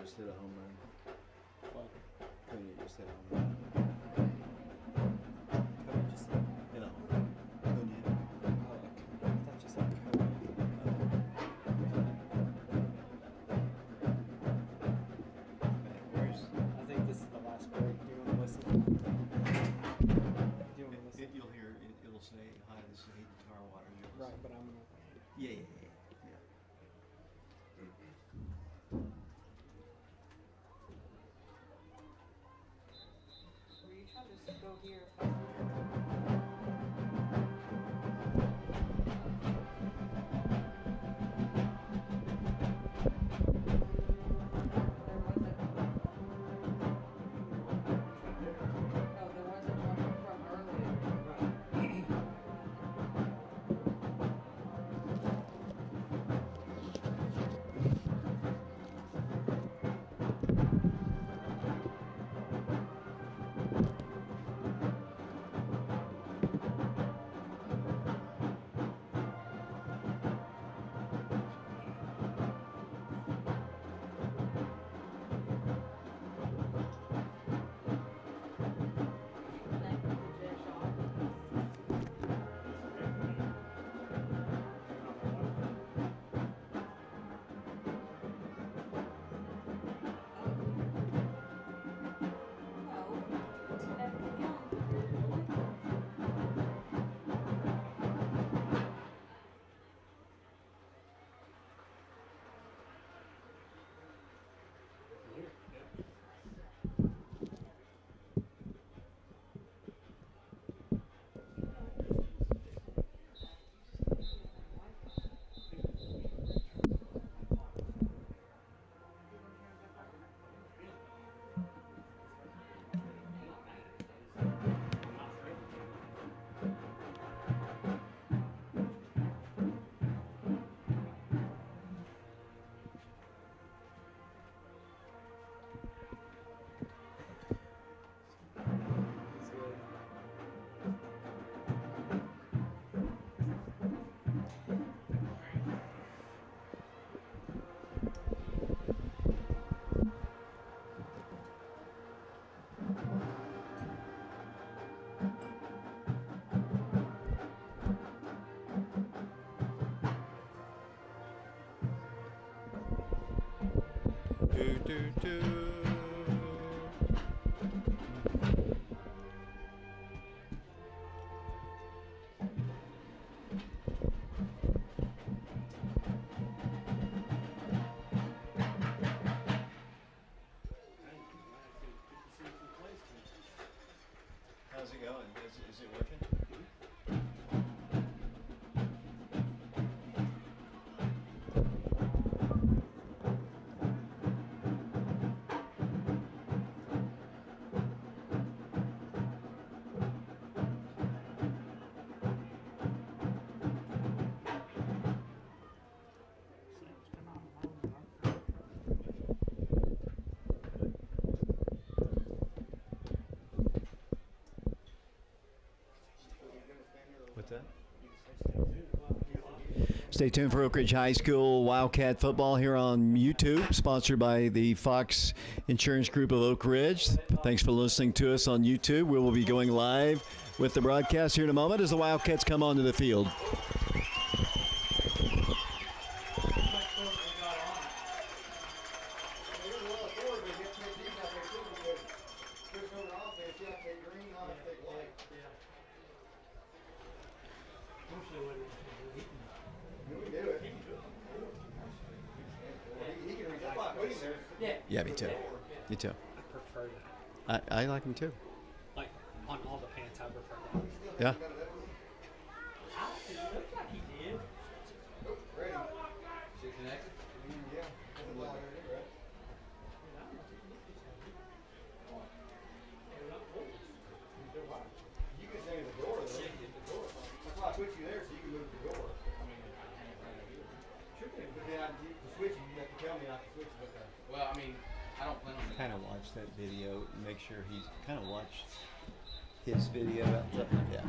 just hit a home run. What? Cody just hit a home run. Cody just said. Hit a home run. Cody. Oh, okay. I thought you said Cody. Where's? I think this is the last break. Do you want to listen? Do you want to listen? You'll hear. It'll say, "Hi, this is Hayden Tarwater." Right, but I'm gonna. Yeah. Were you trying to just go here? Oh, there wasn't one from earlier. How's it going? Is it working? What's that? Stay tuned for Oak Ridge High School Wildcat football here on YouTube, sponsored by the Fox Insurance Group of Oak Ridge. Thanks for listening to us on YouTube. We will be going live with the broadcast here in a moment as the Wildcats come onto the field. Yeah, me too. Me too. I prefer that. I like them too. Like, on all the pants, I prefer that. Yeah. It looks like he did. You can stay in the door, though. That's why I put you there, so you can move the door. Sure can, but then to switch it, you have to tell me not to switch it. Well, I mean, I don't plan on Kind of watch that video, make sure he's kind of watched his video. Yeah.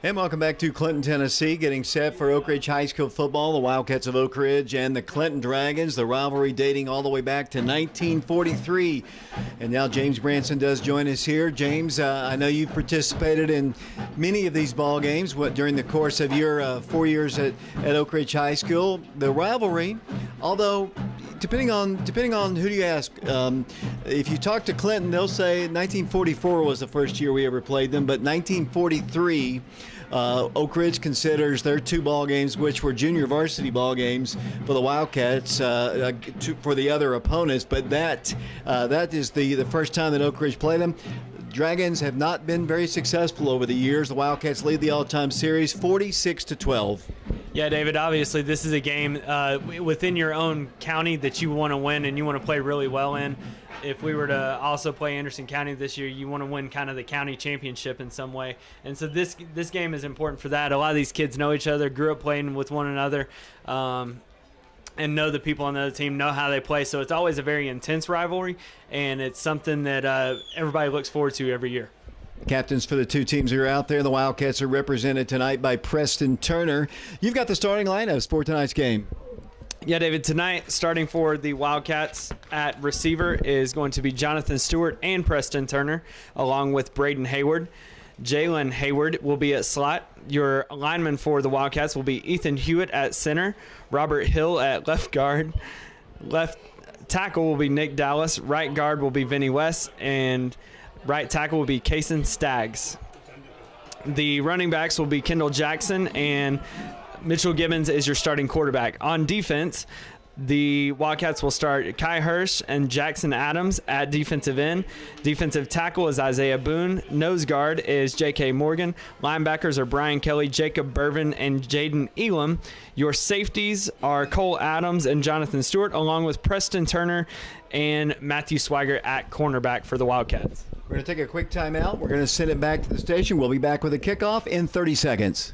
And welcome back to Clinton, Tennessee, getting set for Oak Ridge High School football. The Wildcats of Oak Ridge and the Clinton Dragons, the rivalry dating all the way back to 1943. And now James Branson does join us here. James, I know you've participated in many of these ball games during the course of your 4 years at Oak Ridge High School. The rivalry, although depending on who you ask, if you talk to Clinton, they'll say 1944 was the first year we ever played them, but 1943. Oak Ridge considers their 2 ball games, which were junior varsity ball games for the Wildcats, for the other opponents. But that is the first time that Oak Ridge played them. Dragons have not been very successful over the years. The Wildcats lead the all-time series 46-12. Yeah, David, obviously this is a game within your own county that you want to win and you want to play really well in. If we were to also play Anderson County this year, you want to win kind of the county championship in some way. And so this game is important for that. A lot of these kids know each other, grew up playing with one another, and know the people on the other team, know how they play. So it's always a very intense rivalry, and it's something that everybody looks forward to every year. Captains for the 2 teams who are out there. The Wildcats are represented tonight by Preston Turner. You've got the starting lineups for tonight's game. Yeah, David, tonight starting for the Wildcats at receiver is going to be Jonathan Stewart and Preston Turner, along with Braden Hayward. Jalen Hayward will be at slot. Your lineman for the Wildcats will be Ethan Hewitt at center, Robert Hill at left guard. Left tackle will be Nick Dallas. Right guard will be Vinny West, and right tackle will be Kason Staggs. The running backs will be Kendall Jackson, and Mitchell Gibbons is your starting quarterback. On defense, the Wildcats will start Kai Hirsch and Jackson Adams at defensive end. Defensive tackle is Isaiah Boone. Nose guard is J.K. Morgan. Linebackers are Brian Kelly, Jacob Bervin, and Jaden Elam. Your safeties are Cole Adams and Jonathan Stewart, along with Preston Turner and Matthew Swigert at cornerback for the Wildcats. We're going to take a quick timeout. We're going to send it back to the station. We'll be back with a kickoff in 30 seconds.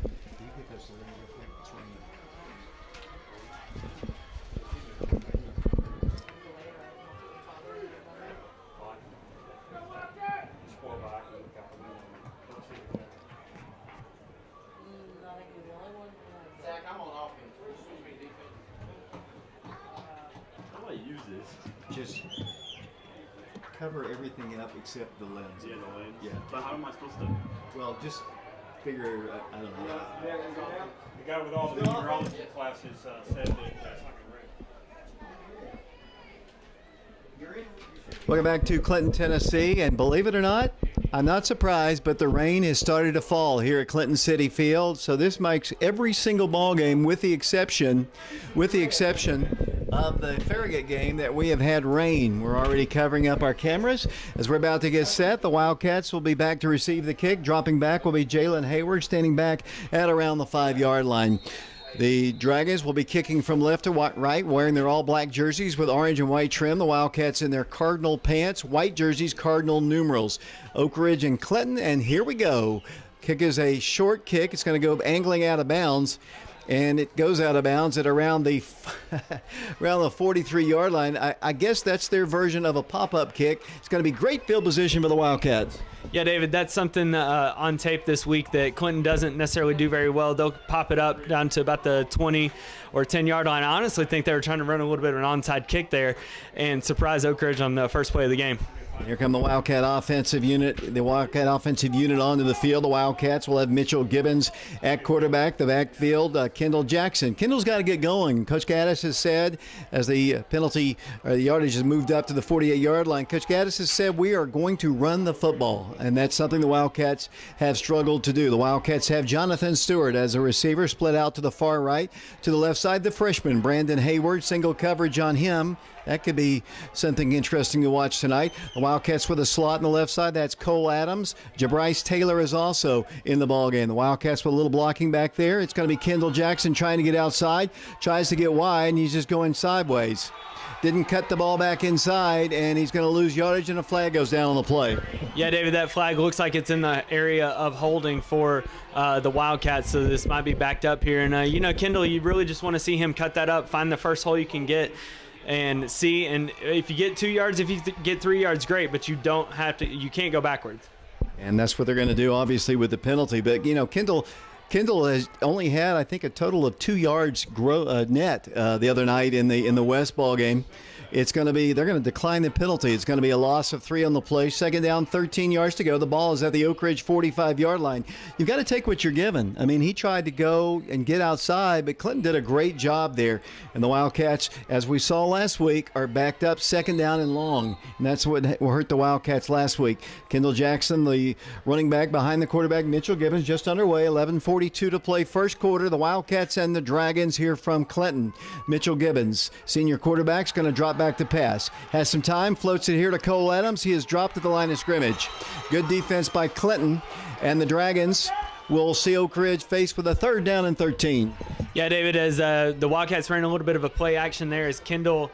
Just cover everything up except the lens. Yeah, the lens. Yeah. But how am I supposed to? Well, just figure, I don't know. The guy with all the numerology classes said that that's not going to rain. Welcome back to Clinton, Tennessee, and believe it or not, I'm not surprised, but the rain has started to fall here at Clinton City Field. So this makes every single ball game, with the exception of the Farragut game, that we have had rain. We're already covering up our cameras as we're about to get set. The Wildcats will be back to receive the kick. Dropping back will be Jalen Hayward, standing back at around the 5-yard line. The Dragons will be kicking from left to right, wearing their all-black jerseys with orange and white trim. The Wildcats in their cardinal pants, white jerseys, cardinal numerals. Oak Ridge and Clinton, and here we go. Kick is a short kick. It's going to go angling out of bounds, and it goes out of bounds at around the 43-yard line. I guess that's their version of a pop-up kick. It's going to be great field position for the Wildcats. Yeah, David, that's something on tape this week that Clinton doesn't necessarily do very well. They'll pop it up down to about the 20 or 10-yard line. I honestly think they were trying to run a little bit of an onside kick there and surprise Oak Ridge on the first play of the game. Here come the Wildcat offensive unit. The Wildcat offensive unit onto the field. The Wildcats will have Mitchell Gibbons at quarterback. The backfield, Kendall Jackson. Kendall's got to get going. Coach Gaddis has said, as the penalty or the yardage has moved up to the 48-yard line, Coach Gaddis has said we are going to run the football, and that's something the Wildcats have struggled to do. The Wildcats have Jonathan Stewart as a receiver, split out to the far right. To the left side, the freshman, Brandon Hayward, single coverage on him. That could be something interesting to watch tonight. The Wildcats with a slot on the left side. That's Cole Adams. Jabryce Taylor is also in the ballgame. The Wildcats with a little blocking back there. It's going to be Kendall Jackson trying to get outside. Tries to get wide, and he's just going sideways. Didn't cut the ball back inside, and he's going to lose yardage, and a flag goes down on the play. Yeah, David, that flag looks like it's in the area of holding for the Wildcats, so this might be backed up here. And, Kendall, you really just want to see him cut that up, find the first hole you can get, and see. And if you get 2 yards, if you get 3 yards, great, but you can't go backwards. And that's what they're going to do, obviously, with the penalty. But, Kendall, Kendall has only had, I think, a total of 2 yards net the other night in the West ball game. It's going to be, they're going to decline the penalty. It's going to be a loss of 3 on the play. Second down, 13 yards to go. The ball is at the Oak Ridge 45-yard line. You've got to take what you're given. I mean, he tried to go and get outside, but Clinton did a great job there. And the Wildcats, as we saw last week, are backed up second down and long. And that's what hurt the Wildcats last week. Kendall Jackson, the running back behind the quarterback, Mitchell Gibbons, just underway. 11:42 to play first quarter. The Wildcats and the Dragons here from Clinton. Mitchell Gibbons, senior quarterback, is going to drop back to pass. Has some time, floats it here to Cole Adams. He is dropped at the line of scrimmage. Good defense by Clinton, and the Dragons will see Oak Ridge faced with a third down and 13. Yeah, David, as the Wildcats ran a little bit of a play action there as Kendall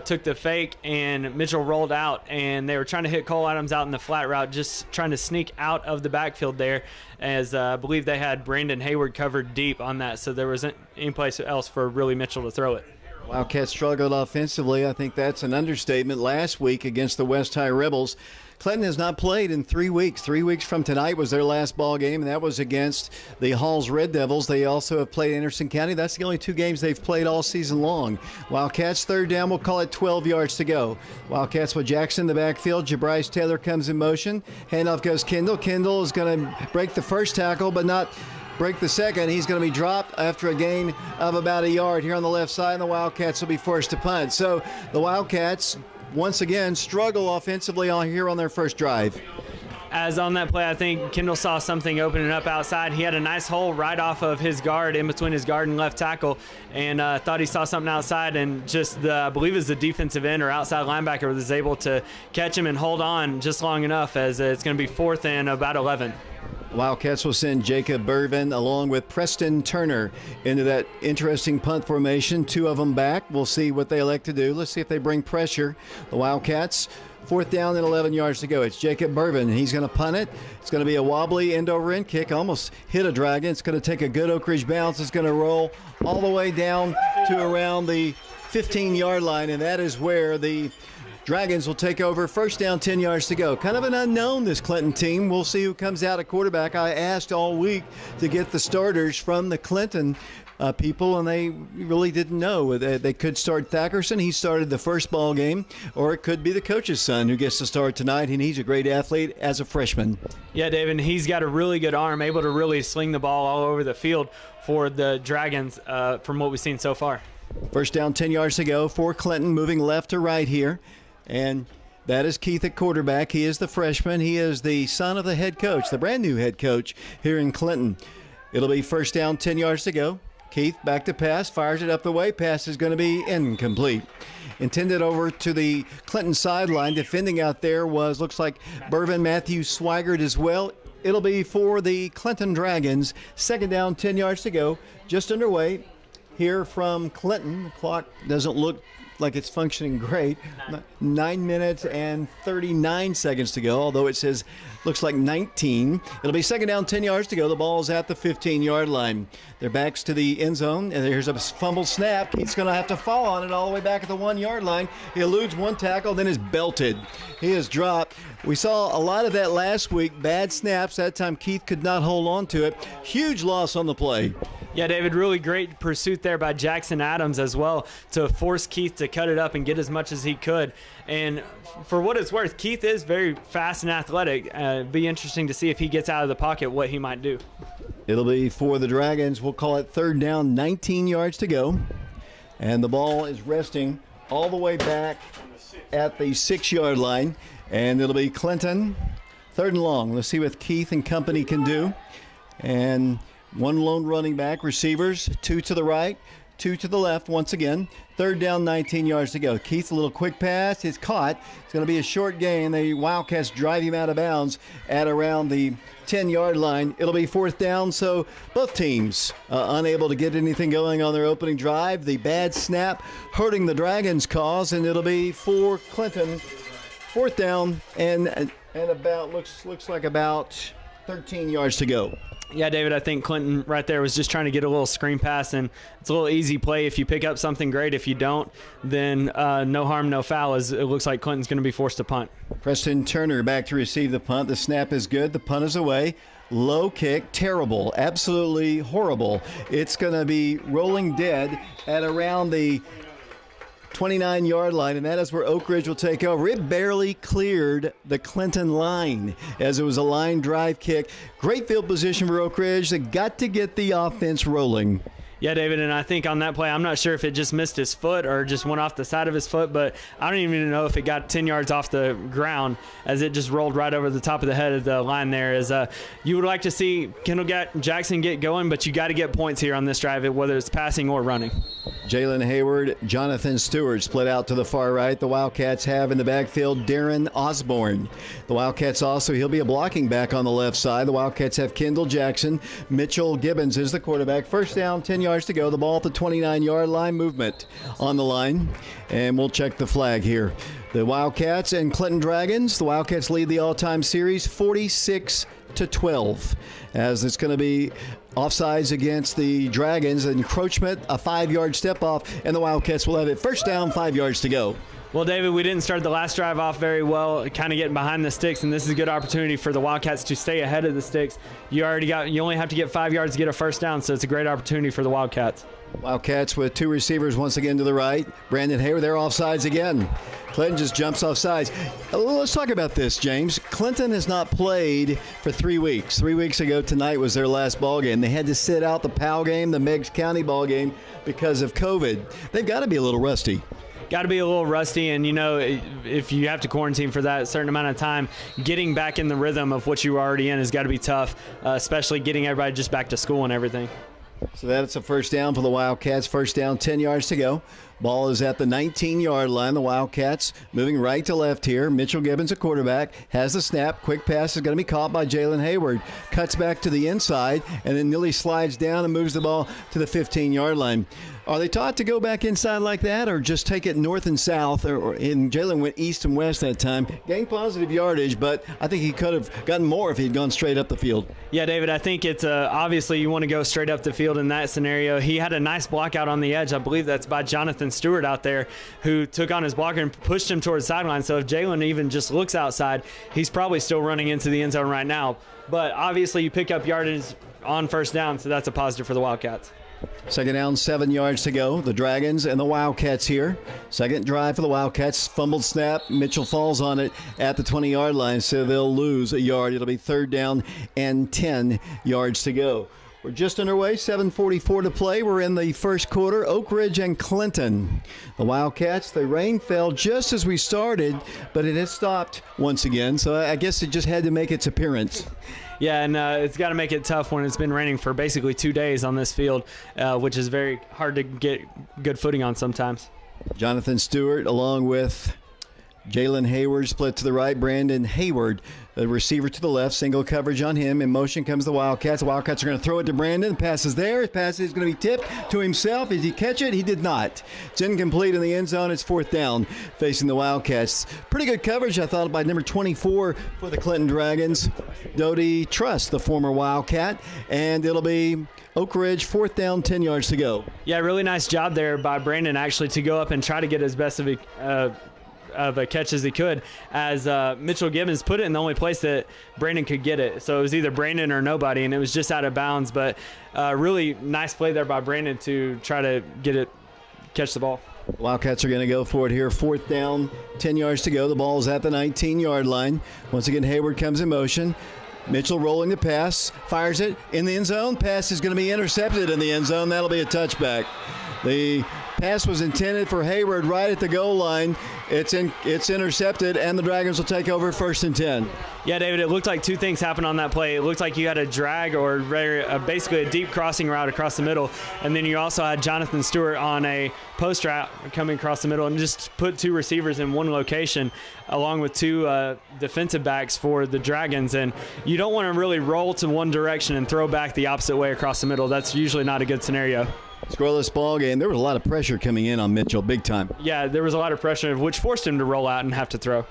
took the fake and Mitchell rolled out, and they were trying to hit Cole Adams out in the flat route, just trying to sneak out of the backfield there, as I believe they had Brandon Hayward covered deep on that, so there wasn't any place else for really Mitchell to throw it. Wildcats struggled offensively. I think that's an understatement. Last week against the West High Rebels, Clinton has not played in 3 weeks. 3 weeks from tonight was their last ball game, and that was against the Halls Red Devils. They also have played Anderson County. That's the only 2 games they've played all season long. Wildcats third down, we'll call it 12 yards to go. Wildcats with Jackson in the backfield. Jabrise Taylor comes in motion. Handoff goes Kendall. Kendall is going to break the first tackle, but not break the second. He's going to be dropped after a gain of about 1 yard here on the left side, and the Wildcats will be forced to punt. So the Wildcats, once again, struggle offensively here on their first drive. As on that play, I think Kendall saw something opening up outside. He had a nice hole right off of his guard, in between his guard and left tackle, and thought he saw something outside, and just I believe it was the defensive end or outside linebacker was able to catch him and hold on just long enough, as it's going to be 4th and about 11. Wildcats will send Jacob Burvin along with Preston Turner into that interesting punt formation. 2 of them back. We'll see what they elect to do. Let's see if they bring pressure. The Wildcats, 4th down and 11 yards to go. It's Jacob Burvin. He's going to punt it. It's going to be a wobbly end-over-end kick. Almost hit a Dragon. It's going to take a good Oak Ridge bounce. It's going to roll all the way down to around the 15-yard line, and that is where the Dragons will take over. First down, 10 yards to go. Kind of an unknown, this Clinton team. We'll see who comes out at quarterback. I asked all week to get the starters from the Clinton people, and they really didn't know. They could start Thackerson. He started the first ball game, or it could be the coach's son who gets to start tonight, and he's a great athlete as a freshman. Yeah, David, he's got a really good arm, able to really sling the ball all over the field for the Dragons from what we've seen so far. First down, 10 yards to go for Clinton, moving left to right here. And that is Keith at quarterback. He is the freshman. He is the son of the head coach, the brand new head coach here in Clinton. It'll be first down, 10 yards to go. Keith back to pass, fires it up the way. Pass is going to be incomplete. Intended over to the Clinton sideline. Defending out there looks like Burvin Matthew Swigert as well. It'll be for the Clinton Dragons. Second down, 10 yards to go. Just underway here from Clinton. The clock doesn't look like it's functioning great. 9 minutes and 39 seconds to go, although it says looks like 19. It'll be second down, 10 yards to go. The ball's at the 15-yard line. Their backs to the end zone, and there's a fumble snap. He's going to have to fall on it all the way back at the 1-yard line. He eludes one tackle, then is belted. He is dropped. We saw a lot of that last week. Bad snaps. That time Keith could not hold on to it. Huge loss on the play. Yeah, David, really great pursuit there by Jackson Adams as well to force Keith to cut it up and get as much as he could. And for what it's worth, Keith is very fast and athletic. Be interesting to see if he gets out of the pocket what he might do. It'll be for the Dragons. We'll call it third down, 19 yards to go. And the ball is resting all the way back at the 6-yard line. And it'll be Clinton, third and long. Let's see what Keith and company can do. And one lone running back, receivers, 2 to the right, 2 to the left once again. Third down, 19 yards to go. Keith, a little quick pass. It's caught. It's going to be a short gain. The Wildcats drive him out of bounds at around the 10-yard line. It'll be fourth down, so both teams unable to get anything going on their opening drive. The bad snap hurting the Dragons' cause, and it'll be for Clinton. Fourth down and about looks like about 13 yards to go. Yeah, David, I think Clinton right there was just trying to get a little screen pass, and it's a little easy play. If you pick up something, great. If you don't, then no harm, no foul, as it looks like Clinton's going to be forced to punt. Preston Turner back to receive the punt. The snap is good. The punt is away. Low kick, terrible, absolutely horrible. It's going to be rolling dead at around the 29-yard line, and that is where Oak Ridge will take over. It barely cleared the Clinton line as it was a line drive kick. Great field position for Oak Ridge. They got to get the offense rolling. Yeah, David, and I think on that play, I'm not sure if it just missed his foot or just went off the side of his foot, but I don't even know if it got 10 yards off the ground as it just rolled right over the top of the head of the line there. As you would like to see Kendall Jackson get going, but you got to get points here on this drive, whether it's passing or running. Jalen Hayward, Jonathan Stewart split out to the far right. The Wildcats have in the backfield Darren Osborne. The Wildcats also, he'll be a blocking back on the left side. The Wildcats have Kendall Jackson. Mitchell Gibbons is the quarterback. First down, 10 yards to go. The ball at the 29-yard line. Movement on the line. And we'll check the flag here. The Wildcats and Clinton Dragons. The Wildcats lead the all-time series 46-12. As it's going to be offsides against the Dragons. Encroachment, a 5-yard step off, and the Wildcats will have it. First down, 5 yards to go. Well, David, we didn't start the last drive off very well, kind of getting behind the sticks, and this is a good opportunity for the Wildcats to stay ahead of the sticks. You only have to get 5 yards to get a first down, so it's a great opportunity for the Wildcats. Wildcats with two receivers once again to the right. Brandon Hayward, they're offsides again. Clinton just jumps off sides. Let's talk about this, James. Clinton has not played for 3 weeks. 3 weeks ago tonight was their last ball game. They had to sit out the Powell game, the Meigs County ball game, because of COVID. They've got to be a little rusty. Got to be a little rusty, and if you have to quarantine for that certain amount of time, getting back in the rhythm of what you were already in has got to be tough, especially getting everybody just back to school and everything. So that's a first down for the Wildcats. First down, 10 yards to go. Ball is at the 19-yard line. The Wildcats moving right to left here. Mitchell Gibbons, a quarterback, has the snap. Quick pass is going to be caught by Jalen Hayward. Cuts back to the inside and then nearly slides down and moves the ball to the 15-yard line. Are they taught to go back inside like that or just take it north and south? And Jalen went east and west that time. Gained positive yardage, but I think he could have gotten more if he'd gone straight up the field. Yeah, David, I think it's obviously you want to go straight up the field in that scenario. He had a nice block out on the edge. I believe that's by Jonathan Stewart out there, who took on his blocker and pushed him towards the sideline. So if Jalen even just looks outside, he's probably still running into the end zone right now. But obviously you pick up yardage on first down, so that's a positive for the Wildcats. Second down, 7 yards to go. The Dragons and the Wildcats here. Second drive for the Wildcats. Fumbled snap. Mitchell falls on it at the 20-yard line, so they'll lose a yard. It'll be third down and 10 yards to go. We're just underway, 7:44 to play. We're in the first quarter. Oak Ridge and Clinton. The Wildcats, the rain fell just as we started, but it has stopped once again, so I guess it just had to make its appearance. Yeah, and it's got to make it tough when it's been raining for basically 2 days on this field, which is very hard to get good footing on sometimes. Jonathan Stewart along with Jalen Hayward split to the right. Brandon Hayward, the receiver to the left. Single coverage on him. In motion comes the Wildcats. The Wildcats are going to throw it to Brandon. The pass is there. His pass is going to be tipped to himself. Did he catch it? He did not. It's incomplete in the end zone. It's fourth down facing the Wildcats. Pretty good coverage, I thought, by number 24 for the Clinton Dragons, Dodie Trust, the former Wildcat. And it'll be Oak Ridge, fourth down, 10 yards to go. Yeah, really nice job there by Brandon actually to go up and try to get as best of a catch as he could, as Mitchell Gibbons put it in the only place that Brandon could get it. So it was either Brandon or nobody, and it was just out of bounds. But really nice play there by Brandon to try to catch the ball. Wildcats are going to go for it here. Fourth down, 10 yards to go. The ball is at the 19-yard line. Once again, Hayward comes in motion. Mitchell rolling the pass, fires it in the end zone. Pass is going to be intercepted in the end zone. That'll be a touchback. The pass was intended for Hayward right at the goal line. It's intercepted, and the Dragons will take over first and 10. Yeah, David, it looked like two things happened on that play. It looked like you had a drag or basically a deep crossing route across the middle, and then you also had Jonathan Stewart on a post route coming across the middle, and just put two receivers in one location along with two defensive backs for the Dragons. And you don't want to really roll to one direction and throw back the opposite way across the middle. That's usually not a good scenario. Scoreless ball game. There was a lot of pressure coming in on Mitchell, big time. Yeah, there was a lot of pressure, which forced him to roll out and have to throw.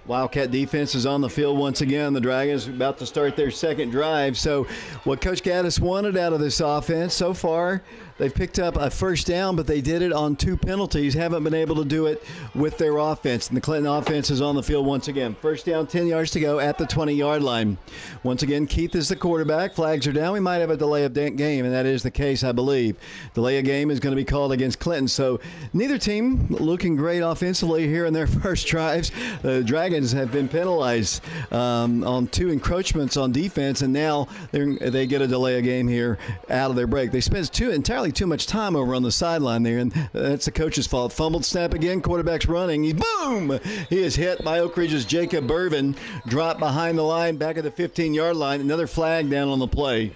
Wildcat defense is on the field once again. The Dragons are about to start their second drive. So what Coach Gaddis wanted out of this offense so far, they've picked up a first down, but they did it on 2 penalties. Haven't been able to do it with their offense. And the Clinton offense is on the field once again. First down, 10 yards to go at the 20-yard line. Once again, Keith is the quarterback. Flags are down. We might have a delay of game, and that is the case, I believe. Delay of game is going to be called against Clinton. So neither team looking great offensively here in their first drives. The Dragons have been penalized on 2 encroachments on defense, and now they get a delay of game here out of their break. They spent entirely too much time over on the sideline there, and that's the coach's fault. Fumbled snap again. Quarterback's running. Boom! He is hit by Oak Ridge's Jacob Burvin. Dropped behind the line, back at the 15-yard line. Another flag down on the play.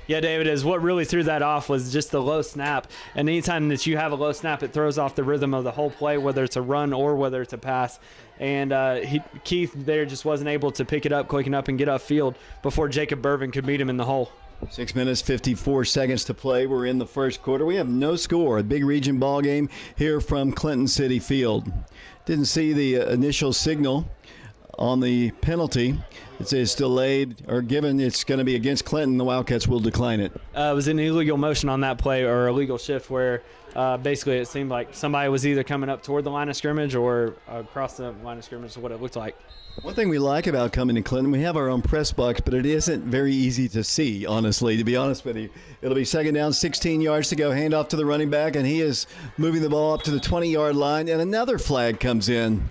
Yeah, David, is what really threw that off was just the low snap. And anytime that you have a low snap, it throws off the rhythm of the whole play, whether it's a run or whether it's a pass. And Keith there just wasn't able to pick it up quick enough and get upfield before Jacob Burvin could meet him in the hole. 6 minutes, 54 seconds to play. We're in the first quarter. We have no score. A big region ball game here from Clinton City Field. Didn't see the initial signal on the penalty. It's delayed or given. It's going to be against Clinton. The Wildcats will decline it. It was an illegal motion on that play, or illegal shift, where basically it seemed like somebody was either coming up toward the line of scrimmage or across the line of scrimmage is what it looked like. One thing we like about coming to Clinton, we have our own press box, but it isn't very easy to see, honestly, to be honest with you. It'll be second down, 16 yards to go, handoff to the running back, and he is moving the ball up to the 20-yard line, and another flag comes in.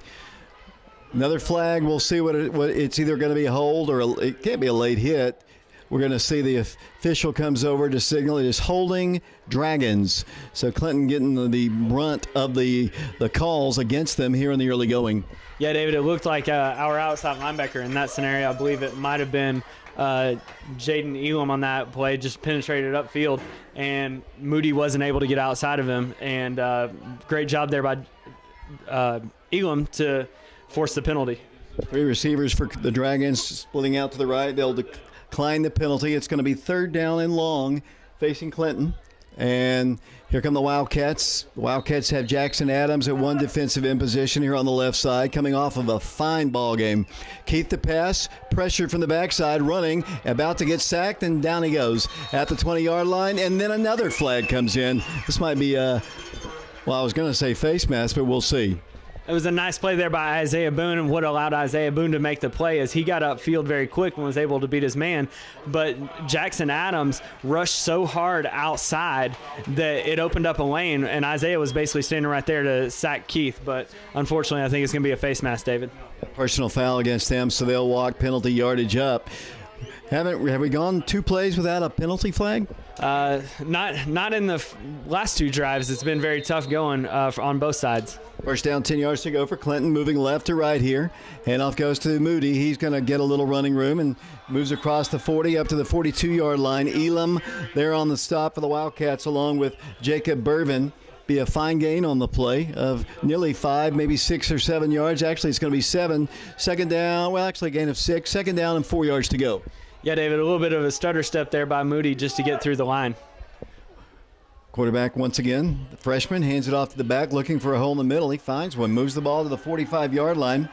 Another flag, we'll see what it's either going to be a hold or it can't be a late hit. We're going to see the official comes over to signal it is holding Dragons. So Clinton getting the brunt of the calls against them here in the early going. Yeah, David, it looked like our outside linebacker in that scenario. I believe it might have been Jaden Elam on that play, just penetrated upfield, and Moody wasn't able to get outside of him. And great job there by Elam to force the penalty. 3 receivers for the Dragons splitting out to the right. They'll decline the penalty. It's going to be third down and long facing Clinton. And here come the Wildcats. The Wildcats have Jackson Adams at one defensive end position here on the left side, coming off of a fine ball game. Keith the pass, pressured from the backside, running, about to get sacked, and down he goes at the 20-yard line. And then another flag comes in. This might be I was going to say face mask, but we'll see. It was a nice play there by Isaiah Boone, and what allowed Isaiah Boone to make the play is he got upfield very quick and was able to beat his man. But Jackson Adams rushed so hard outside that it opened up a lane, and Isaiah was basically standing right there to sack Keith. But unfortunately, I think it's going to be a face mask, David. Personal foul against them, so they'll walk penalty yardage up. Have we gone 2 plays without a penalty flag? Not in the last 2 drives. It's been very tough going on both sides. First down, 10 yards to go for Clinton, moving left to right here. Handoff goes to Moody. He's going to get a little running room and moves across the 40 up to the 42-yard line. Elam there on the stop for the Wildcats along with Jacob Burvin. Be a fine gain on the play of nearly 5, maybe 6 or 7 yards. Actually, it's going to be 7. Second down, a gain of 6. Second down and 4 yards to go. Yeah, David, a little bit of a stutter step there by Moody just to get through the line. Quarterback once again, the freshman, hands it off to the back, looking for a hole in the middle. He finds one, moves the ball to the 45-yard line,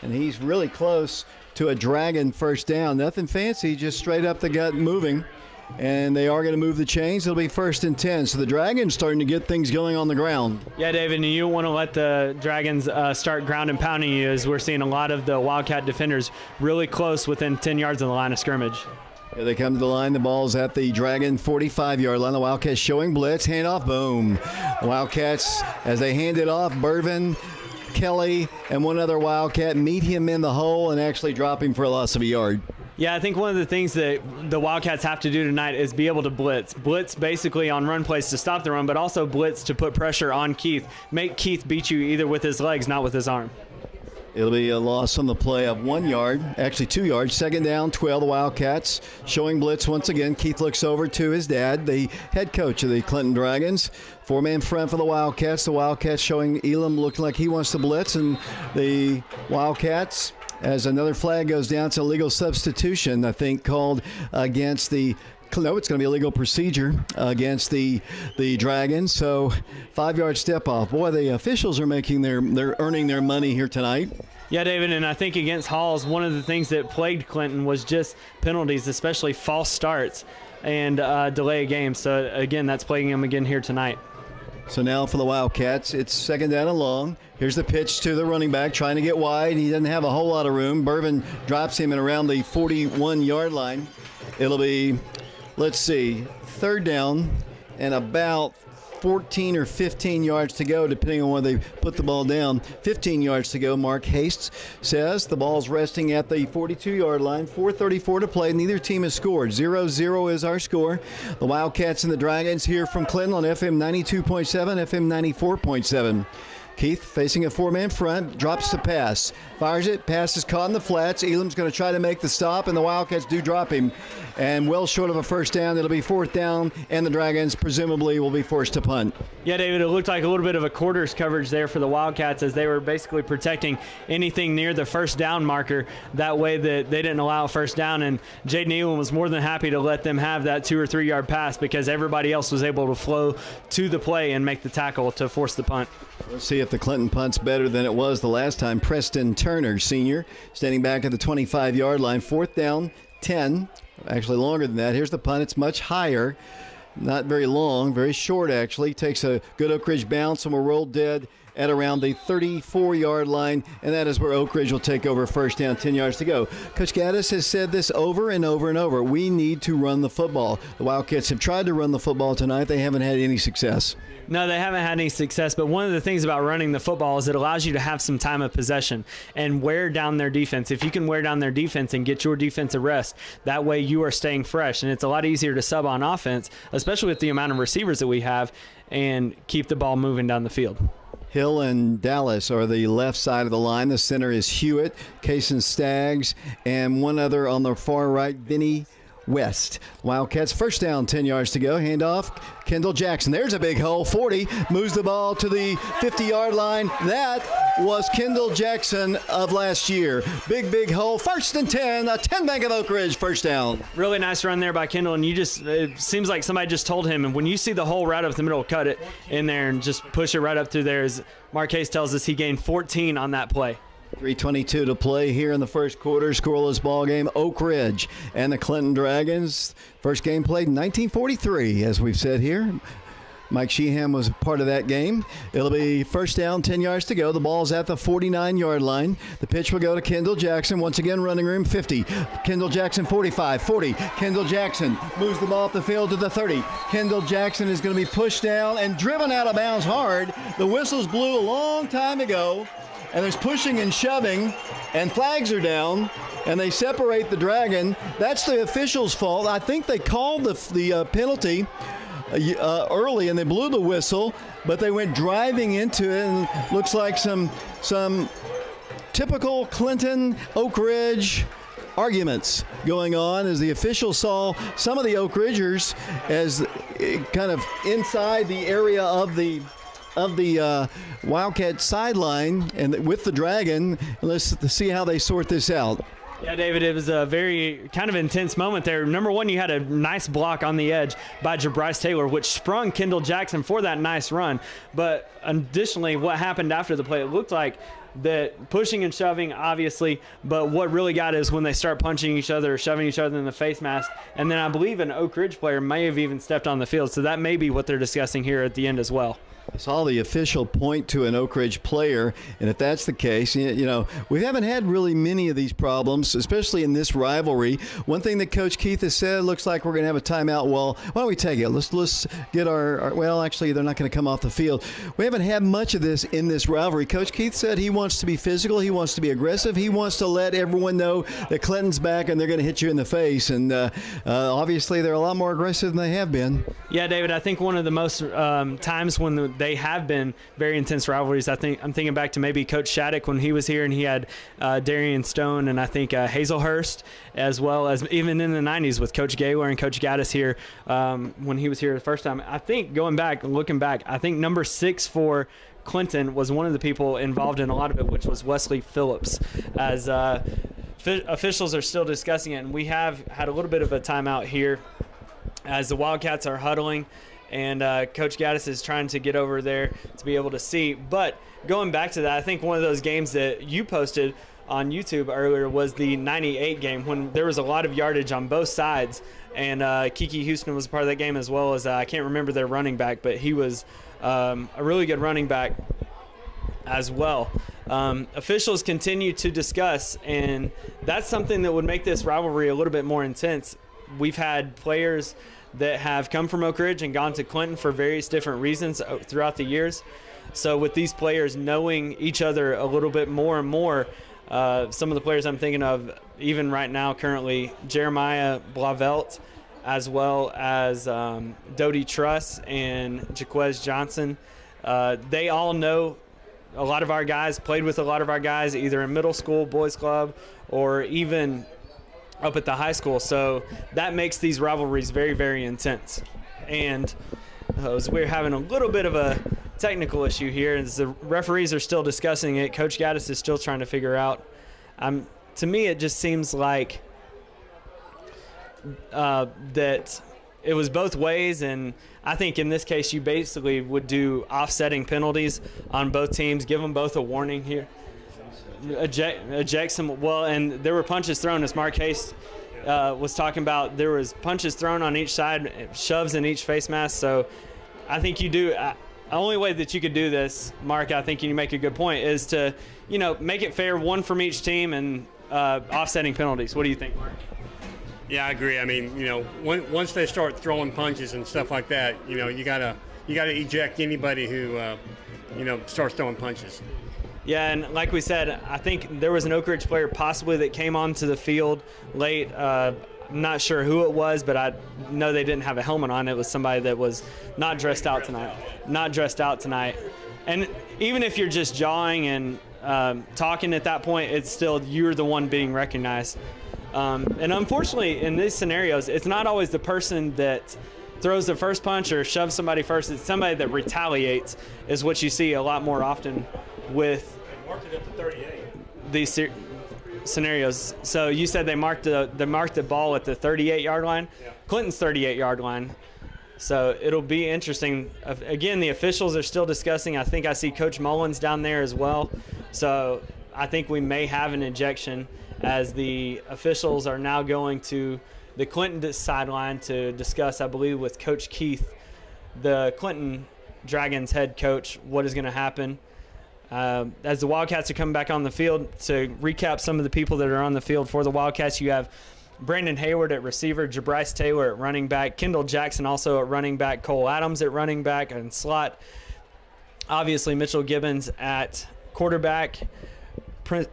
and he's really close to a Dragon first down. Nothing fancy, just straight up the gut moving. And they are going to move the chains. It'll be 1st and 10. So the Dragons starting to get things going on the ground. Yeah, David, and you want to let the Dragons start ground and pounding you, as we're seeing a lot of the Wildcat defenders really close within 10 yards of the line of scrimmage. Here they come to the line. The ball's at the Dragon 45-yard line. The Wildcats showing blitz. Handoff, boom. The Wildcats, as they hand it off, Burvin, Kelly, and one other Wildcat meet him in the hole and actually drop him for a loss of a yard. Yeah, I think one of the things that the Wildcats have to do tonight is be able to blitz. Blitz basically on run plays to stop the run, but also blitz to put pressure on Keith. Make Keith beat you either with his legs, not with his arm. It'll be a loss on the play of 1 yard, actually 2 yards. Second down, 12, the Wildcats showing blitz once again. Keith looks over to his dad, the head coach of the Clinton Dragons. 4-man front for the Wildcats. The Wildcats showing Elam looking like he wants to blitz, and the Wildcats, as another flag goes down, it's a legal substitution, I think, called against the no, it's going to be a legal procedure against the Dragons. So 5-yard step off. Boy, the officials are making they're earning their money here tonight. Yeah, David, and I think against Halls, one of the things that plagued Clinton was just penalties, especially false starts and delay of game. So, again, that's plaguing them again here tonight. So now for the Wildcats, it's second down and long. Here's the pitch to the running back, trying to get wide. He doesn't have a whole lot of room. Bervin drops him in around the 41-yard line. It'll be, let's see, third down and about 14 or 15 yards to go, depending on where they put the ball down. 15 yards to go, Mark Hastes says. The ball's resting at the 42-yard line. 4:34 to play. Neither team has scored. 0-0 is our score. The Wildcats and the Dragons here from Clinton on FM 92.7, FM 94.7. Keith facing a four-man front, drops the pass, fires it, pass is caught in the flats. Elam's going to try to make the stop, and the Wildcats do drop him. And well short of a first down, it'll be fourth down, and the Dragons presumably will be forced to punt. Yeah, David, it looked like a little bit of a quarters coverage there for the Wildcats as they were basically protecting anything near the first down marker. That way that they didn't allow a first down, and Jaden Elam was more than happy to let them have that 2 or 3 yard pass because everybody else was able to flow to the play and make the tackle to force the punt. Let's see if the Clinton punt's better than it was the last time. Preston Turner, senior, standing back at the 25-yard line. Fourth down, 10. Actually longer than that. Here's the punt. It's much higher. Not very long, very short actually. Takes a good Oak Ridge bounce and will roll dead at around the 34-yard line, and that is where Oak Ridge will take over first down, 10 yards to go. Coach Gaddis has said this over and over and over. We need to run the football. The Wildcats have tried to run the football tonight. They haven't had any success. No, they haven't had any success, but one of the things about running the football is it allows you to have some time of possession and wear down their defense. If you can wear down their defense and get your defense a rest, that way you are staying fresh, and it's a lot easier to sub on offense, especially with the amount of receivers that we have, and keep the ball moving down the field. Hill and Dallas are the left side of the line. The center is Hewitt, Kaysen Staggs, and one other on the far right, Vinny West. Wildcats first down, 10 yards to go. Handoff, Kendall Jackson. There's a big hole. 40 moves the ball to the 50-yard line. That was Kendall Jackson of last year. Big hole. First and 10. A 10 Bank of Oak Ridge first down. Really nice run there by Kendall, and it seems like somebody just told him, and when you see the hole right up the middle, cut it in there and just push it right up through there. As Marquez tells us, he gained 14 on that play. 3:22 to play here in the first quarter. Scoreless ball game. Oak Ridge and the Clinton Dragons. First game played in 1943, as we've said here. Mike Sheehan was part of that game. It'll be first down, 10 yards to go. The ball's at the 49-yard line. The pitch will go to Kendall Jackson. Once again, running room 50. Kendall Jackson, 45, 40. Kendall Jackson moves the ball up the field to the 30. Kendall Jackson is going to be pushed down and driven out of bounds hard. The whistles blew a long time ago. And there's pushing and shoving, and flags are down, and they separate the Dragon. That's the officials' fault. I think they called the penalty early, and they blew the whistle, but they went driving into it, and looks like some typical Clinton, Oak Ridge arguments going on as the officials saw some of the Oak Ridgers as kind of inside the area of the Wildcat sideline and with the Dragon. Let's see how they sort this out. Yeah, David, it was a very kind of intense moment there. Number one, you had a nice block on the edge by Jabryce Taylor, which sprung Kendall Jackson for that nice run. But additionally, what happened after the play, it looked like that pushing and shoving, obviously, but what really got is when they start punching each other or shoving each other in the face mask. And then I believe an Oak Ridge player may have even stepped on the field. So that may be what they're discussing here at the end as well. I saw the official point to an Oak Ridge player, and if that's the case, you know, we haven't had really many of these problems, especially in this rivalry. One thing that Coach Keith has said, looks like we're going to have a timeout. Well, why don't we take it? Let's get our well, actually, they're not going to come off the field. We haven't had much of this in this rivalry. Coach Keith said he wants to be physical. He wants to be aggressive. He wants to let everyone know that Clinton's back and they're going to hit you in the face. And obviously, they're a lot more aggressive than they have been. Yeah, David, I think one of the most times when they have been very intense rivalries, I'm thinking back to maybe Coach Shattuck when he was here and he had Darian Stone and I think Hazelhurst, as well as even in the 90s with Coach Gaylor and Coach Gaddis here when he was here the first time. I think looking back, I think number 6 for Clinton was one of the people involved in a lot of it, which was Wesley Phillips, as officials are still discussing it. And we have had a little bit of a timeout here as the Wildcats are huddling and Coach Gaddis is trying to get over there to be able to see. But going back to that, I think one of those games that you posted on YouTube earlier was the 98 game when there was a lot of yardage on both sides, and Kiki Houston was a part of that game, as well as I can't remember their running back, but he was a really good running back as well. Officials continue to discuss, and that's something that would make this rivalry a little bit more intense. We've had players that have come from Oak Ridge and gone to Clinton for various different reasons throughout the years. So with these players knowing each other a little bit more and more, some of the players I'm thinking of even right now currently, Jeremiah Blavelt, as well as Dodie Truss and Jaquez Johnson, they all know a lot of our guys, played with a lot of our guys either in middle school, boys club, or even up at the high school. So that makes these rivalries very, very intense. And as we're having a little bit of a technical issue here, as the referees are still discussing it, Coach Gaddis is still trying to figure out. To me, it just seems like that it was both ways, and I think in this case you basically would do offsetting penalties on both teams, give them both a warning here, eject some. Well, and there were punches thrown, as Mark Hayes was talking about. There was punches thrown on each side, shoves in each face mask. So I think you do. The only way that you could do this, Mark, I think you make a good point, is to make it fair, one from each team, and offsetting penalties. What do you think, Mark? Yeah, I agree. I mean, once they start throwing punches and stuff like that, you gotta eject anybody who, starts throwing punches. Yeah, and like we said, I think there was an Oak Ridge player possibly that came onto the field late. I'm not sure who it was, but I know they didn't have a helmet on. It was somebody that was not dressed out tonight. And even if you're just jawing and talking at that point, it's still you're the one being recognized. And unfortunately, in these scenarios, it's not always the person that throws the first punch or shoves somebody first. It's somebody that retaliates is what you see a lot more often with these scenarios. So you said they marked the ball at the 38-yard line. Yeah. Clinton's 38-yard line. So it'll be interesting. Again, the officials are still discussing. I think I see Coach Mullins down there as well. So I think we may have an ejection, as the officials are now going to the Clinton sideline to discuss, I believe, with Coach Keith, the Clinton Dragons head coach, what is going to happen. As the Wildcats are coming back on the field, to recap some of the people that are on the field for the Wildcats, you have Brandon Hayward at receiver, Jabryce Taylor at running back, Kendall Jackson also at running back, Cole Adams at running back and slot, obviously Mitchell Gibbons at quarterback,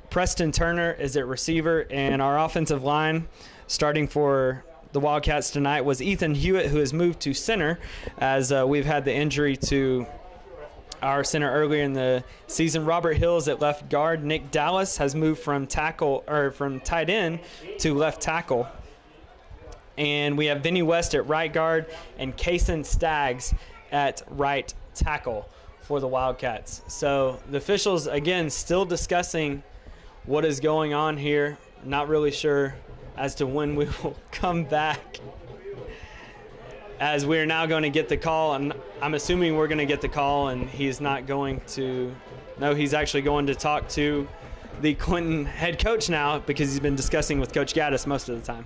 Preston Turner is at receiver, and our offensive line starting for the Wildcats tonight was Ethan Hewitt, who has moved to center, as we've had the injury to our center earlier in the season. Robert Hills at left guard. Nick Dallas has moved from tight end to left tackle. And we have Vinny West at right guard and Kason Staggs at right tackle for the Wildcats. So the officials, again, still discussing what is going on here. Not really sure as to when we will come back, as we're now going to get the call. And I'm assuming we're going to get the call, and he's not going to. No, he's actually going to talk to the Clinton head coach now, because he's been discussing with Coach Gaddis most of the time.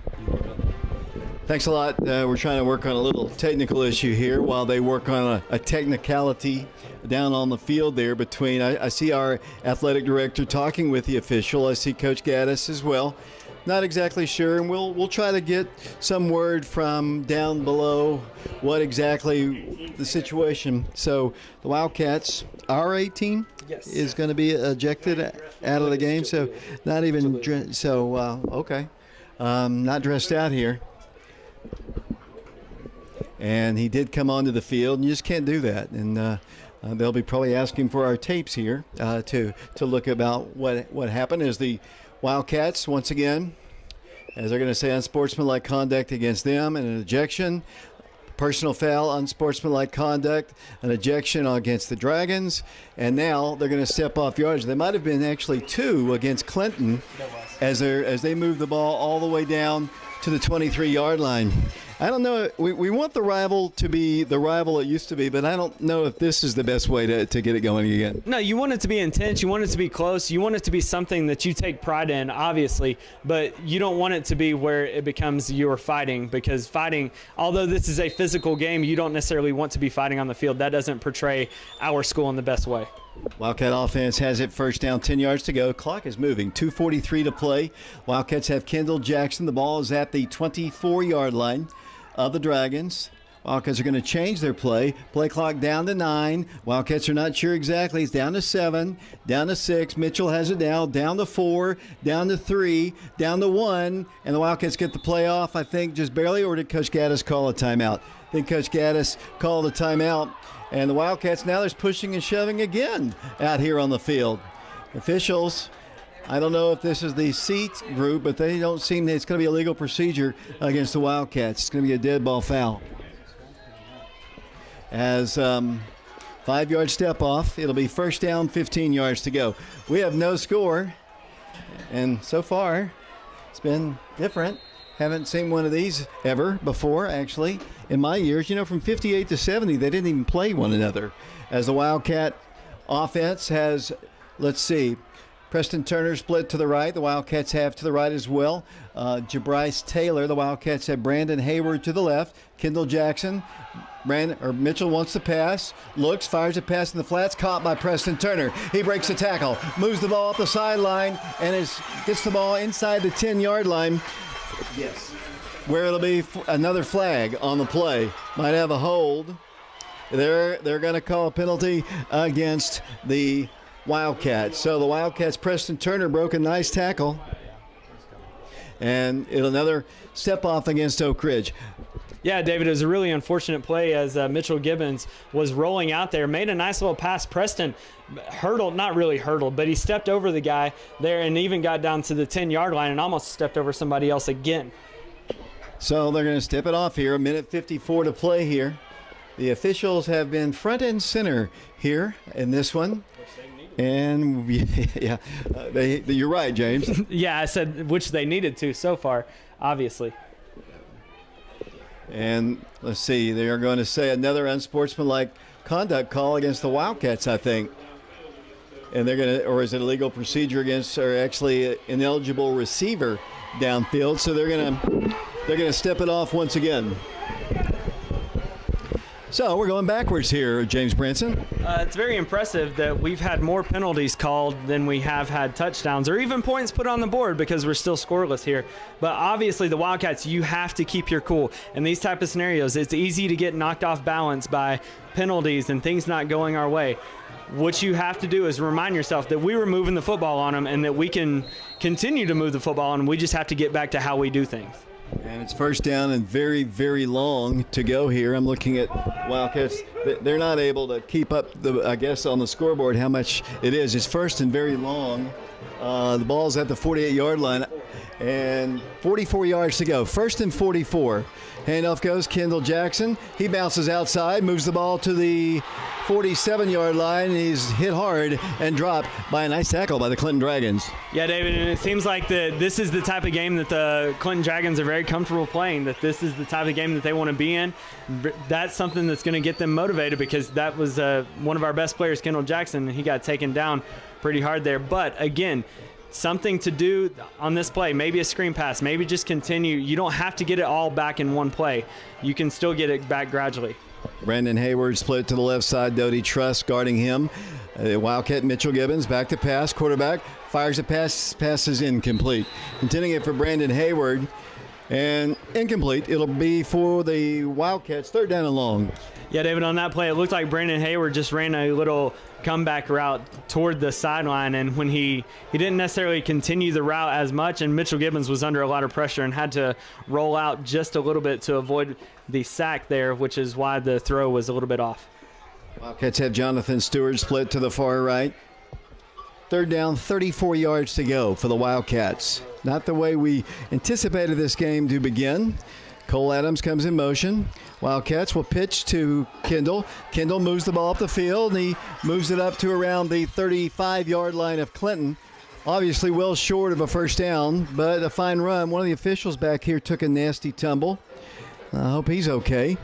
Thanks a lot. We're trying to work on a little technical issue here while they work on a technicality down on the field there between. I see our athletic director talking with the official. I see Coach Gaddis as well. Not exactly sure, and we'll try to get some word from down below what exactly the situation. So the Wildcats, our 18 is going to be ejected out of the game. So not even okay, not dressed out here. And he did come onto the field, and you just can't do that. And they'll be probably asking for our tapes here to look about what happened. As the Wildcats, once again, as they're going to say, unsportsmanlike conduct against them, and an ejection, personal foul, unsportsmanlike conduct, an ejection against the Dragons, and now they're going to step off yardage. There might have been actually two against Clinton as they move the ball all the way down to the 23-yard line. I don't know. We want the rival to be the rival it used to be, but I don't know if this is the best way to get it going again. No, you want it to be intense. You want it to be close. You want it to be something that you take pride in, obviously, but you don't want it to be where it becomes you're fighting, because fighting, although this is a physical game, you don't necessarily want to be fighting on the field. That doesn't portray our school in the best way. Wildcat offense has it first down, 10 yards to go. Clock is moving, 2:43 to play. Wildcats have Kendall Jackson. The ball is at the 24-yard line of the Dragons. Wildcats are going to change their play. Play clock down to 9. Wildcats are not sure exactly. It's down to 7, down to 6. Mitchell has it down to 4, down to 3, down to 1. And the Wildcats get the play off, I think, just barely, or did Coach Gaddis call a timeout? I think Coach Gaddis called a timeout. And the Wildcats now there's pushing and shoving again out here on the field. Officials, I don't know if this is the seat group, but they don't seem it's going to be a legal procedure against the Wildcats. It's going to be a dead ball foul. As 5-yard step off, it'll be first down, 15 yards to go. We have no score, and so far it's been different. Haven't seen one of these ever before, actually, in my years. You know, from 58 to 70, they didn't even play one another. As the Wildcat offense has, let's see, Preston Turner split to the right. The Wildcats have to the right as well. Jabryce Taylor. The Wildcats have Brandon Hayward to the left. Kendall Jackson. Mitchell wants to pass. Looks, fires a pass in the flats. Caught by Preston Turner. He breaks the tackle. Moves the ball off the sideline and gets the ball inside the 10-yard line. Yes. Where it'll be another flag on the play. Might have a hold. They're going to call a penalty against the Wildcats. So the Wildcats, Preston Turner broke a nice tackle. And another step off against Oak Ridge. Yeah, David, it was a really unfortunate play as Mitchell Gibbons was rolling out there, made a nice little pass. Preston not really hurdled, but he stepped over the guy there and even got down to the 10-yard line and almost stepped over somebody else again. So they're going to step it off here. 1:54 to play here. The officials have been front and center here in this one. And, yeah, you're right, James. Yeah, I said which they needed to so far, obviously. And let's see, they are going to say another unsportsmanlike conduct call against the Wildcats, I think. And they're going to, or is it a legal procedure against, or actually an ineligible receiver downfield? So they're going to step it off once again. So we're going backwards here, James Branson. It's very impressive that we've had more penalties called than we have had touchdowns or even points put on the board because we're still scoreless here. But obviously the Wildcats, you have to keep your cool. In these type of scenarios, it's easy to get knocked off balance by penalties and things not going our way. What you have to do is remind yourself that we were moving the football on them and that we can continue to move the football on them. We just have to get back to how we do things. And it's first down and very, very long to go here. I'm looking at Wildcats. They're not able to keep up, I guess, on the scoreboard how much it is. It's first and very long. The ball's at the 48-yard line and 44 yards to go. First and 44. Handoff goes Kendall Jackson. He bounces outside, moves the ball to the 47-yard line. He's hit hard and dropped by a nice tackle by the Clinton Dragons. Yeah, David, and it seems like this is the type of game that the Clinton Dragons are very comfortable playing, that this is the type of game that they want to be in. That's something that's going to get them motivated because that was one of our best players, Kendall Jackson, and he got taken down pretty hard there. But, again, something to do on this play, maybe a screen pass, maybe just continue. You don't have to get it all back in one play. You can still get it back gradually. Brandon Hayward split to the left side. Doty Truss guarding him. Wildcat Mitchell Gibbons back to pass. Quarterback fires a pass. Pass is incomplete. Intending it for Brandon Hayward. And incomplete. It'll be for the Wildcats. Third down and long. Yeah, David, on that play, it looked like Brandon Hayward just ran a little comeback route toward the sideline, and when he didn't necessarily continue the route as much, and Mitchell Gibbons was under a lot of pressure and had to roll out just a little bit to avoid the sack there, which is why the throw was a little bit off. Wildcats have Jonathan Stewart split to the far right. Third down, 34 yards to go for the Wildcats. Not the way we anticipated this game to begin. Cole Adams comes in motion. Wildcats will pitch to Kendall. Kendall moves the ball up the field, and he moves it up to around the 35-yard line of Clinton. Obviously well short of a first down, but a fine run. One of the officials back here took a nasty tumble. I hope he's okay.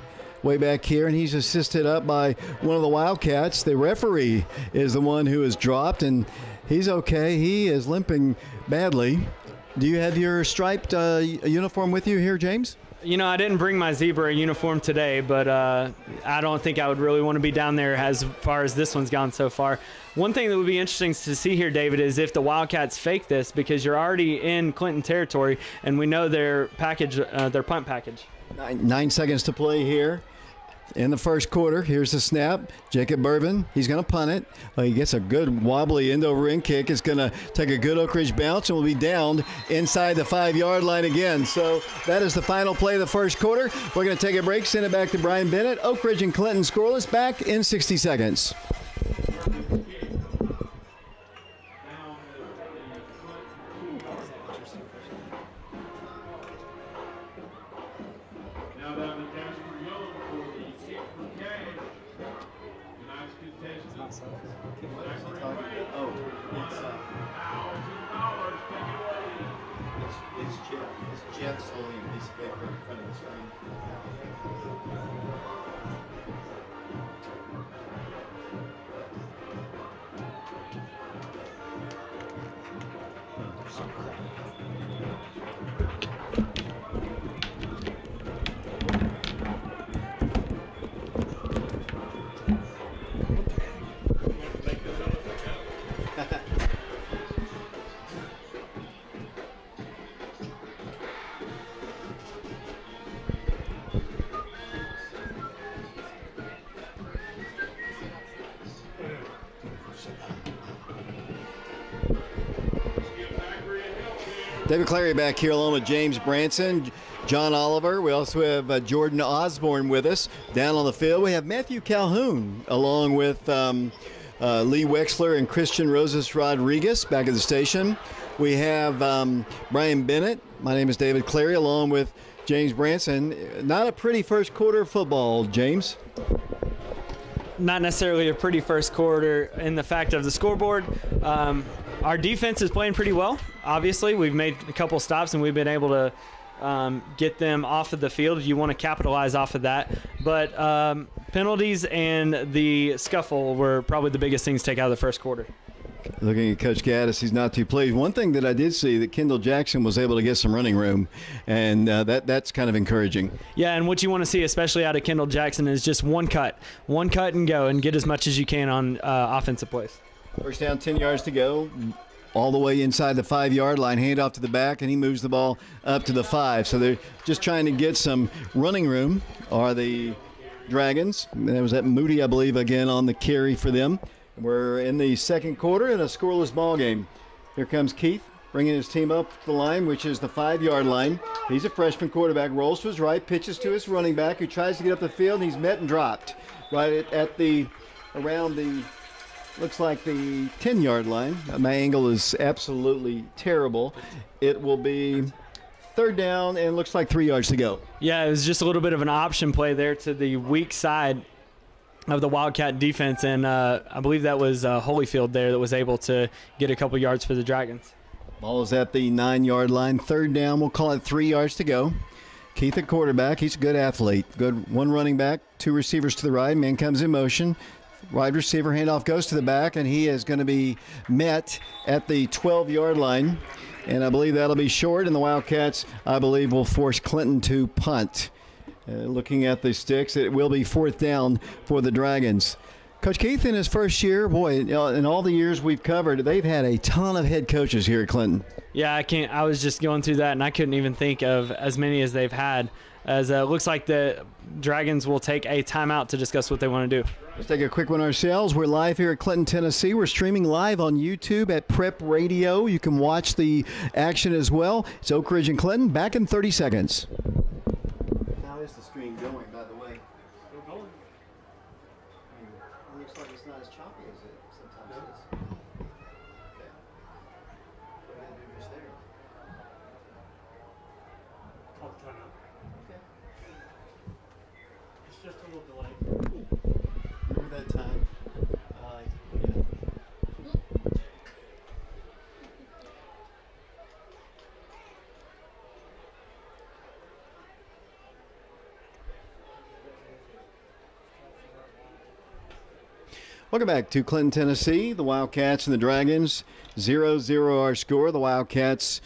Way back here, and he's assisted up by one of the Wildcats. The referee is the one who is dropped, and he's okay. He is limping badly. Do you have your striped uniform with you here, James? You know, I didn't bring my zebra uniform today, but I don't think I would really want to be down there as far as this one's gone so far. One thing that would be interesting to see here, David, is if the Wildcats fake this, because you're already in Clinton territory, and we know their package, their punt package. 9 seconds to play here in the first quarter. Here's the snap. Jacob Bourbon, he's going to punt it. He gets a good wobbly end-over-end kick. It's going to take a good Oak Ridge bounce and will be downed inside the 5-yard line again. So that is the final play of the first quarter. We're going to take a break, send it back to Brian Bennett. Oak Ridge and Clinton scoreless, back in 60 seconds. Jeff's holding a piece of paper in front of the screen. David Clary back here along with James Branson, John Oliver. We also have Jordan Osborne with us. Down on the field, we have Matthew Calhoun along with Lee Wexler and Christian Rosas Rodriguez back at the station. We have Brian Bennett. My name is David Clary along with James Branson. Not a pretty first quarter of football, James. Not necessarily a pretty first quarter in the fact of the scoreboard. Our defense is playing pretty well. Obviously, we've made a couple stops and we've been able to get them off of the field. You want to capitalize off of that. But penalties and the scuffle were probably the biggest things to take out of the first quarter. Looking at Coach Gaddis, he's not too pleased. One thing that I did see, that Kendall Jackson was able to get some running room, and that's kind of encouraging. Yeah, and what you want to see, especially out of Kendall Jackson, is just one cut and go, and get as much as you can on offensive plays. First down, 10 yards to go. All the way inside the 5-yard line, hand off to the back, and he moves the ball up to the 5. So they're just trying to get some running room, are the Dragons. And that was that Moody, I believe, again on the carry for them. We're in the second quarter in a scoreless ball game. Here comes Keith bringing his team up the line, which is the 5-yard line. He's a freshman quarterback, rolls to his right, pitches to his running back, who tries to get up the field, and he's met and dropped right around the, looks like the 10-yard line. My angle is absolutely terrible. It will be third down, and looks like 3 yards to go. Yeah, it was just a little bit of an option play there to the weak side of the Wildcat defense, and I believe that was Holyfield there that was able to get a couple yards for the Dragons. Ball is at the 9-yard line. Third down, we'll call it 3 yards to go. Keith at quarterback. He's a good athlete. Good one running back, 2 receivers to the right. Man comes in motion. Wide receiver handoff goes to the back, and he is going to be met at the 12-yard line. And I believe that'll be short, and the Wildcats, I believe, will force Clinton to punt. Looking at the sticks, it will be fourth down for the Dragons. Coach Keith, in his first year, boy, in all the years we've covered, they've had a ton of head coaches here at Clinton. Yeah, I was just going through that, and I couldn't even think of as many as they've had. As it looks like the Dragons will take a timeout to discuss what they want to do. Let's take a quick one ourselves. We're live here at Clinton, Tennessee. We're streaming live on YouTube at Prep Radio. You can watch the action as well. It's Oak Ridge and Clinton. Back in 30 seconds. How is the stream going, by the way? Still going. It looks like it's not as choppy as it sometimes is. Okay. Go ahead and do this there. Call the timeout. Okay. It's just a little delay. Remember that time? Yeah. Welcome back to Clinton, Tennessee. The Wildcats and the Dragons, 0-0 our score. The Wildcats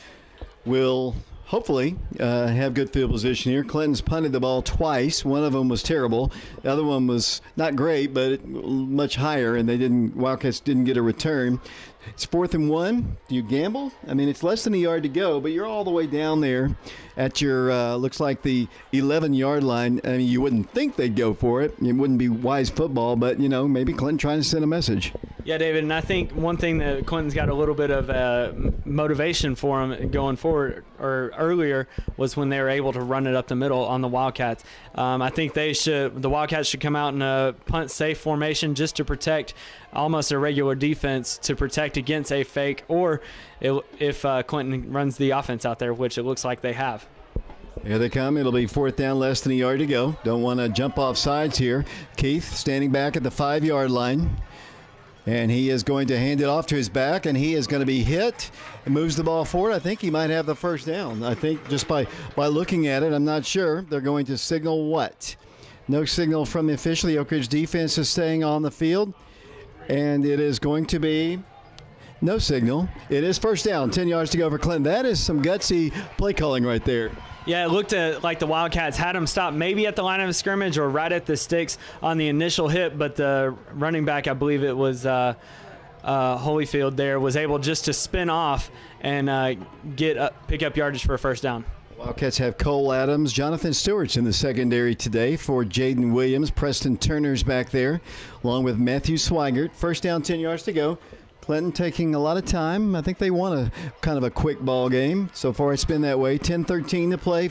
will hopefully have good field position here. Clinton's punted the ball twice. One of them was terrible. The other one was not great, but much higher, and Wildcats didn't get a return. It's 4th and 1. Do you gamble? I mean, it's less than a yard to go, but you're all the way down there at your, looks like the 11-yard line. I mean, you wouldn't think they'd go for it. It wouldn't be wise football, but, maybe Clinton trying to send a message. Yeah, David, and I think one thing that Clinton's got a little bit of motivation for him going forward or earlier was when they were able to run it up the middle on the Wildcats. I think the Wildcats should come out in a punt-safe formation just to protect almost a regular defense, to protect against a fake, or if Clinton runs the offense out there, which it looks like they have. Here they come. It'll be 4th down, less than a yard to go. Don't want to jump off sides here. Keith standing back at the 5-yard line. And he is going to hand it off to his back, and he is going to be hit and moves the ball forward. I think he might have the first down. I think just by looking at it, I'm not sure. They're going to signal what? No signal from the official. The Oak Ridge defense is staying on the field, and it is going to be no signal. It is first down, 10 yards to go for Clinton. That is some gutsy play calling right there. Yeah, it looked like the Wildcats had him stop maybe at the line of scrimmage or right at the sticks on the initial hit, but the running back, I believe it was Holyfield there, was able just to spin off and pick up yardage for a first down. Wildcats have Cole Adams, Jonathan Stewart's in the secondary today for Jaden Williams. Preston Turner's back there, along with Matthew Swigert. First down, 10 yards to go. Clinton taking a lot of time. I think they want kind of a quick ball game. So far it's been that way. 10-13 to play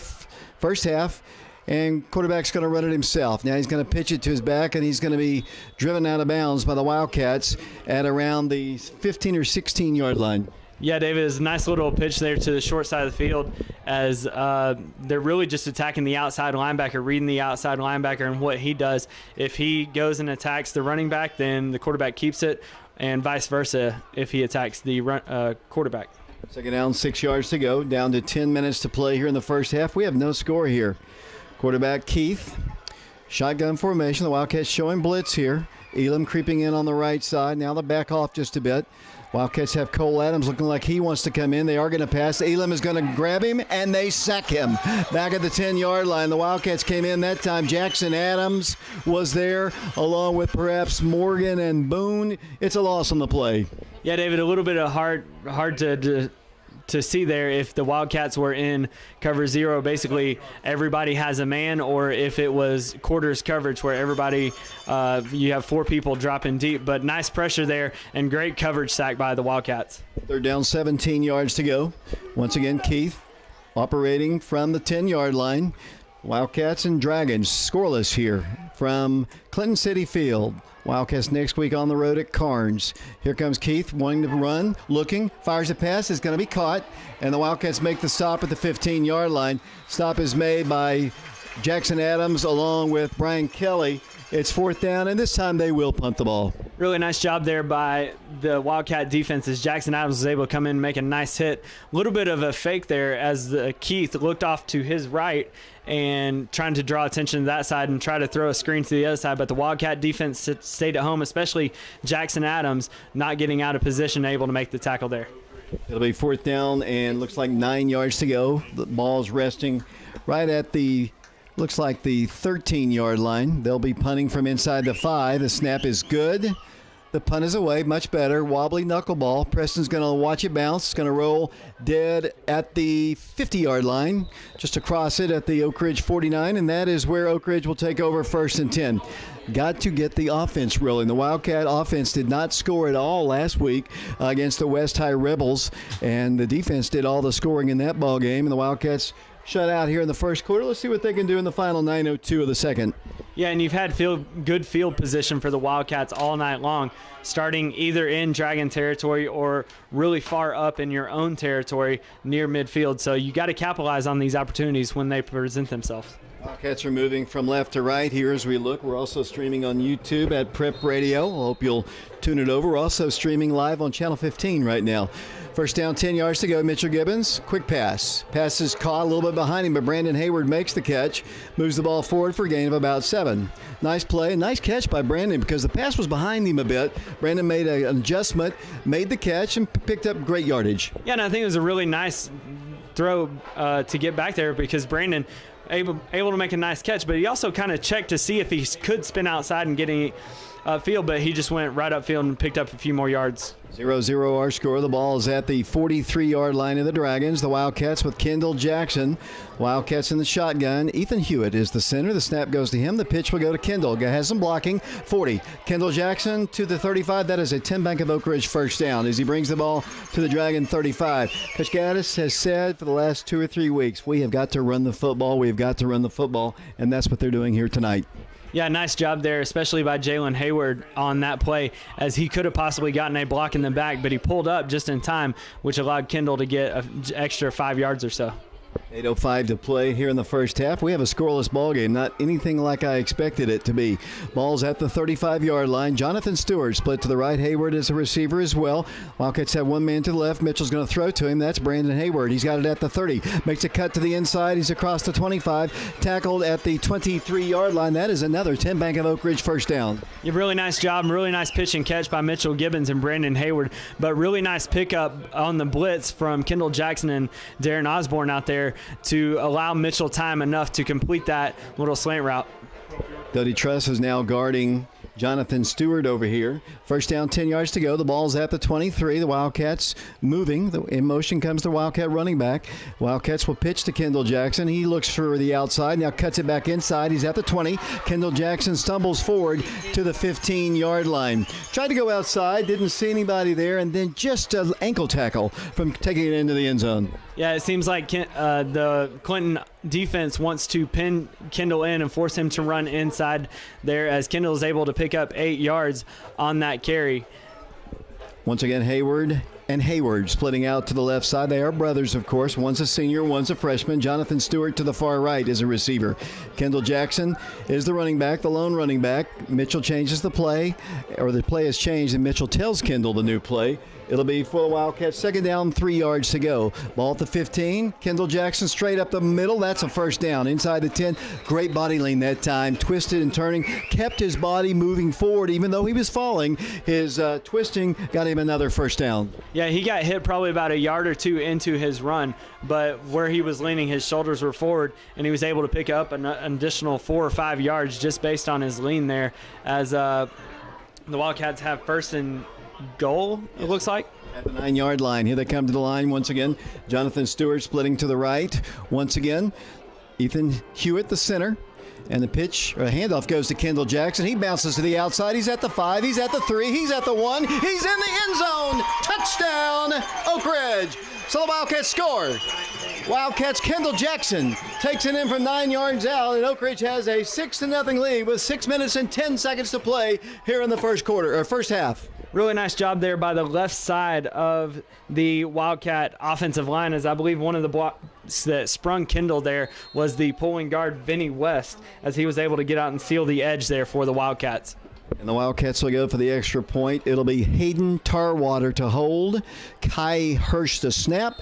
first half, and quarterback's going to run it himself. Now he's going to pitch it to his back, and he's going to be driven out of bounds by the Wildcats at around the 15 or 16-yard line. Yeah, David, it's a nice little pitch there to the short side of the field as they're really just attacking the outside linebacker, reading the outside linebacker and what he does. If he goes and attacks the running back, then the quarterback keeps it, and vice versa if he attacks the quarterback. Second down, 6 yards to go. Down to 10 minutes to play here in the first half. We have no score here. Quarterback Keith, shotgun formation. The Wildcats showing blitz here. Elam creeping in on the right side. Now they back off just a bit. Wildcats have Cole Adams looking like he wants to come in. They are going to pass. Elam is going to grab him, and they sack him back at the 10-yard line. The Wildcats came in that time. Jackson Adams was there, along with perhaps Morgan and Boone. It's a loss on the play. Yeah, David, a little bit of hard to see there if the Wildcats were in cover zero. Basically, everybody has a man, or if it was quarters coverage where everybody, you have 4 people dropping deep. But nice pressure there and great coverage sack by the Wildcats. They're down 17 yards to go. Once again, Keith operating from the 10-yard line. Wildcats and Dragons scoreless here from Clinton City Field. Wildcats next week on the road at Carnes. Here comes Keith wanting to run, looking, fires a pass, is going to be caught, and the Wildcats make the stop at the 15-yard line. Stop is made by Jackson Adams along with Brian Kelly. It's 4th down, and this time they will punt the ball. Really nice job there by the Wildcat defense as Jackson Adams was able to come in and make a nice hit. A little bit of a fake there as Keith looked off to his right and trying to draw attention to that side and try to throw a screen to the other side. But the Wildcat defense stayed at home, especially Jackson Adams not getting out of position, able to make the tackle there. It'll be 4th down and looks like 9 yards to go. The ball's resting right at the looks like the 13-yard line. They'll be punting from inside the 5. The snap is good. The punt is away, much better. Wobbly knuckleball. Preston's going to watch it bounce. It's going to roll dead at the 50-yard line, just across it at the Oak Ridge 49, and that is where Oak Ridge will take over 1st and 10. Got to get the offense rolling. The Wildcat offense did not score at all last week against the West High Rebels, and the defense did all the scoring in that ball game, and the Wildcats shut out here in the first quarter. Let's see what they can do in the final 9:02 of the second. Yeah, and you've had good field position for the Wildcats all night long, starting either in Dragon territory or really far up in your own territory near midfield. So you got to capitalize on these opportunities when they present themselves. Wildcats are moving from left to right here as we look. We're also streaming on YouTube at Prep Radio. I hope you'll tune it over. We're also streaming live on Channel 15 right now. First down, 10 yards to go. Mitchell Gibbons, quick pass. Pass is caught a little bit behind him, but Brandon Hayward makes the catch, moves the ball forward for a gain of about 7. Nice play, nice catch by Brandon because the pass was behind him a bit. Brandon made an adjustment, made the catch, and picked up great yardage. Yeah, and I think it was a really nice throw to get back there because Brandon able to make a nice catch, but he also kind of checked to see if he could spin outside and get any field, but he just went right upfield and picked up a few more yards. 0-0 our score. The ball is at the 43-yard line of the Dragons. The Wildcats with Kendall Jackson. Wildcats in the shotgun. Ethan Hewitt is the center. The snap goes to him. The pitch will go to Kendall. Has some blocking. 40. Kendall Jackson to the 35. That is a 10 Bank of Oak Ridge first down as he brings the ball to the Dragon 35. Coach Gaddis has said for the last 2 or 3 weeks, we have got to run the football. We have got to run the football, and that's what they're doing here tonight. Yeah, nice job there, especially by Jalen Hayward on that play, as he could have possibly gotten a block in the back, but he pulled up just in time, which allowed Kendall to get an extra 5 yards or so. 8:05 to play here in the first half. We have a scoreless ball game, not anything like I expected it to be. Ball's at the 35-yard line. Jonathan Stewart split to the right. Hayward is a receiver as well. Wildcats have one man to the left. Mitchell's going to throw to him. That's Brandon Hayward. He's got it at the 30. Makes a cut to the inside. He's across the 25. Tackled at the 23-yard line. That is another 10 Bank of Oak Ridge first down. Yeah, really nice job, really nice pitch and catch by Mitchell Gibbons and Brandon Hayward, but really nice pickup on the blitz from Kendall Jackson and Darren Osborne out there to allow Mitchell time enough to complete that little slant route. Duddy Truss is now guarding Jonathan Stewart over here. First down, 10 yards to go. The ball's at the 23. The Wildcats moving. In motion comes the Wildcat running back. Wildcats will pitch to Kendall Jackson. He looks for the outside, now cuts it back inside. He's at the 20. Kendall Jackson stumbles forward to the 15-yard line. Tried to go outside, didn't see anybody there, and then just an ankle tackle from taking it into the end zone. Yeah, it seems like the Clinton defense wants to pin Kendall in and force him to run inside there, as Kendall is able to pick up 8 yards on that carry. Once again, Hayward and Hayward splitting out to the left side. They are brothers, of course. One's a senior, one's a freshman. Jonathan Stewart to the far right is a receiver. Kendall Jackson is the running back, the lone running back. Mitchell changes the play, or the play has changed, and Mitchell tells Kendall the new play. It'll be for the Wildcats. Second down, 3 yards to go. Ball at the 15. Kendall Jackson straight up the middle. That's a first down. Inside the 10. Great body lean that time. Twisted and turning. Kept his body moving forward even though he was falling. His twisting got him another first down. Yeah, he got hit probably about a yard or two into his run, but where he was leaning, his shoulders were forward, and he was able to pick up an additional 4 or 5 yards just based on his lean there, as the Wildcats have first and goal, it looks like. At the 9-yard line. Here they come to the line once again. Jonathan Stewart splitting to the right. Once again, Ethan Hewitt, the center. And the pitch, or the handoff goes to Kendall Jackson. He bounces to the outside. He's at the 5. He's at the 3. He's at the 1. He's in the end zone. Touchdown, Oak Ridge. So the Wildcats score. Wildcats, Kendall Jackson takes it in from 9 yards out, and Oak Ridge has a 6-0 lead with 6 minutes and 10 seconds to play here in the first half. Really nice job there by the left side of the Wildcat offensive line, as I believe one of the blocks that sprung Kendall there was the pulling guard, Vinny West, as he was able to get out and seal the edge there for the Wildcats. And the Wildcats will go for the extra point. It'll be Hayden Tarwater to hold, Kai Hirsch to snap,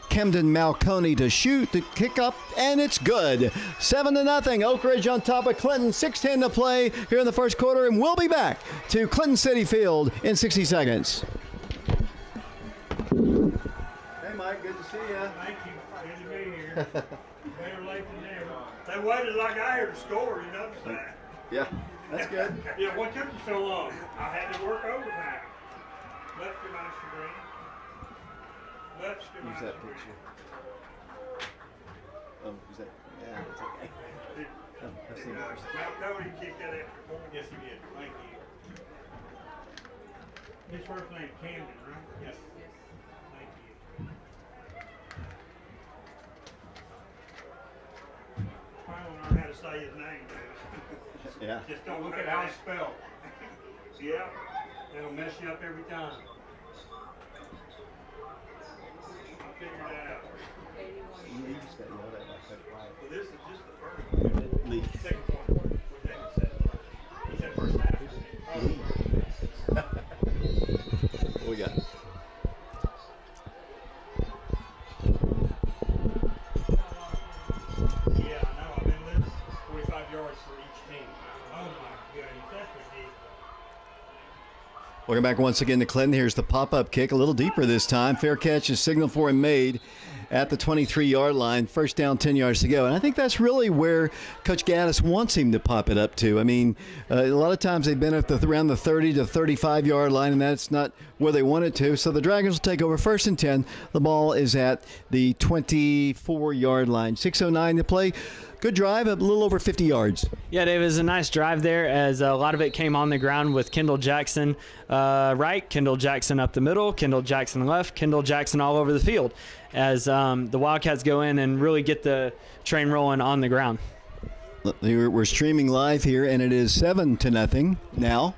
Camden Malconey to shoot, to kick up, and it's good. 7-0. Oak Ridge on top of Clinton. 6:10 to play here in the first quarter, and we'll be back to Clinton City Field in 60 seconds. Hey, Mike, good to see you. Thank you. Good to be here. Better late than never. They waited like I heard the score, you notice that? Yeah, that's good. Yeah, what took you so long? I had to work overtime. Let's get my screen. Let's get my Use that screen. picture. Oh, is that? Yeah, that's okay. I've seen it. Cody kicked that extra point. Yes, he did. Thank you. His first name Camden, right? Yes. Thank you. Finally learned how to say his name, dude. Yeah. Just don't look at how it's spelled. Yeah, it'll mess you up every time. I figured that out. You just got to know that by such Well, this is just the first one. Lee. Second one. What David said. He said first half. What we got? Welcome back once again to Clinton. Here's the pop-up kick, a little deeper this time. Fair catch is signaled for and made at the 23-yard line. First down, 10 yards to go. And I think that's really where Coach Gaddis wants him to pop it up to. I mean, a lot of times they've been at around the 30 to 35-yard line, and that's not where they want it to. So the Dragons will take over first and 10. The ball is at the 24-yard line. 6:09 to play. Good drive, a little over 50 yards. Yeah, Dave, it was a nice drive there as a lot of it came on the ground with Kendall Jackson right, Kendall Jackson up the middle, Kendall Jackson left, Kendall Jackson all over the field as the Wildcats go in and really get the train rolling on the ground. We're streaming live here, and it is 7-0 now.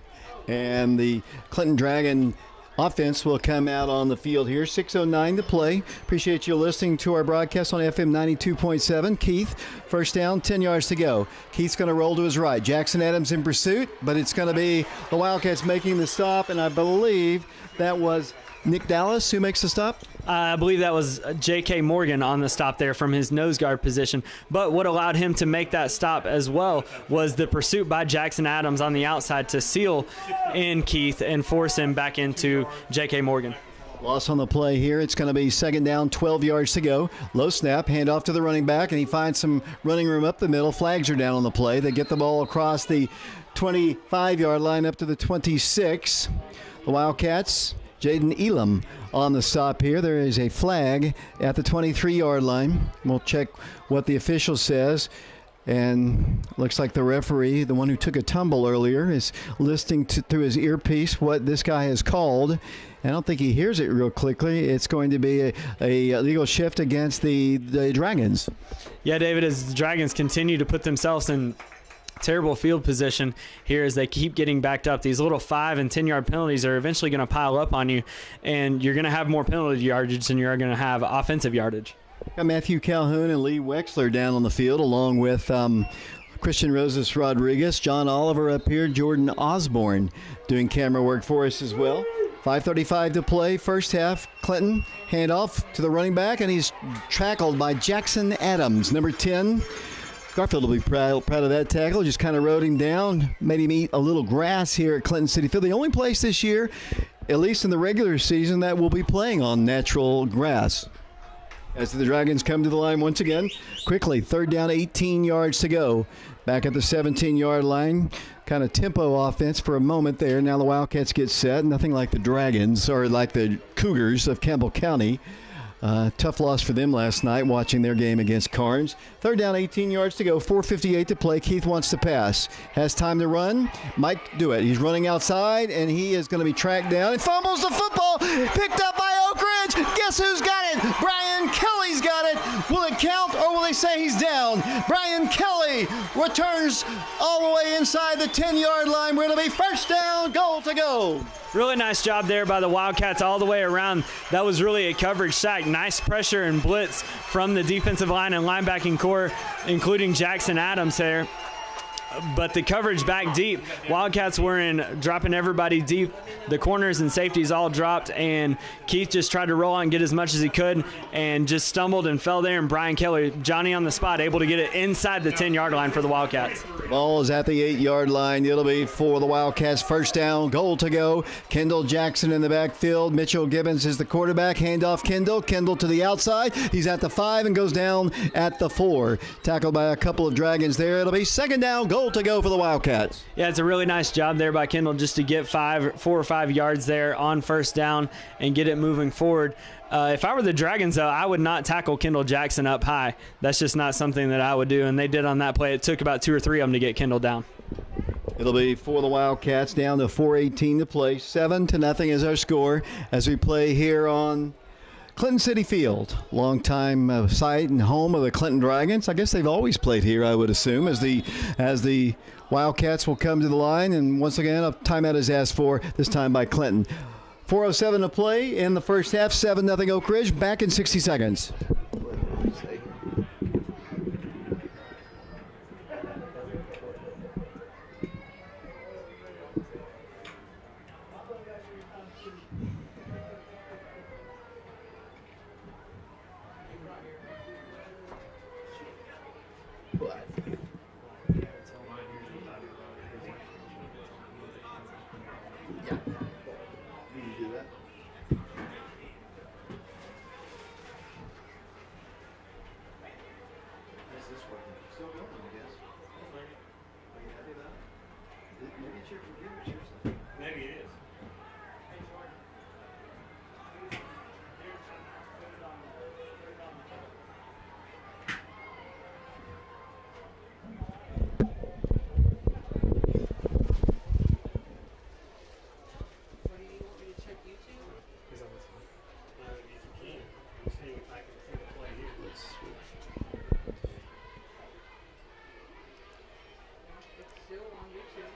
And the Clinton Dragon offense will come out on the field here. 6:09 to play. Appreciate you listening to our broadcast on FM 92.7. Keith, first down, 10 yards to go. Keith's going to roll to his right. Jackson Adams in pursuit, but it's going to be the Wildcats making the stop, and I believe that was Nick Dallas who makes the stop. I believe that was J.K. Morgan on the stop there from his nose guard position. But what allowed him to make that stop as well was the pursuit by Jackson Adams on the outside to seal in Keith and force him back into J.K. Morgan. Loss on the play here. It's going to be second down, 12 yards to go. Low snap, handoff to the running back, and he finds some running room up the middle. Flags are down on the play. They get the ball across the 25-yard line up to the 26. The Wildcats, Jaden Elam on the stop here. There is a flag at the 23-yard line. We'll check what the official says. And looks like the referee, the one who took a tumble earlier, is listening through his earpiece what this guy has called. I don't think he hears it real quickly. It's going to be a legal shift against the Dragons. Yeah, David, as the Dragons continue to put themselves in terrible field position here as they keep getting backed up. These little 5 and 10 yard penalties are eventually going to pile up on you, and you're going to have more penalty yardage than you're going to have offensive yardage. Got Matthew Calhoun and Lee Wexler down on the field, along with Christian Rosas Rodriguez, John Oliver up here, Jordan Osborne doing camera work for us as well. 5:35 to play, first half. Clinton, handoff to the running back, and he's tackled by Jackson Adams, number 10. Garfield will be proud of that tackle. Just kind of rode him down, made him eat a little grass here at Clinton City Field. The only place this year, at least in the regular season, that will be playing on natural grass. As the Dragons come to the line once again, quickly, third down, 18 yards to go. Back at the 17-yard line, kind of tempo offense for a moment there. Now the Wildcats get set. Nothing like the Dragons or like the Cougars of Campbell County. Tough loss for them last night watching their game against Carnes. Third down, 18 yards to go, 4:58 to play. Keith wants to pass. Has time to run. Might do it. He's running outside, and he is going to be tracked down. And fumbles the football. Picked up by Oak Ridge. Guess who's got it? Brian Kelly's got it. Will it count, or will they say he's down? Brian Kelly returns all the way inside the 10-yard line. We're going to be first down, goal to go. Really nice job there by the Wildcats all the way around. That was really a coverage sack. Nice pressure and blitz from the defensive line and linebacking core, including Jackson Adams there. But the coverage back deep, Wildcats were in dropping everybody deep. The corners and safeties all dropped, and Keith just tried to roll on and get as much as he could and just stumbled and fell there. And Brian Kelly, Johnny on the spot, able to get it inside the 10-yard line for the Wildcats. Ball is at the 8-yard line. It'll be for the Wildcats. First down, goal to go. Kendall Jackson in the backfield. Mitchell Gibbons is the quarterback. Handoff Kendall. Kendall to the outside. He's at the 5 and goes down at the 4. Tackled by a couple of Dragons there. It'll be second down, goal to go for the Wildcats. Yeah, it's a really nice job there by Kendall just to get 4 or 5 yards there on first down and get it moving forward. If I were the Dragons, though, I would not tackle Kendall Jackson up high. That's just not something that I would do, and they did on that play. It took about 2 or 3 of them to get Kendall down. It'll be for the Wildcats down to 4:18 to play. 7-0 is our score as we play here on Clinton City Field, longtime site and home of the Clinton Dragons. I guess they've always played here, I would assume, as the Wildcats will come to the line. And once again, a timeout is asked for, this time by Clinton. 4:07 to play in the first half, 7-0 Oak Ridge. Back in 60 seconds. Maybe it is. What do you want me to check YouTube? If you can, I'm seeing if I can see the play here. It's still on YouTube.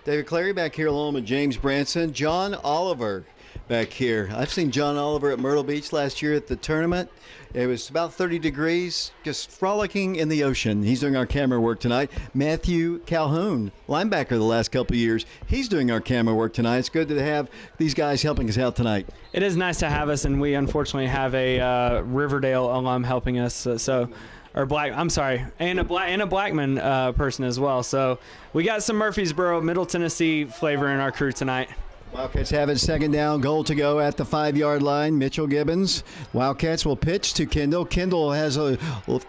David Clary back here along with James Branson. John Oliver back here. I've seen John Oliver at Myrtle Beach last year at the tournament. It was about 30 degrees, just frolicking in the ocean. He's doing our camera work tonight. Matthew Calhoun, linebacker the last couple of years. He's doing our camera work tonight. It's good to have these guys helping us out tonight. It is nice to have us, and we unfortunately have a Riverdale alum helping us. And a Blackman person as well. So we got some Murfreesboro, Middle Tennessee flavor in our crew tonight. Wildcats have it, second down, goal to go at the 5-yard line. Mitchell Gibbons. Wildcats will pitch to Kendall. Kendall has a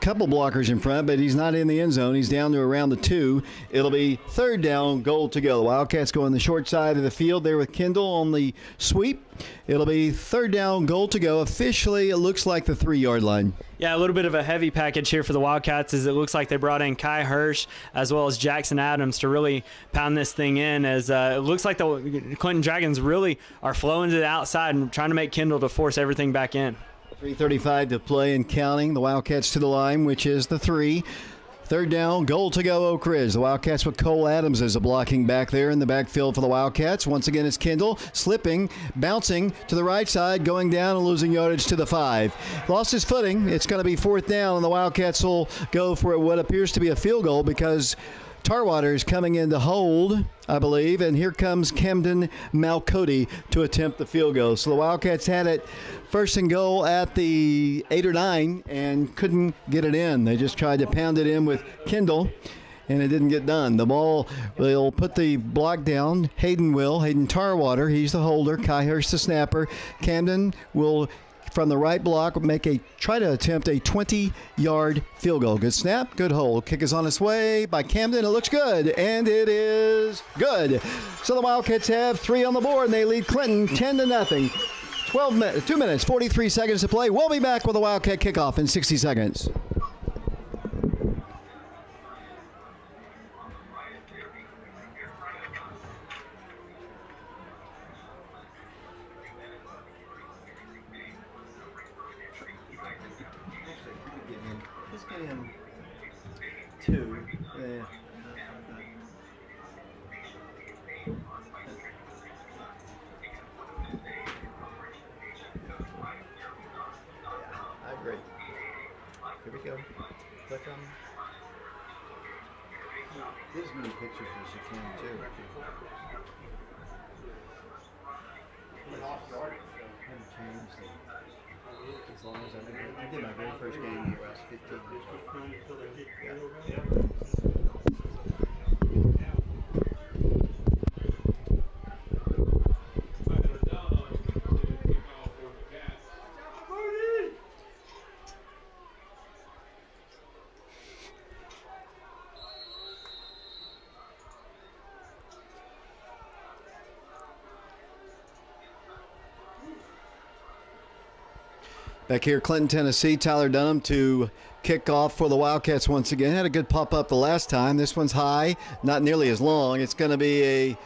couple blockers in front, but he's not in the end zone. He's down to around the 2. It'll be third down, goal to go. The Wildcats go on the short side of the field there with Kendall on the sweep. It'll be third down, goal to go. Officially, it looks like the 3-yard line. Yeah, a little bit of a heavy package here for the Wildcats, as it looks like they brought in Kai Hirsch as well as Jackson Adams to really pound this thing in, as it looks like the Clinton Dragons really are flowing to the outside and trying to make Kendall to force everything back in. 3:35 to play and counting. The Wildcats to the line, which is the 3. Third down, goal to go, Oak Ridge. The Wildcats with Cole Adams as a blocking back there in the backfield for the Wildcats. Once again, it's Kendall slipping, bouncing to the right side, going down and losing yardage to the 5. Lost his footing. It's going to be fourth down, and the Wildcats will go for what appears to be a field goal because Tarwater is coming in to hold, I believe, and here comes Camden Malcody to attempt the field goal. So the Wildcats had it first and goal at the 8 or 9 and couldn't get it in. They just tried to pound it in with Kendall, and it didn't get done. The ball, they'll put the block down. Hayden Tarwater, he's the holder. Kai Hirsch the snapper. Camden will, from the right block, try to attempt a 20-yard field goal. Good snap, good hold. Kick is on its way by Camden. It looks good, and it is good. So the Wildcats have 3 on the board, and they lead Clinton 10-0. 2 minutes, 43 seconds to play. We'll be back with a Wildcat kickoff in 60 seconds. Here we go. Click on. Get as many pictures as you can, too. As long as I did my very first game when I was 15 years old. Yeah. Back here, Clinton, Tennessee, Tyler Dunham to kick off for the Wildcats once again. Had a good pop-up the last time. This one's high, not nearly as long. It's going to be a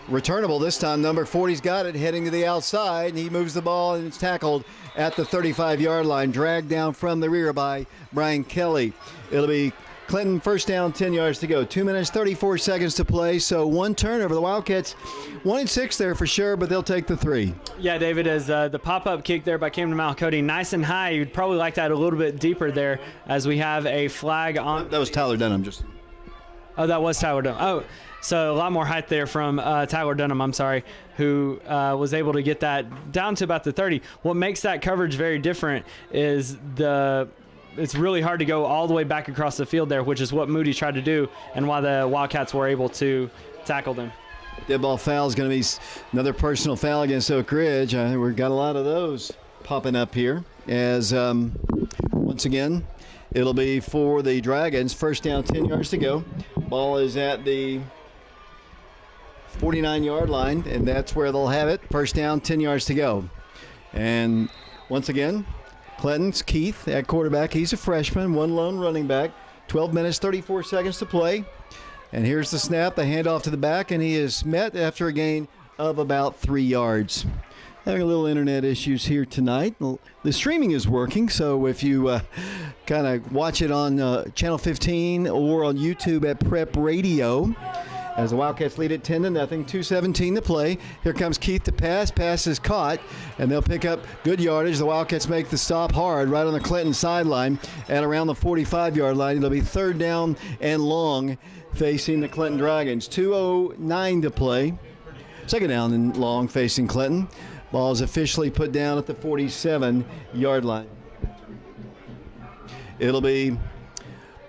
returnable this time. Number 40's got it, heading to the outside, and he moves the ball, and it's tackled at the 35-yard line, dragged down from the rear by Brian Kelly. It'll be Clinton first down, 10 yards to go. 2 minutes, 34 seconds to play. So one turnover. The Wildcats 1-6 there for sure, but they'll take the 3. Yeah, David, as the pop-up kick there by Camden Malcody, nice and high. You'd probably like that a little bit deeper there, as we have a flag on. That was Tyler Dunham. Oh, that was Tyler Dunham. Oh, so a lot more height there from Tyler Dunham, who was able to get that down to about the 30. What makes that coverage very different is it's really hard to go all the way back across the field there, which is what Moody tried to do, and why the Wildcats were able to tackle them. Dead ball foul is going to be another personal foul against Oak Ridge. We've got a lot of those popping up here. As once again, it'll be for the Dragons. First down, 10 yards to go. Ball is at the 49-yard line, and that's where they'll have it. First down, 10 yards to go. And once again, Clinton's Keith at quarterback. He's a freshman, one lone running back. 12 minutes, 34 seconds to play. And here's the snap, the handoff to the back, and he is met after a gain of about 3 yards. Having a little internet issues here tonight. The streaming is working, so if you kind of watch it on Channel 15 or on YouTube at Prep Radio, as the Wildcats lead it 10-0, 2:17 to play. Here comes Keith to pass. Pass is caught, and they'll pick up good yardage. The Wildcats make the stop hard right on the Clinton sideline at around the 45-yard line. It'll be third down and long facing the Clinton Dragons. 2:09 to play. Second down and long facing Clinton. Ball is officially put down at the 47-yard line. It'll be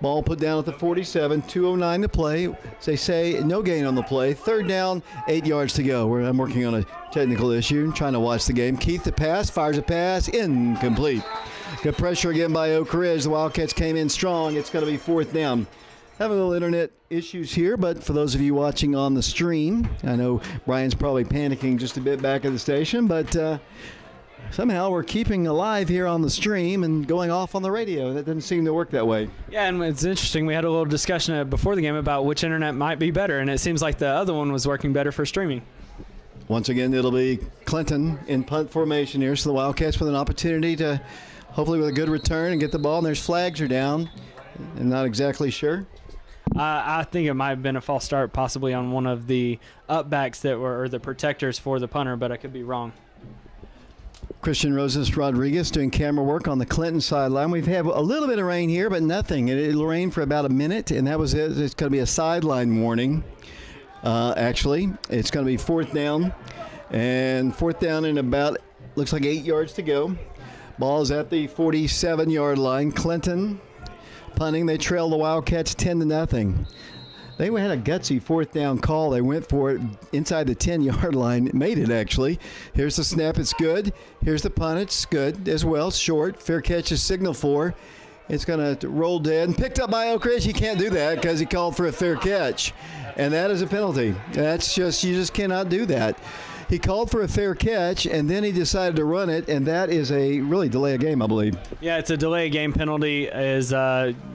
ball put down at the 47, 2:09 to play. As they say, no gain on the play. Third down, 8 yards to go. I'm working on a technical issue, trying to watch the game. Keith the pass, fires a pass, incomplete. Good pressure again by Oak Ridge. The Wildcats came in strong. It's going to be fourth down. Having a little internet issues here, but for those of you watching on the stream, I know Brian's probably panicking just a bit back at the station, but somehow we're keeping alive here on the stream and going off on the radio. That doesn't seem to work that way. Yeah, and it's interesting. We had a little discussion before the game about which internet might be better, and it seems like the other one was working better for streaming. Once again, it'll be Clinton in punt formation here, so the Wildcats with an opportunity to hopefully with a good return and get the ball, and there's flags are down. I'm not exactly sure. I think it might have been a false start possibly on one of the upbacks that were, or the protectors for the punter, but I could be wrong. Christian Rosas Rodriguez doing camera work on the Clinton sideline. We've had a little bit of rain here, but nothing. It'll rain for about a minute, and that was it. It's going to be a sideline warning. Actually, it's going to be fourth down, and fourth down in about, looks like 8 yards to go. Ball is at the 47-yard line. Clinton punting. They trail the Wildcats 10-0. They had a gutsy fourth down call. They went for it inside the 10-yard line. Made it, actually. Here's the snap. It's good. Here's the punt. It's good as well. Short. Fair catch is signal for. It's going to roll dead. And picked up by Oak Ridge. He can't do that because he called for a fair catch. And that is a penalty. That's just, you just cannot do that. He called for a fair catch, and then he decided to run it, and that is a really delay of game, I believe. Yeah, it's a delay of game penalty. Is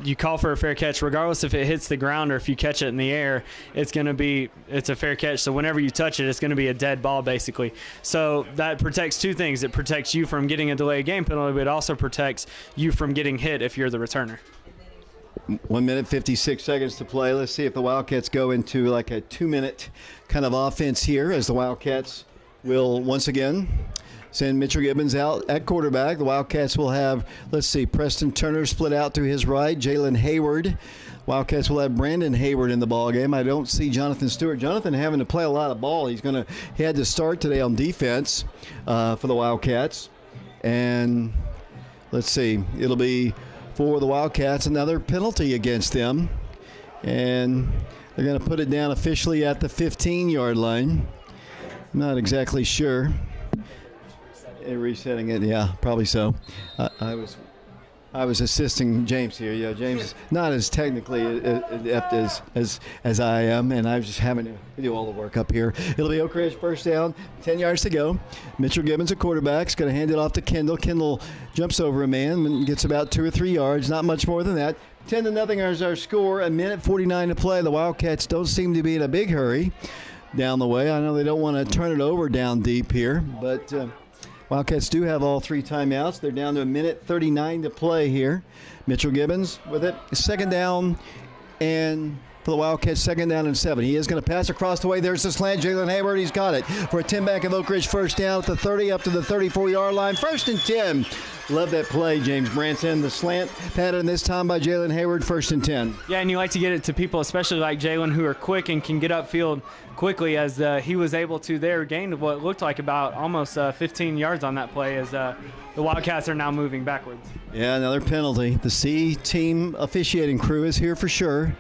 you call for a fair catch, regardless if it hits the ground or if you catch it in the air, it's a fair catch. So whenever you touch it, it's going to be a dead ball, basically. So that protects two things. It protects you from getting a delay of game penalty, but it also protects you from getting hit if you're the returner. 1 minute, 56 seconds to play. Let's see if the Wildcats go into like a 2-minute kind of offense here, as the Wildcats will once again send Mitchell Gibbons out at quarterback. The Wildcats will have, let's see, Preston Turner split out to his right, Jalen Hayward. Wildcats will have Brandon Hayward in the ball game. I don't see Jonathan Stewart. Jonathan having to play a lot of ball. He had to start today on defense for the Wildcats. And let's see, it'll be for the Wildcats another penalty against them. And they're going to put it down officially at the 15-yard line. I'm not exactly sure. Resetting it, yeah, probably so. I was assisting James here. Yeah, James is not as technically adept as I am, and I was just having to do all the work up here. It'll be Oak Ridge first down, 10 yards to go. Mitchell Gibbons, a quarterback, is going to hand it off to Kendall. Kendall jumps over a man and gets about 2 or 3 yards, not much more than that. 10-0 is our score. 1:49 to play. The Wildcats don't seem to be in a big hurry down the way. I know they don't want to turn it over down deep here, but Wildcats do have all 3 timeouts. They're down to 1:39 to play here. Mitchell Gibbons with it. Second down, and for the Wildcats, second down and 7. He is going to pass across the way. There's the slant. Jalen Hayward, he's got it for a 10-back of Oak Ridge first down at the 30 up to the 34-yard line. First and 10. Love that play, James Branson. The slant pattern this time by Jalen Hayward, first and 10. Yeah, and you like to get it to people, especially like Jalen, who are quick and can get upfield quickly, as he was able to there gain what looked like about almost 15 yards on that play, as the Wildcats are now moving backwards. Yeah, another penalty. The C team officiating crew is here for sure.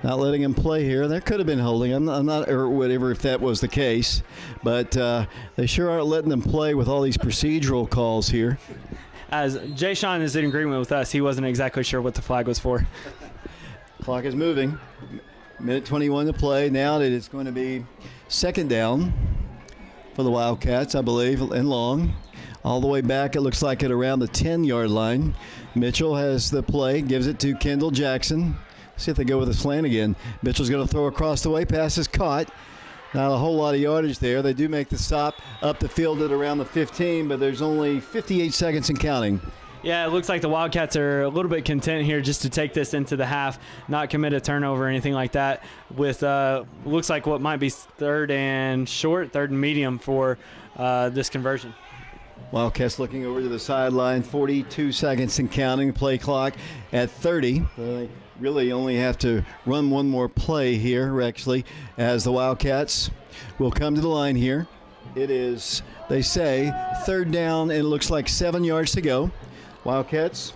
Not letting him play here. There could have been holding. I'm not, or whatever, if that was the case. But they sure aren't letting them play with all these procedural calls here. As Jay Sean is in agreement with us, he wasn't exactly sure what the flag was for. Clock is moving. 1:21 to play. Now that it's going to be second down for the Wildcats, I believe, and long. All the way back, it looks like at around the 10-yard line. Mitchell has the play, gives it to Kendall Jackson. See if they go with a slant again. Mitchell's going to throw across the way. Pass is caught. Not a whole lot of yardage there. They do make the stop up the field at around the 15, but there's only 58 seconds and counting. Yeah, it looks like the Wildcats are a little bit content here just to take this into the half, not commit a turnover or anything like that. With looks like what might be third and medium for this conversion. Wildcats looking over to the sideline, 42 seconds and counting. Play clock at 30. They really only have to run one more play here, actually, as the Wildcats will come to the line here. It is, they say, third down, and it looks like 7 yards to go. Wildcats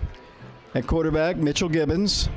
at quarterback, Mitchell Gibbons.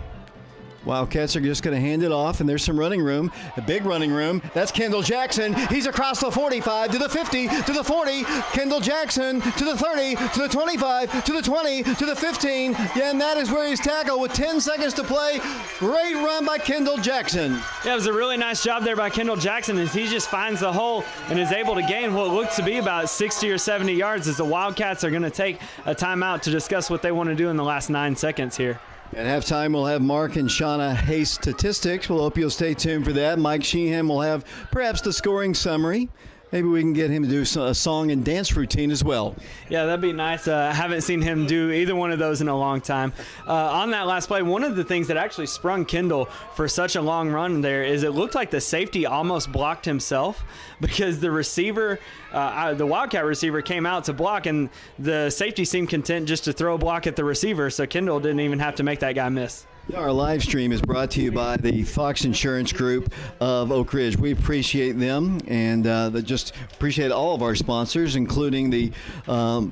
Wildcats are just going to hand it off, and there's some running room, a big running room. That's Kendall Jackson. He's across the 45 to the 50 to the 40. Kendall Jackson to the 30 to the 25 to the 20 to the 15. Yeah, and that is where he's tackled with 10 seconds to play. Great run by Kendall Jackson. Yeah, it was a really nice job there by Kendall Jackson as he just finds the hole and is able to gain what looks to be about 60 or 70 yards as the Wildcats are going to take a timeout to discuss what they want to do in the last 9 seconds here. At halftime, we'll have Mark and Shauna Hayes statistics. We'll hope you'll stay tuned for that. Mike Sheehan will have perhaps the scoring summary. Maybe we can get him to do a song and dance routine as well. Yeah, that'd be nice. I haven't seen him do either one of those in a long time. On that last play, one of the things that actually sprung Kendall for such a long run there is it looked like the safety almost blocked himself because the receiver, the Wildcat receiver, came out to block, and the safety seemed content just to throw a block at the receiver, so Kendall didn't even have to make that guy miss. Our live stream is brought to you by the Fox Insurance Group of Oak Ridge. We appreciate them, and just appreciate all of our sponsors, including the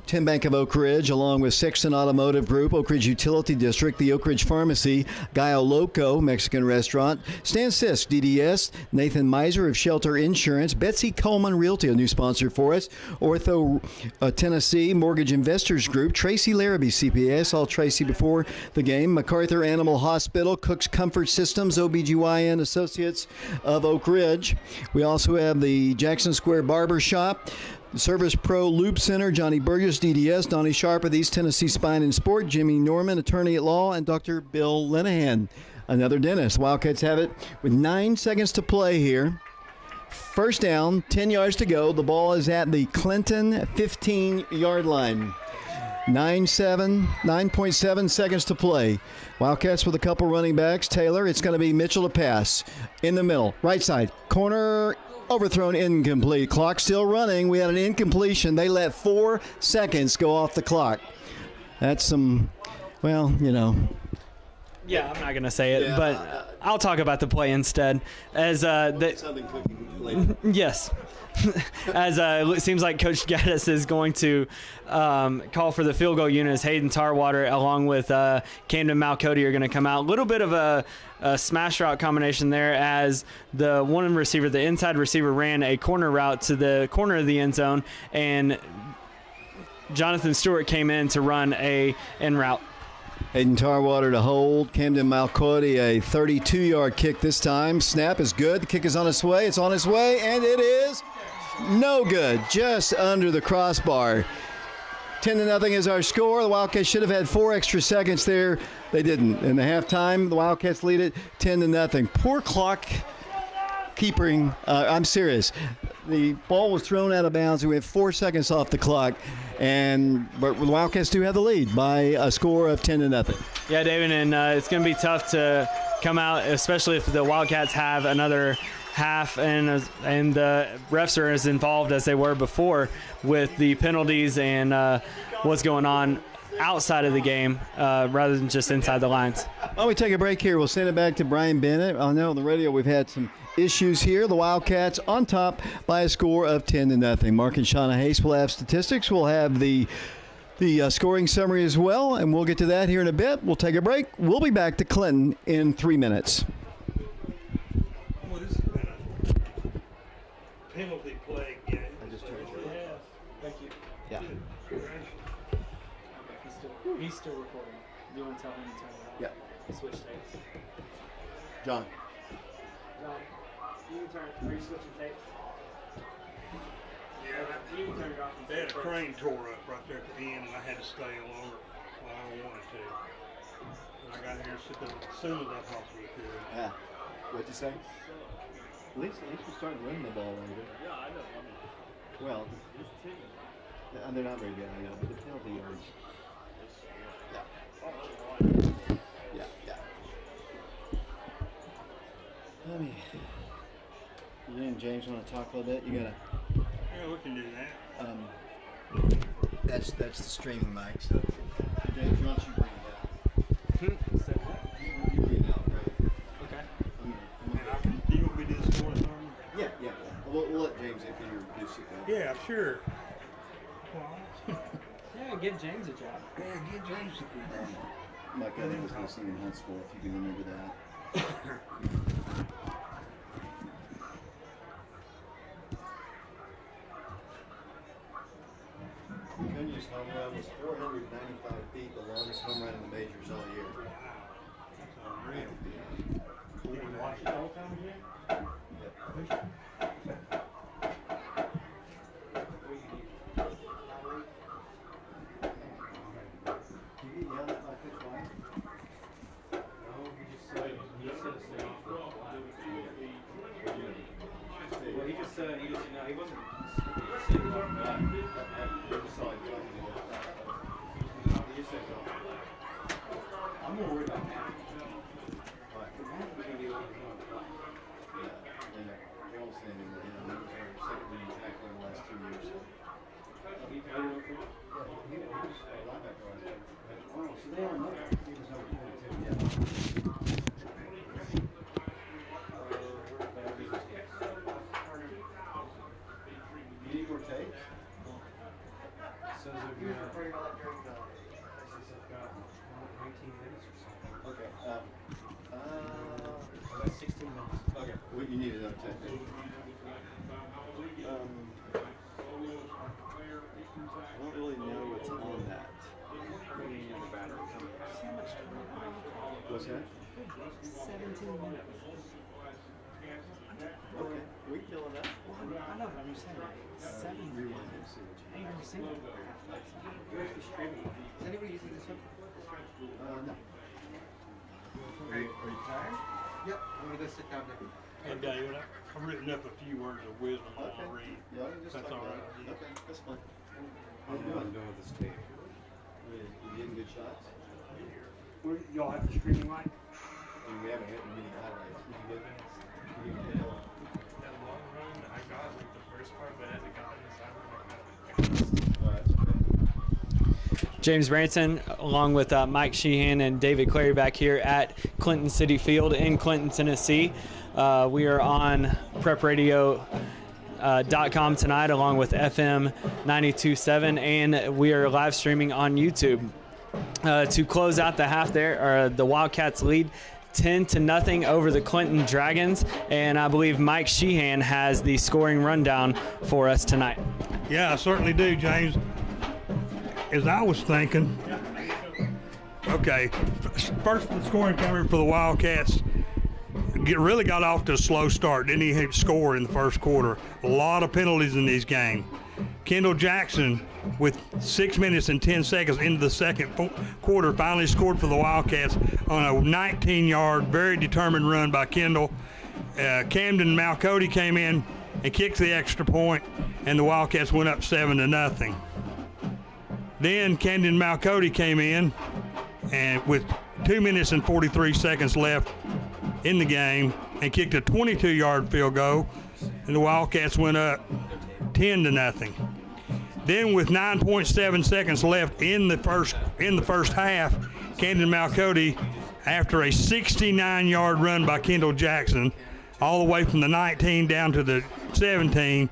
Tim Bank of Oak Ridge, along with Sexton Automotive Group, Oak Ridge Utility District, the Oak Ridge Pharmacy, Gallo Loco Mexican Restaurant, Stan Sisk, DDS, Nathan Miser of Shelter Insurance, Betsy Coleman Realty, a new sponsor for us, Ortho Tennessee Mortgage Investors Group, Tracy Larrabee CPA. I saw Tracy before the game, MacArthur Animal Hospital, Cook's Comfort Systems, OBGYN Associates of Oak Ridge. We also have the Jackson Square Barber Shop, Service Pro Loop Center, Johnny Burgess, DDS, Donnie Sharp of East Tennessee Spine and Sport, Jimmy Norman, attorney at law, and Dr. Bill Linehan, another dentist. Wildcats have it with 9 seconds to play here. First down, 10 yards to go. The ball is at the Clinton 15-yard line. 9.7 seconds to play. Wildcats with a couple running backs. Taylor, it's going to be Mitchell to pass. In the middle, right side, corner, overthrown, incomplete. Clock still running. We had an incompletion. They let 4 seconds go off the clock. That's some, well, you know. Yeah, I'm not going to say it, but I'll talk about the play instead. As yes. As it seems like Coach Gaddis is going to call for the field goal unit as Hayden Tarwater along with Camden Malcody are going to come out. A little bit of a smash route combination there as the one receiver, the inside receiver, ran a corner route to the corner of the end zone, and Jonathan Stewart came in to run a in route. Hayden Tarwater to hold. Camden Malcody, a 32-yard kick this time. Snap is good. The kick is on its way. It's on its way, and it is no good. Just under the crossbar. 10-0 is our score. The Wildcats should have had 4 extra seconds there. They didn't. In the halftime, the Wildcats lead it 10-0. Poor clock keeping. I'm serious. The ball was thrown out of bounds, and we have 4 seconds off the clock. But the Wildcats do have the lead by a score of 10-0. Yeah, David, and it's going to be tough to come out, especially if the Wildcats have another half and the refs are as involved as they were before with the penalties and what's going on outside of the game rather than just inside the lines. While we take a break here, we'll send it back to Brian Bennett. I know on the radio we've had some issues here. The Wildcats on top by a score of 10-0. Mark and Shauna Hayes will have statistics. We'll have the scoring summary as well, and we'll get to that here in a bit. We'll take a break. We'll be back to Clinton in 3 minutes. What is it? Penalty play again. I just turned it. Thank you. Yeah. He's still recording. Do you want to tell him to turn it off? Yeah. Switch tapes. John. John, you can turn. Are you switching tapes? They had a crane tore up right there at the end, and I had to stay along it. Well, I don't wanted to. And I got here and sit there as soon as I possibly could. Yeah. What'd you say? At least we're starting to run the ball later. Yeah, I know. Well, and they're not very good, I know, but the penalty yards. Yeah. Let me. You and James want to talk a little bit? You gotta. Yeah, we can do that. That's the streaming mic. So, James, why don't you bring it out? You bring it out, right? Okay. You want me to do this for us, Norman? Yeah. We'll let James introduce it. Yeah, sure. Well, Yeah, give James a job. yeah, get James to do that. My cousin was listening in high school, if you can remember that. Cunya's home run was 495 feet, the longest home run in the majors all year. That's unreal. You didn't watch it all the time again? Yep. You get yelled at by Coach White? Well, he just he wasn't. I'm more worried about Matt. Matt was going to be over here. So they all know he was number 22. You need more tapes? So he was reporting all that during the crisis of about 19 minutes or something. Okay. About 16 minutes. Okay. Well, you need another tape. I don't really know what's on that. What's that? 17 minutes. Okay. We can fill it up. I know, but I'm just saying. 7 minutes. I ain't never seen it. Where's the streaming? Is anybody using this one? No. Are you tired? Yep. I'm going to go sit down there. Hey, David, I've written up a few words of wisdom I want to read. Yeah, I can just That's talk all about right. it. Okay, that's fine. How you doing with this tape? You getting good shots? Y'all have the streaming mic? And we haven't hit many highlights. Did you get you get the hill? That long run, I got like the first part, but as it got inside, Oh, that's okay. James Branson, along with Mike Sheehan and David Clary back here at Clinton City Field in Clinton, Tennessee. We are on prepradio.com tonight, along with FM 92.7, and we are live streaming on YouTube. To close out the half there, the Wildcats lead 10-0 over the Clinton Dragons, and I believe Mike Sheehan has the scoring rundown for us tonight. Yeah, I certainly do, James. As I was thinking, okay, first the scoring cover for the Wildcats really got off to a slow start. Didn't even score in the first quarter. A lot of penalties in these games. Kendall Jackson, with 6 minutes and 10 seconds into the second quarter, finally scored for the Wildcats on a 19-yard, very determined run by Kendall. Camden Malcody came in and kicked the extra point, and the Wildcats went up 7-0. Then Camden Malcody came in, and with 2 minutes and 43 seconds left in the game, and kicked a 22-yard field goal, and the Wildcats went up 10-0. Then, with 9.7 seconds left in the first half, Camden Malcody, after a 69-yard run by Kendall Jackson, all the way from the 19 down to the 17,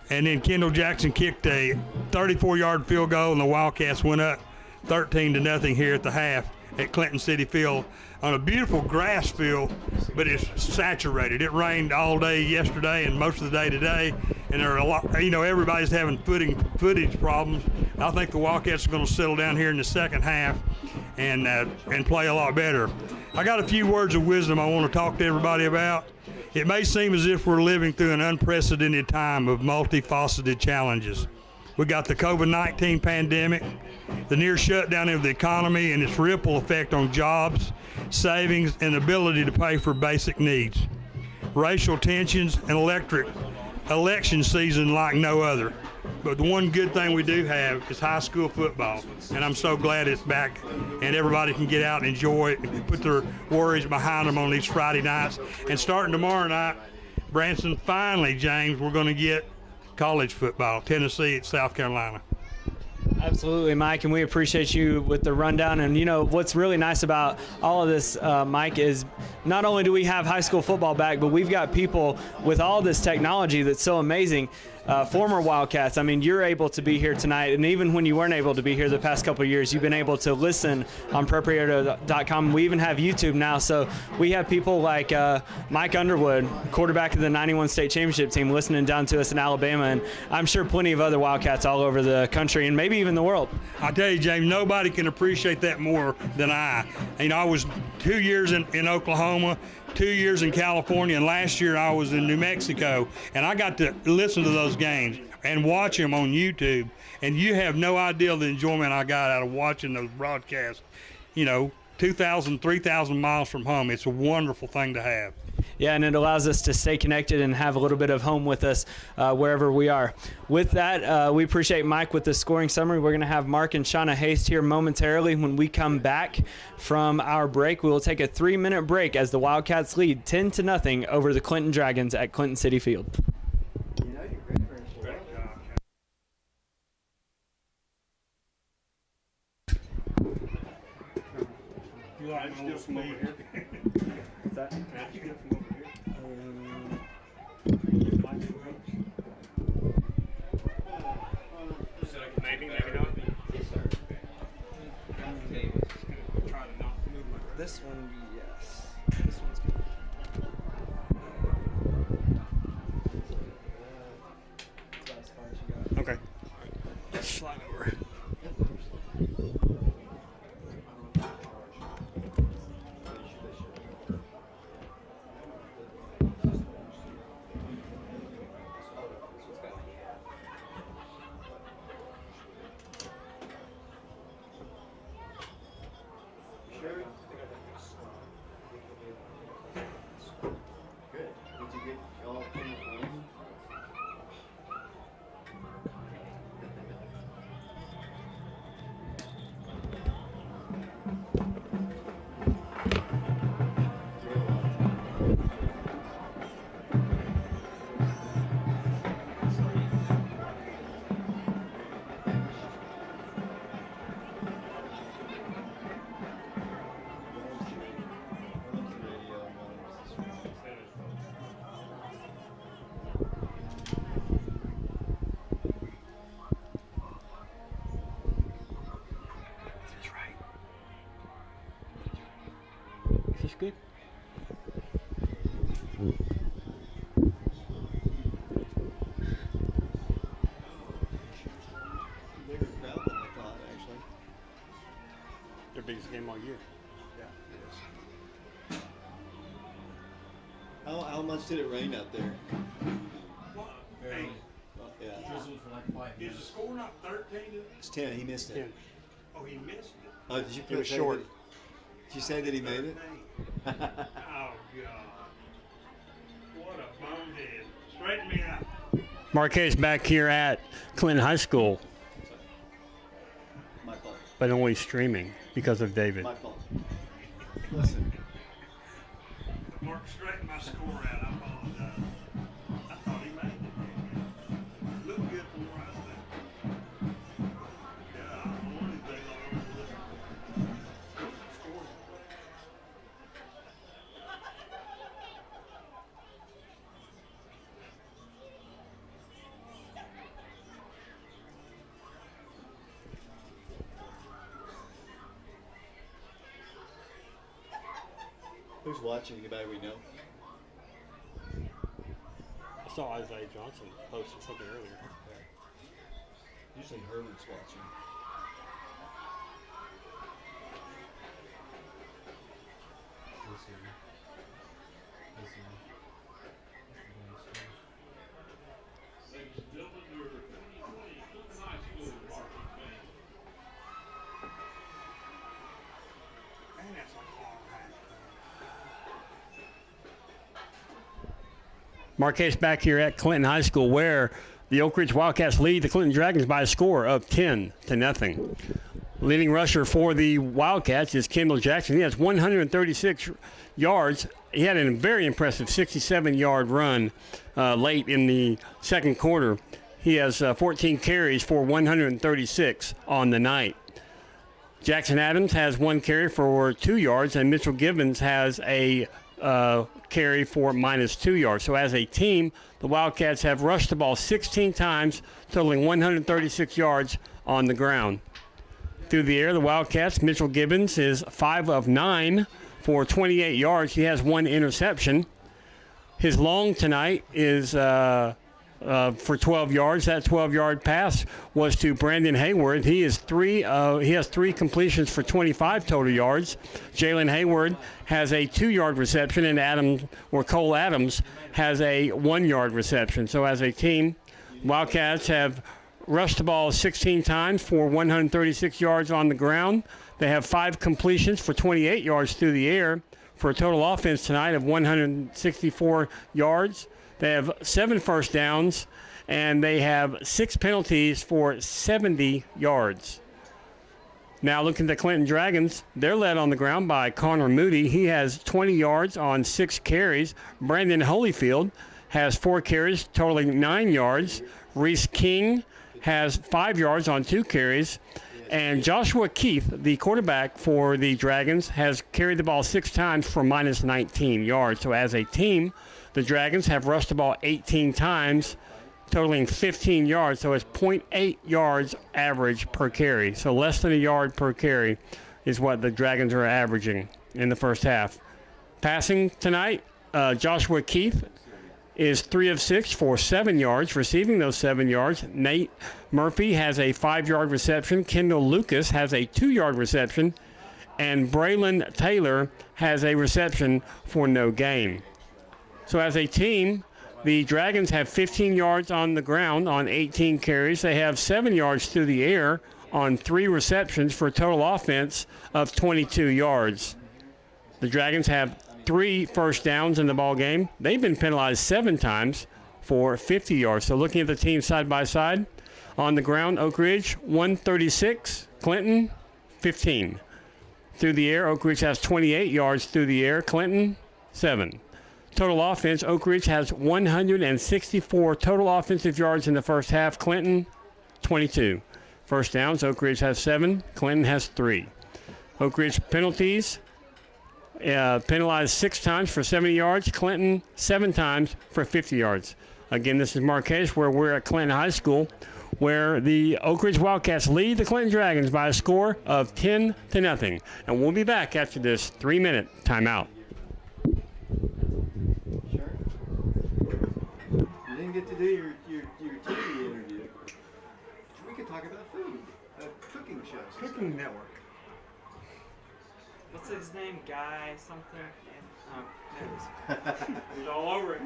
and then Kendall Jackson kicked a 34-yard field goal, and the Wildcats went up 13-0 here at the half at Clinton City Field on a beautiful grass field, but it's saturated. It rained all day yesterday and most of the day today, and there are a lot. Everybody's having footage problems. I think the Wildcats are going to settle down here in the second half and play a lot better. I got a few words of wisdom I want to talk to everybody about. It may seem as if we're living through an unprecedented time of multifaceted challenges. We got the COVID-19 pandemic, the near shutdown of the economy and its ripple effect on jobs, savings, and ability to pay for basic needs. Racial tensions and election season like no other. But the one good thing we do have is high school football, and I'm so glad it's back and everybody can get out and enjoy it and put their worries behind them on these Friday nights. And starting tomorrow night, Branson, finally, James, we're going to get college football, Tennessee at South Carolina. Absolutely, Mike, and we appreciate you with the rundown. And, you know, what's really nice about all of this, Mike, is not only do we have high school football back, but we've got people with all this technology that's so amazing. Former Wildcats, I mean, you're able to be here tonight, and even when you weren't able to be here the past couple of years, you've been able to listen on preparator.com. We even have YouTube now, so we have people like Mike Underwood, quarterback of the 91 state championship team, listening down to us in Alabama, and I'm sure plenty of other Wildcats all over the country and maybe even the world. I tell you, James, nobody can appreciate that more than I. You know, I was 2 years in Oklahoma, 2 years in California, and last year I was in New Mexico, and I got to listen to those games and watch them on YouTube, and you have no idea the enjoyment I got out of watching those broadcasts, you know, 2,000, 3,000 miles from home. It's a wonderful thing to have. Yeah, and it allows us to stay connected and have a little bit of home with us wherever we are. With that, we appreciate Mike with the scoring summary. We're going to have Mark and Shauna Haste here momentarily. When we come back from our break, we will take a 3-minute break as the Wildcats lead 10-0 over the Clinton Dragons at Clinton City Field. What's that? Maybe not. This one, yes. This one's good. That's as far as you got. Okay. Slide over. Is this good? Bigger crowd than I thought, actually. Their biggest game all year. How much did it rain out there? Hey, Yeah. is the score not 13? It's 10. He missed it. 10. Oh, he missed it. Oh, did you It was say short. Did you say that he made it? 13. Oh, God. What a bonehead. Straighten me out. Marquez back here at Clinton High School, My fault. but only streaming because of David. My fault. Listen. Mark, straighten my score out. I apologize. I thought he made it. Looked good from where I was at. Yeah, I don't know anything all over this. Score. Who's watching? Anybody we know? I saw Isaiah Johnson post something earlier. Usually Herman's watching. Marquez back here at Clinton High School, where the Oak Ridge Wildcats lead the Clinton Dragons by a score of 10-0. Leading rusher for the Wildcats is Kendall Jackson. He has 136 yards. He had a very impressive 67-yard run late in the second quarter. He has 14 carries for 136 on the night. Jackson Adams has 1 carry for 2 yards, and Mitchell Gibbons has a carry for -2 yards. So as a team, the Wildcats have rushed the ball 16 times, totaling 136 yards on the ground. Through the air, the Wildcats, Mitchell Gibbons is 5 of 9 for 28 yards. He has 1 interception. His long tonight is for 12 yards. That 12-yard pass was to Brandon Hayward. He has 3 completions for 25 total yards. Jalen Hayward has a 2-yard reception, and Cole Adams has a 1-yard reception. So as a team, Wildcats have rushed the ball 16 times for 136 yards on the ground. They have 5 completions for 28 yards through the air for a total offense tonight of 164 yards. They have 7 first downs, and they have 6 penalties for 70 yards. Now looking at the Clinton Dragons, they're led on the ground by Connor Moody. He has 20 yards on 6 carries. Brandon Holyfield has 4 carries, totaling 9 yards. Reese King has 5 yards on 2 carries. And Joshua Keith, the quarterback for the Dragons, has carried the ball 6 times for -19 yards. So as a team, the Dragons have rushed the ball 18 times, totaling 15 yards. So it's 0.8 yards average per carry. So less than a yard per carry is what the Dragons are averaging in the first half. Passing tonight, Joshua Keith is 3 of 6 for 7 yards, receiving those 7 yards. Nate Murphy has a 5-yard reception. Kendall Lucas has a 2-yard reception. And Braylon Taylor has a reception for no gain. So as a team, the Dragons have 15 yards on the ground on 18 carries. They have 7 yards through the air on 3 receptions for a total offense of 22 yards. The Dragons have 3 first downs in the ball game. They've been penalized 7 times for 50 yards. So looking at the team side by side, on the ground, Oak Ridge 136, Clinton 15. Through the air, Oak Ridge has 28 yards through the air, Clinton 7. Total offense, Oak Ridge has 164 total offensive yards in the first half, Clinton 22. First downs, Oak Ridge has 7, Clinton has 3. Oak Ridge penalties, penalized 6 times for 70 yards, Clinton 7 times for 50 yards. Again, this is Marquez, where we're at Clinton High School, where the Oak Ridge Wildcats lead the Clinton Dragons by a score of 10-0. And we'll be back after this 3-minute timeout. Sure. You didn't get to do your TV interview. We could talk about food, cooking shows. Cooking Network. What's his name? Guy something? Oh, He's all over it.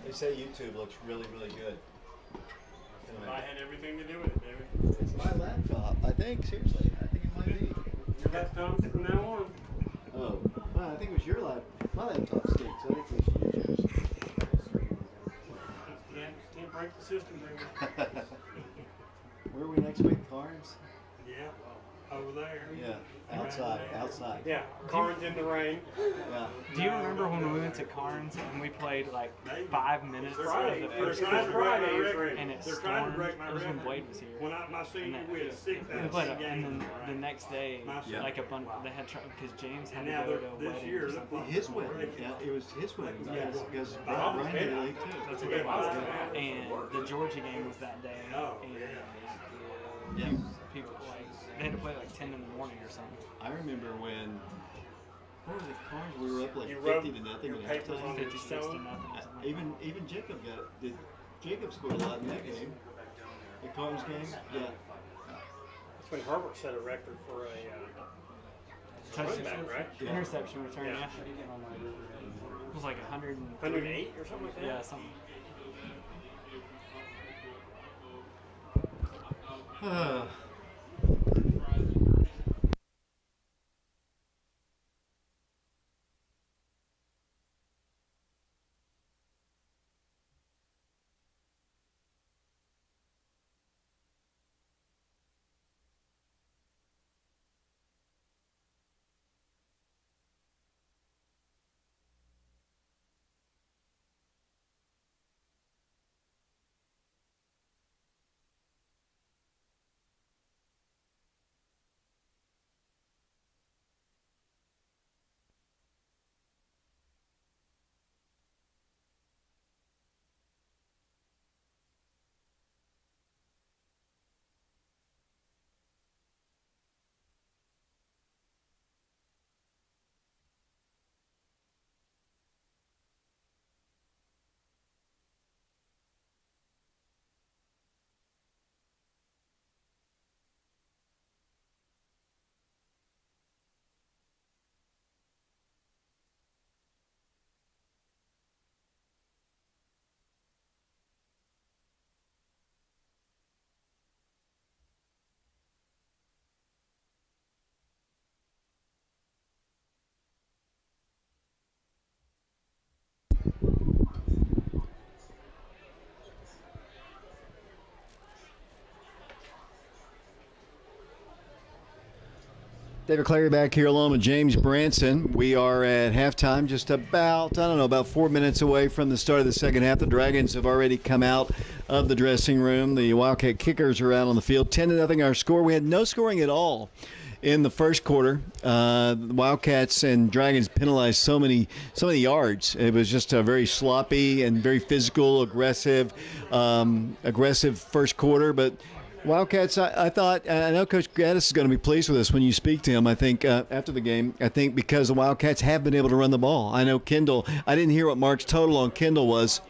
They say YouTube looks really, really good. I had everything to do with it, David. It's my laptop. I think, seriously. I think it might be. Your laptop from now on. Oh, well, I think it was your laptop. My laptop stinks. I think we should use yours. Can't break the system, David. Where are we next week? Carnes? Yeah, over there. Yeah, outside. Yeah, Carnes in the rain. Yeah. Do you remember when we went to Carnes and we played like 5 minutes of the first They're trying to break my quarter record. and it They're trying to stormed? break my It was when record. Blade was here. When my senior And we had 6 We played it, and then the next day, Yeah. like a bunch, they had because James had And to now go to a this wedding year, or something. His wedding. Yeah, it was his wedding. Yes. Because Oh, Ryan okay. had a league too. That's a good one. And the Georgia game was that day. Oh, and Yeah. people like they had to play like 10 in the morning or something. I remember when, what was it, Carnes? We were up like You 50 wrote to nothing your at papers on halftime. your 56 to stone? nothing. Or something. Even Jacob Jacob scored a lot in that game. The Carnes game. Yeah. That's when Herbert set a record for a Touchdown, back, right? interception return. Yeah. Yeah. It was like 108 108 or something like that? Yeah, something. David Clary back here along with James Branson. We are at halftime, just about 4 minutes away from the start of the second half. The Dragons have already come out of the dressing room. The Wildcat kickers are out on the field. 10-0 our score. We had no scoring at all in the first quarter. The Wildcats and Dragons penalized so many yards. It was just a very sloppy and very physical, aggressive first quarter, but Wildcats, I know Coach Gaddis is going to be pleased with us when you speak to him, I think, after the game. I think because the Wildcats have been able to run the ball. I know Kendall, I didn't hear what Mark's total on Kendall was.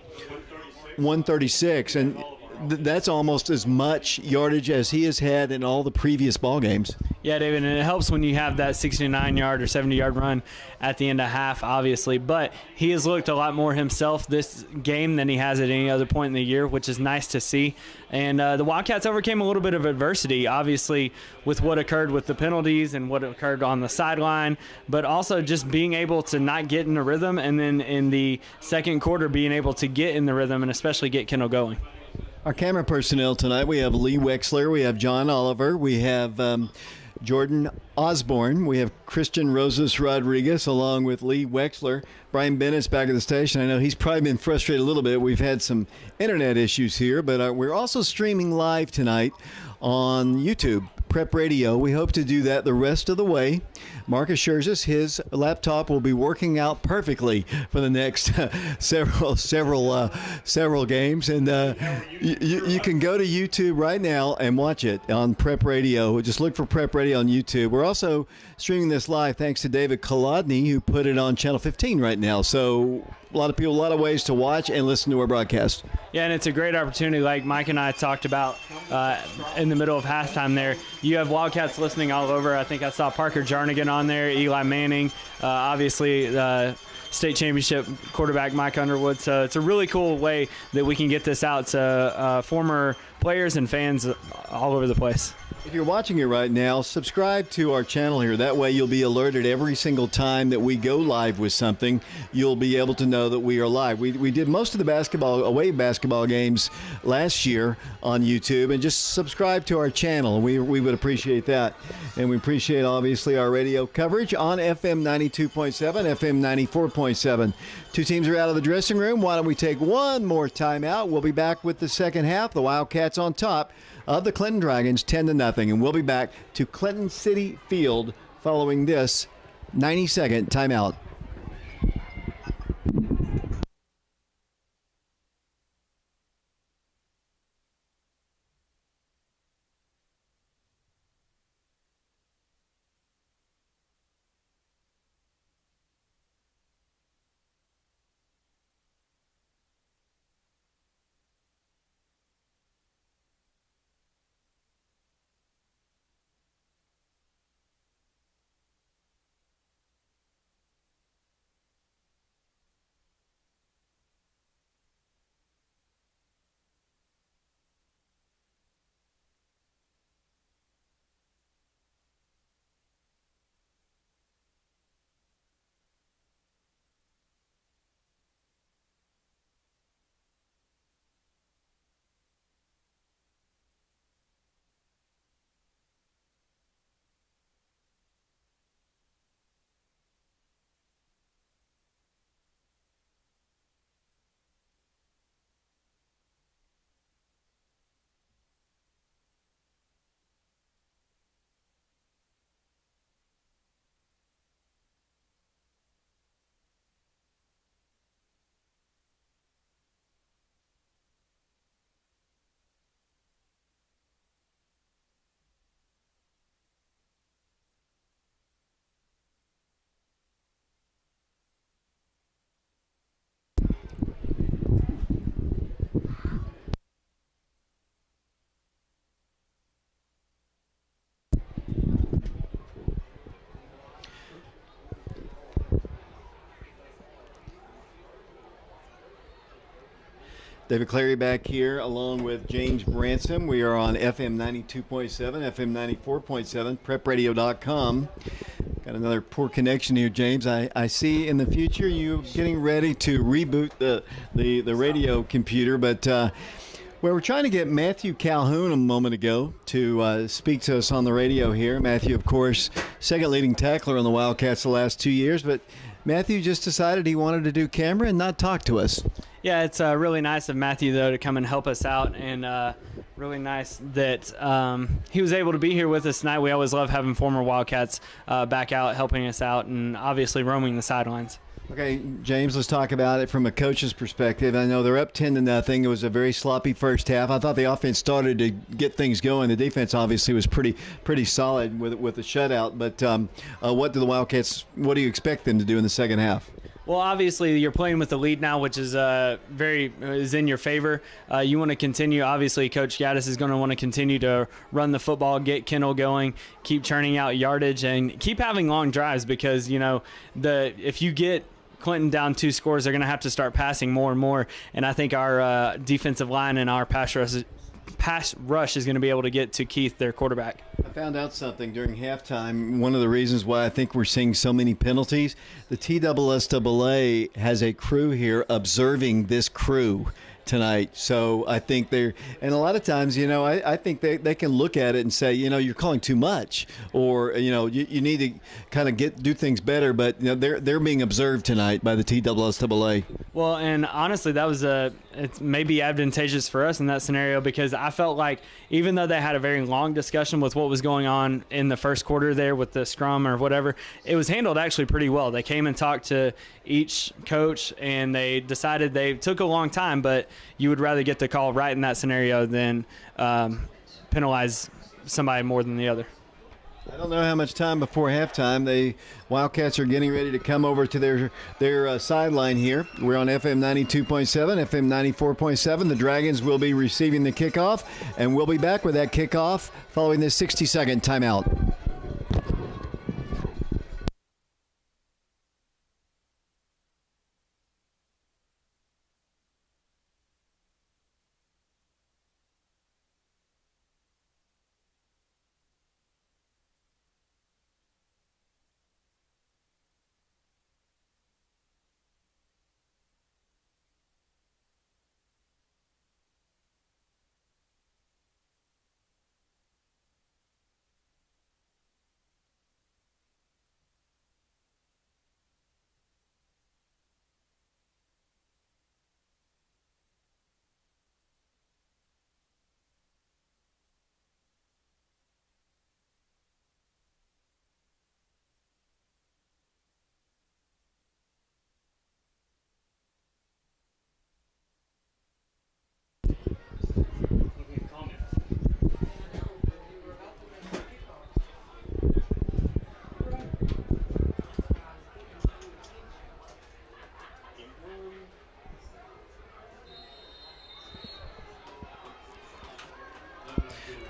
136, and that's almost as much yardage as he has had in all the previous ball games. Yeah, David, and it helps when you have that 69-yard or 70-yard run at the end of half, obviously. But he has looked a lot more himself this game than he has at any other point in the year, which is nice to see. And the Wildcats overcame a little bit of adversity, obviously, with what occurred with the penalties and what occurred on the sideline, but also just being able to not get in the rhythm, and then in the second quarter being able to get in the rhythm and especially get Kendall going. Our camera personnel tonight, we have Lee Wexler, we have John Oliver, we have Jordan Osborne, we have Christian Rosas Rodriguez along with Lee Wexler. Brian Bennett's back at the station. I know he's probably been frustrated a little bit. We've had some internet issues here, but we're also streaming live tonight on YouTube, Prep Radio. We hope to do that the rest of the way. Mark assures us his laptop will be working out perfectly for the next several games, and you can go to YouTube right now and watch it on Prep Radio. Just look for Prep Radio on YouTube. We're also streaming this live thanks to David Kolodny, who put it on Channel 15 right now. So a lot of people, a lot of ways to watch and listen to our broadcast. Yeah, and it's a great opportunity, like Mike and I talked about in the middle of halftime there. You have Wildcats listening all over. I think I saw Parker Jarnigan on there, Eli Manning, obviously state championship quarterback Mike Underwood. So it's a really cool way that we can get this out to former players and fans all over the place. If you're watching it right now, subscribe to our channel here. That way you'll be alerted every single time that we go live with something. You'll be able to know that we are live. We did most of the away basketball games last year on YouTube, and just subscribe to our channel. We would appreciate that. And we appreciate, obviously, our radio coverage on FM 92.7, FM 94.7. Two teams are out of the dressing room. Why don't we take one more timeout? We'll be back with the second half. The Wildcats on top of the Clinton Dragons, 10-0, and we'll be back to Clinton City Field following this 90-second timeout. David Clary back here along with James Branson. We are on FM 92.7, FM 94.7, prepradio.com. Got another poor connection here, James. I see in the future you getting ready to reboot the radio computer, but Well, we're trying to get Matthew Calhoun a moment ago to speak to us on the radio here. Matthew, of course, second leading tackler on the Wildcats the last 2 years, but Matthew just decided he wanted to do camera and not talk to us. Yeah, it's really nice of Matthew, though, to come and help us out, and really nice that he was able to be here with us tonight. We always love having former Wildcats back out, helping us out, and obviously roaming the sidelines. Okay, James, let's talk about it from a coach's perspective. I know they're up 10-0. It was a very sloppy first half. I thought the offense started to get things going. The defense obviously was pretty solid with the shutout. But what do you expect them to do in the second half? Well, obviously, you're playing with the lead now, which is is in your favor. You want to continue. Obviously, Coach Gaddis is going to want to continue to run the football, get Kendall going, keep churning out yardage, and keep having long drives because, if you get Clinton down 2 scores, they're going to have to start passing more and more. And I think our defensive line and our pass rush is going to be able to get to Keith, their quarterback. I found out something during halftime. One of the reasons why I think we're seeing so many penalties, the TSSAA has a crew here observing this crew tonight. So I think and a lot of times, I think they can look at it and say, you're calling too much, or, you need to kind of do things better. But, they're being observed tonight by the TSSAA. Well, and honestly, that was it's maybe advantageous for us in that scenario because I felt like even though they had a very long discussion with what was going on in the first quarter there with the scrum or whatever, it was handled actually pretty well. They came and talked to each coach, and they decided they took a long time, but you would rather get the call right in that scenario than penalize somebody more than the other. I don't know how much time before halftime. The Wildcats are getting ready to come over to their sideline here. We're on FM 92.7, FM 94.7. The Dragons will be receiving the kickoff, and we'll be back with that kickoff following this 60-second timeout.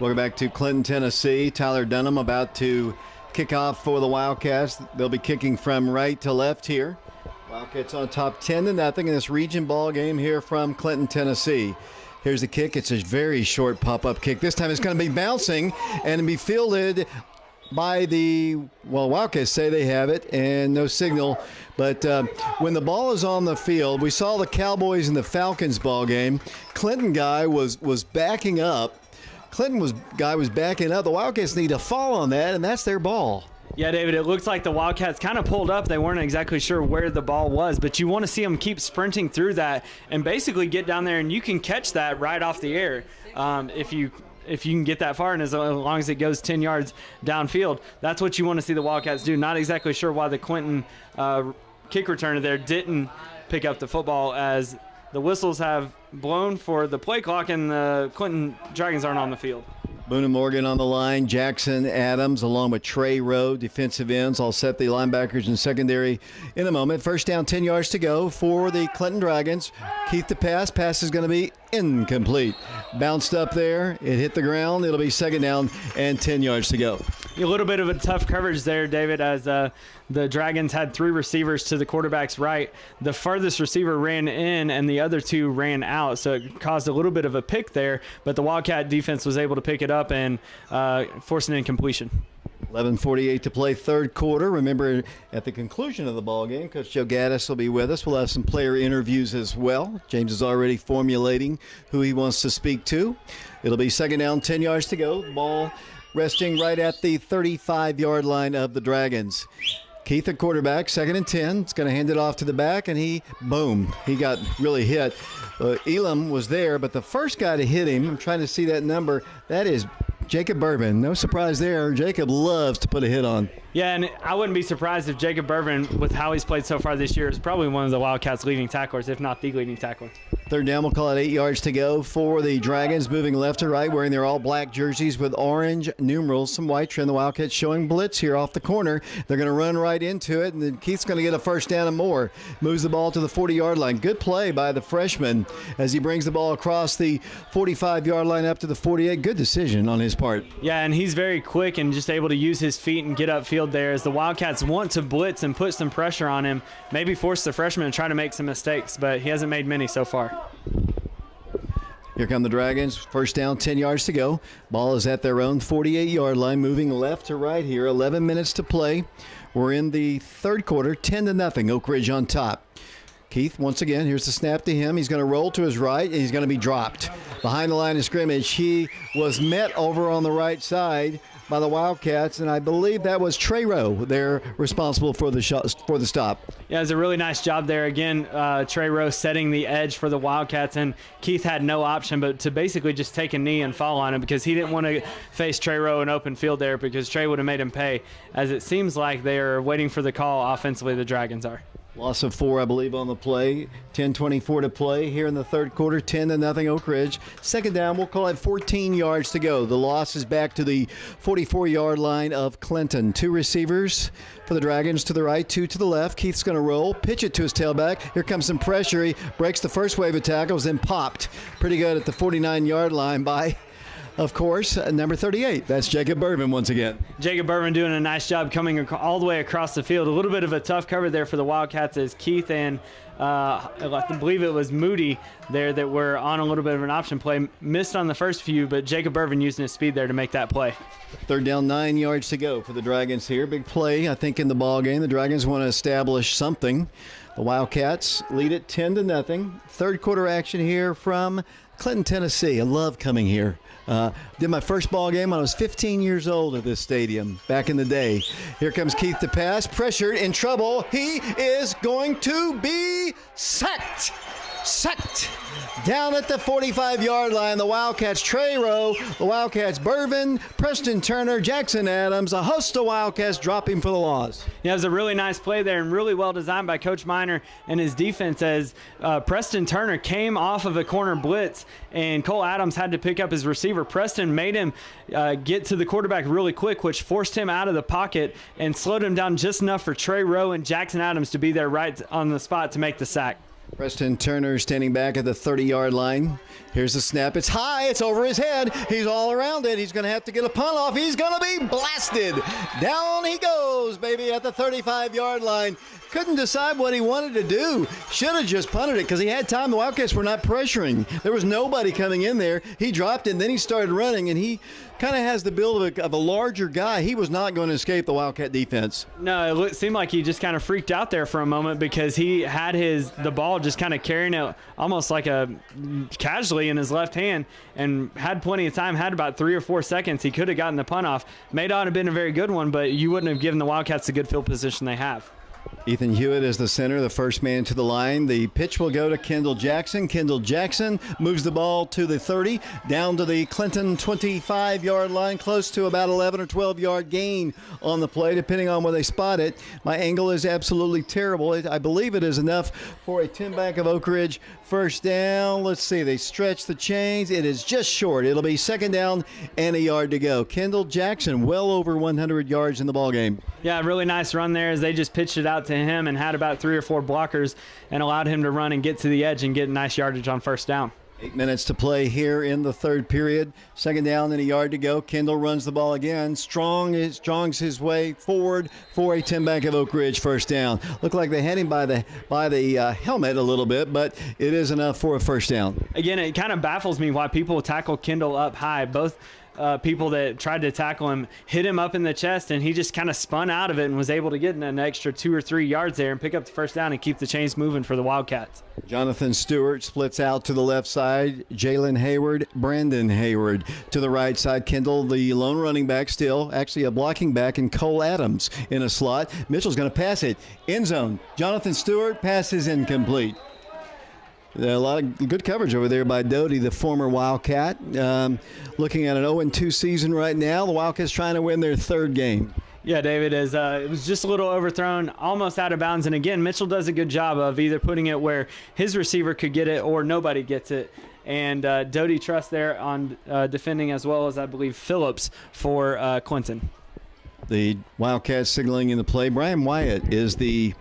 Welcome back to Clinton, Tennessee. Tyler Dunham about to kick off for the Wildcats. They'll be kicking from right to left here. Wildcats on top 10-0 in this region ball game here from Clinton, Tennessee. Here's the kick. It's a very short pop-up kick. This time it's going to be bouncing and be fielded by Wildcats say they have it and no signal. But when the ball is on the field, we saw the Cowboys and the Falcons ball game. Clinton guy was backing up. Guy was backing up. The Wildcats need to fall on that, and that's their ball. Yeah, David, it looks like the Wildcats kind of pulled up. They weren't exactly sure where the ball was, but you want to see them keep sprinting through that and basically get down there, and you can catch that right off the air if you can get that far, and as long as it goes 10 yards downfield. That's what you want to see the Wildcats do. Not exactly sure why the Clinton kick returner there didn't pick up the football, as the whistles have blown for the play clock, and the Clinton Dragons aren't on the field. Boone and Morgan on the line. Jackson Adams along with Trey Rowe, defensive ends. I'll set the linebackers and secondary in a moment. First down, 10 yards to go for the Clinton Dragons. Keith the pass. Pass is going to be incomplete. Bounced up there. It hit the ground. It'll be second down and 10 yards to go. A little bit of a tough coverage there, David, as the Dragons had 3 receivers to the quarterback's right. The farthest receiver ran in and the other 2 ran out, so it caused a little bit of a pick there, but the Wildcat defense was able to pick it up and force an incompletion. 11:48 to play, third quarter. Remember, at the conclusion of the ball game, Coach Joe Gaddis will be with us. We'll have some player interviews as well. James is already formulating who he wants to speak to. It'll be second down, 10 yards to go. Ball resting right at the 35-yard line of the Dragons. Keith at quarterback, second and 10. It's going to hand it off to the back, and he got really hit. Elam was there, but the first guy to hit him, I'm trying to see that number, that is Jacob Bourbon. No surprise there. Jacob loves to put a hit on. Yeah, and I wouldn't be surprised if Jacob Bourbon, with how he's played so far this year, is probably one of the Wildcats' leading tacklers, if not the leading tackler. Third down, we'll call it 8 yards to go for the Dragons, moving left to right, wearing their all-black jerseys with orange numerals, some white trim. The Wildcats showing blitz here off the corner. They're going to run right into it, and then Keith's going to get a first down and more. Moves the ball to the 40-yard line. Good play by the freshman as he brings the ball across the 45-yard line up to the 48. Good decision on his part. Yeah, and he's very quick and just able to use his feet and get upfield there as the Wildcats want to blitz and put some pressure on him, maybe force the freshman to try to make some mistakes, but he hasn't made many so far. Here come the Dragons. First down, 10 yards to go. Ball is at their own 48-yard line, moving left to right here. 11 minutes to play. We're in the third quarter, 10-0. Oak Ridge on top. Keith, once again, here's the snap to him. He's going to roll to his right, and he's going to be dropped. Behind the line of scrimmage, he was met over on the right side by the Wildcats, and I believe that was Trey Rowe. They're responsible for the stop. Yeah, it was a really nice job there. Again, Trey Rowe setting the edge for the Wildcats, and Keith had no option but to basically just take a knee and fall on him because he didn't want to face Trey Rowe in open field there because Trey would have made him pay, as it seems like they are waiting for the call offensively, the Dragons are. Loss of 4, I believe, on the play. 10:24 to play here in the third quarter. 10-0 Oak Ridge. Second down, we'll call it 14 yards to go. The loss is back to the 44-yard line of Clinton. 2 receivers for the Dragons to the right, 2 to the left. Keith's going to roll, pitch it to his tailback. Here comes some pressure. He breaks the first wave of tackles, then popped pretty good at the 49-yard line by, of course, number 38. That's Jacob Bourbon once again. Jacob Bourbon doing a nice job coming all the way across the field. A little bit of a tough cover there for the Wildcats as Keith and I believe it was Moody there that were on a little bit of an option play. Missed on the first few, but Jacob Bourbon using his speed there to make that play. Third down, 9 yards to go for the Dragons here. Big play, I think, in the ball game. The Dragons want to establish something. The Wildcats lead it 10-0. Third quarter action here from Clinton, Tennessee. I love coming here. Did my first ball game when I was 15 years old at this stadium back in the day. Here comes Keith to pass, pressured, in trouble. He is going to be sacked. Down at the 45-yard line, the Wildcats, Trey Rowe, the Wildcats, Bourbon, Preston Turner, Jackson Adams, a host of Wildcats dropping for the loss. Yeah, it was a really nice play there and really well designed by Coach Miner and his defense as Preston Turner came off of a corner blitz and Cole Adams had to pick up his receiver. Preston made him get to the quarterback really quick, which forced him out of the pocket and slowed him down just enough for Trey Rowe and Jackson Adams to be there right on the spot to make the sack. Preston Turner standing back at the 30-yard line. Here's the snap. It's high. It's over his head. He's all around it. He's going to have to get a punt off. He's going to be blasted. Down he goes, baby, at the 35-yard line. Couldn't decide what he wanted to do. Should have just punted it because he had time. The Wildcats were not pressuring. There was nobody coming in there. He dropped it, and then he started running, and he kind of has the build of a larger guy. He was not going to escape the Wildcat defense. No, it seemed like he just kind of freaked out there for a moment because he had the ball just kind of carrying it almost like a casually in his left hand and had plenty of time, had about 3 or 4 seconds. He could have gotten the punt off. May not have been a very good one, but you wouldn't have given the Wildcats the good field position they have. Ethan Hewitt is the center, the first man to the line. The pitch will go to Kendall Jackson. Kendall Jackson moves the ball to the 30, down to the Clinton 25-yard line, close to about 11 or 12-yard gain on the play, depending on where they spot it. My angle is absolutely terrible. I believe it is enough for a 10-back of Oak Ridge first down. Let's see. They stretch the chains. It is just short. It'll be second down and a yard to go. Kendall Jackson, well over 100 yards in the ballgame. Yeah, really nice run there as they just pitched it out to him and had about 3 or 4 blockers and allowed him to run and get to the edge and get nice yardage on first down. 8 minutes to play here in the third period. Second down and a yard to go. Kendall runs the ball again. Strong's his way forward for a 10-back of Oak Ridge first down. Looked like they had him by the helmet a little bit, but it is enough for a first down. Again, it kind of baffles me why people tackle Kendall up high. Both people that tried to tackle him hit him up in the chest, and he just kind of spun out of it and was able to get an extra 2 or 3 yards there and pick up the first down and keep the chains moving for the Wildcats. Jonathan Stewart splits out to the left side. Jalen Hayward, Brandon Hayward to the right side. Kendall, the lone running back, still actually a blocking back, and Cole Adams in a slot. Mitchell's going to pass it. End zone. Jonathan Stewart, pass is incomplete. A lot of good coverage over there by Doty, the former Wildcat. Looking at an 0-2 season right now. The Wildcats trying to win their 3rd game. Yeah, David, it was just a little overthrown, almost out of bounds. And again, Mitchell does a good job of either putting it where his receiver could get it or nobody gets it. And Doty trusts there on defending, as well as, I believe, Phillips for Clinton. The Wildcats signaling in the play. Brian Wyatt is the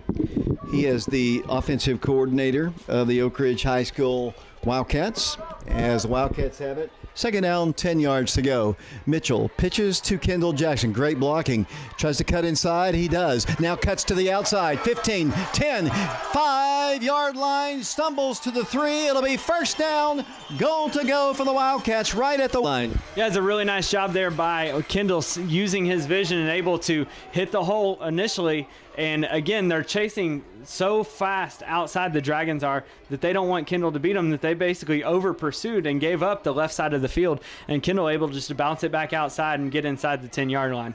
offensive coordinator of the Oak Ridge High School Wildcats. As the Wildcats have it, 2nd down, 10 yards to go. Mitchell pitches to Kendall Jackson. Great blocking. Tries to cut inside. He does. Now cuts to the outside. 15, 10, 5-yard line. Stumbles to the 3. It'll be 1st down. Goal to go for the Wildcats right at the line. Yeah, it's a really nice job there by Kendall using his vision and able to hit the hole initially. And again, they're chasing so fast outside, the Dragons are, that they don't want Kendall to beat them, that they basically over pursued and gave up the left side of the field. And Kendall able just to bounce it back outside and get inside the 10-yard line.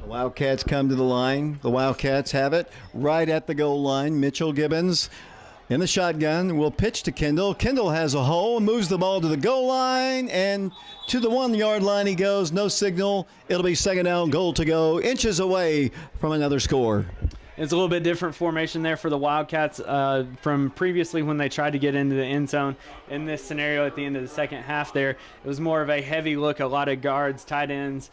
The Wildcats come to the line. The Wildcats have it right at the goal line. Mitchell Gibbons in the shotgun will pitch to Kendall. Kendall has a hole, moves the ball to the goal line, and to the 1-yard line he goes. No signal. It'll be 2nd down, goal to go, inches away from another score. It's a little bit different formation there for the Wildcats from previously when they tried to get into the end zone. In this scenario at the end of the 2nd half there, it was more of a heavy look, a lot of guards, tight ends,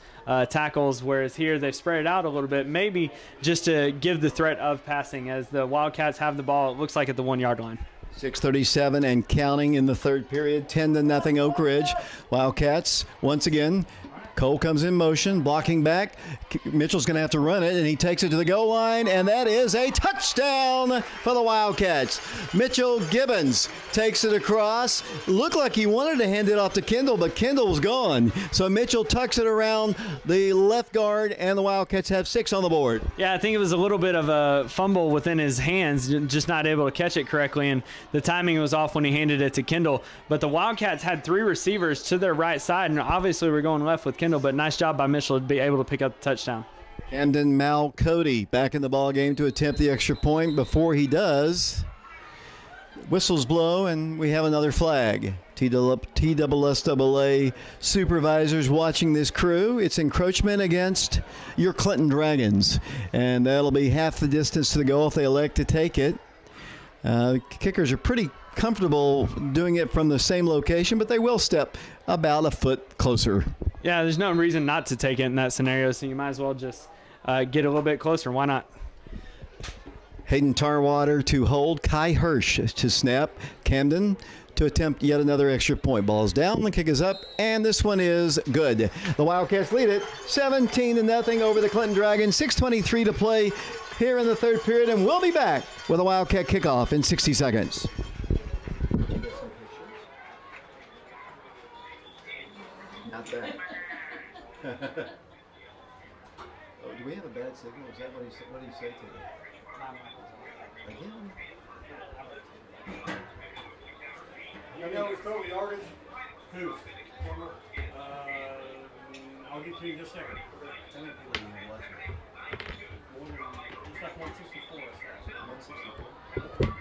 tackles, whereas here they've spread it out a little bit, maybe just to give the threat of passing as the Wildcats have the ball, it looks like at the 1-yard line. 6:37 and counting in the 3rd period, 10-0 Oak Ridge. Wildcats once again. Cole comes in motion, blocking back. Mitchell's going to have to run it, and he takes it to the goal line, and that is a touchdown for the Wildcats. Mitchell Gibbons takes it across. Looked like he wanted to hand it off to Kendall, but Kendall was gone. So Mitchell tucks it around the left guard, and the Wildcats have 6 on the board. Yeah, I think it was a little bit of a fumble within his hands, just not able to catch it correctly, and the timing was off when he handed it to Kendall. But the Wildcats had 3 receivers to their right side, and obviously we're going left with Kendall, but nice job by Mitchell to be able to pick up the touchdown. Camden Mal Cody back in the ball game to attempt the extra point. Before he does, whistles blow and we have another flag. TSSAA supervisors watching this crew. It's encroachment against your Clinton Dragons, and that'll be half the distance to the goal if they elect to take it. Kickers are pretty comfortable doing it from the same location, but they will step about a foot closer. Yeah, there's no reason not to take it in that scenario, so you might as well just get a little bit closer. Why not? Hayden Tarwater to hold. Kai Hirsch to snap. Camden to attempt yet another extra point. Ball's down, the kick is up, and this one is good. The Wildcats lead it 17-0 over the Clinton Dragons. 6:23 to play here in the 3rd period, and we'll be back with a Wildcat kickoff in 60 seconds. Not bad. Oh, do we have a bad signal? Is that what he said? What did he say to you? Again? You know his total yardage? Who? I'll get to you in just a second. How many people do you have watching? It's like 164. 164.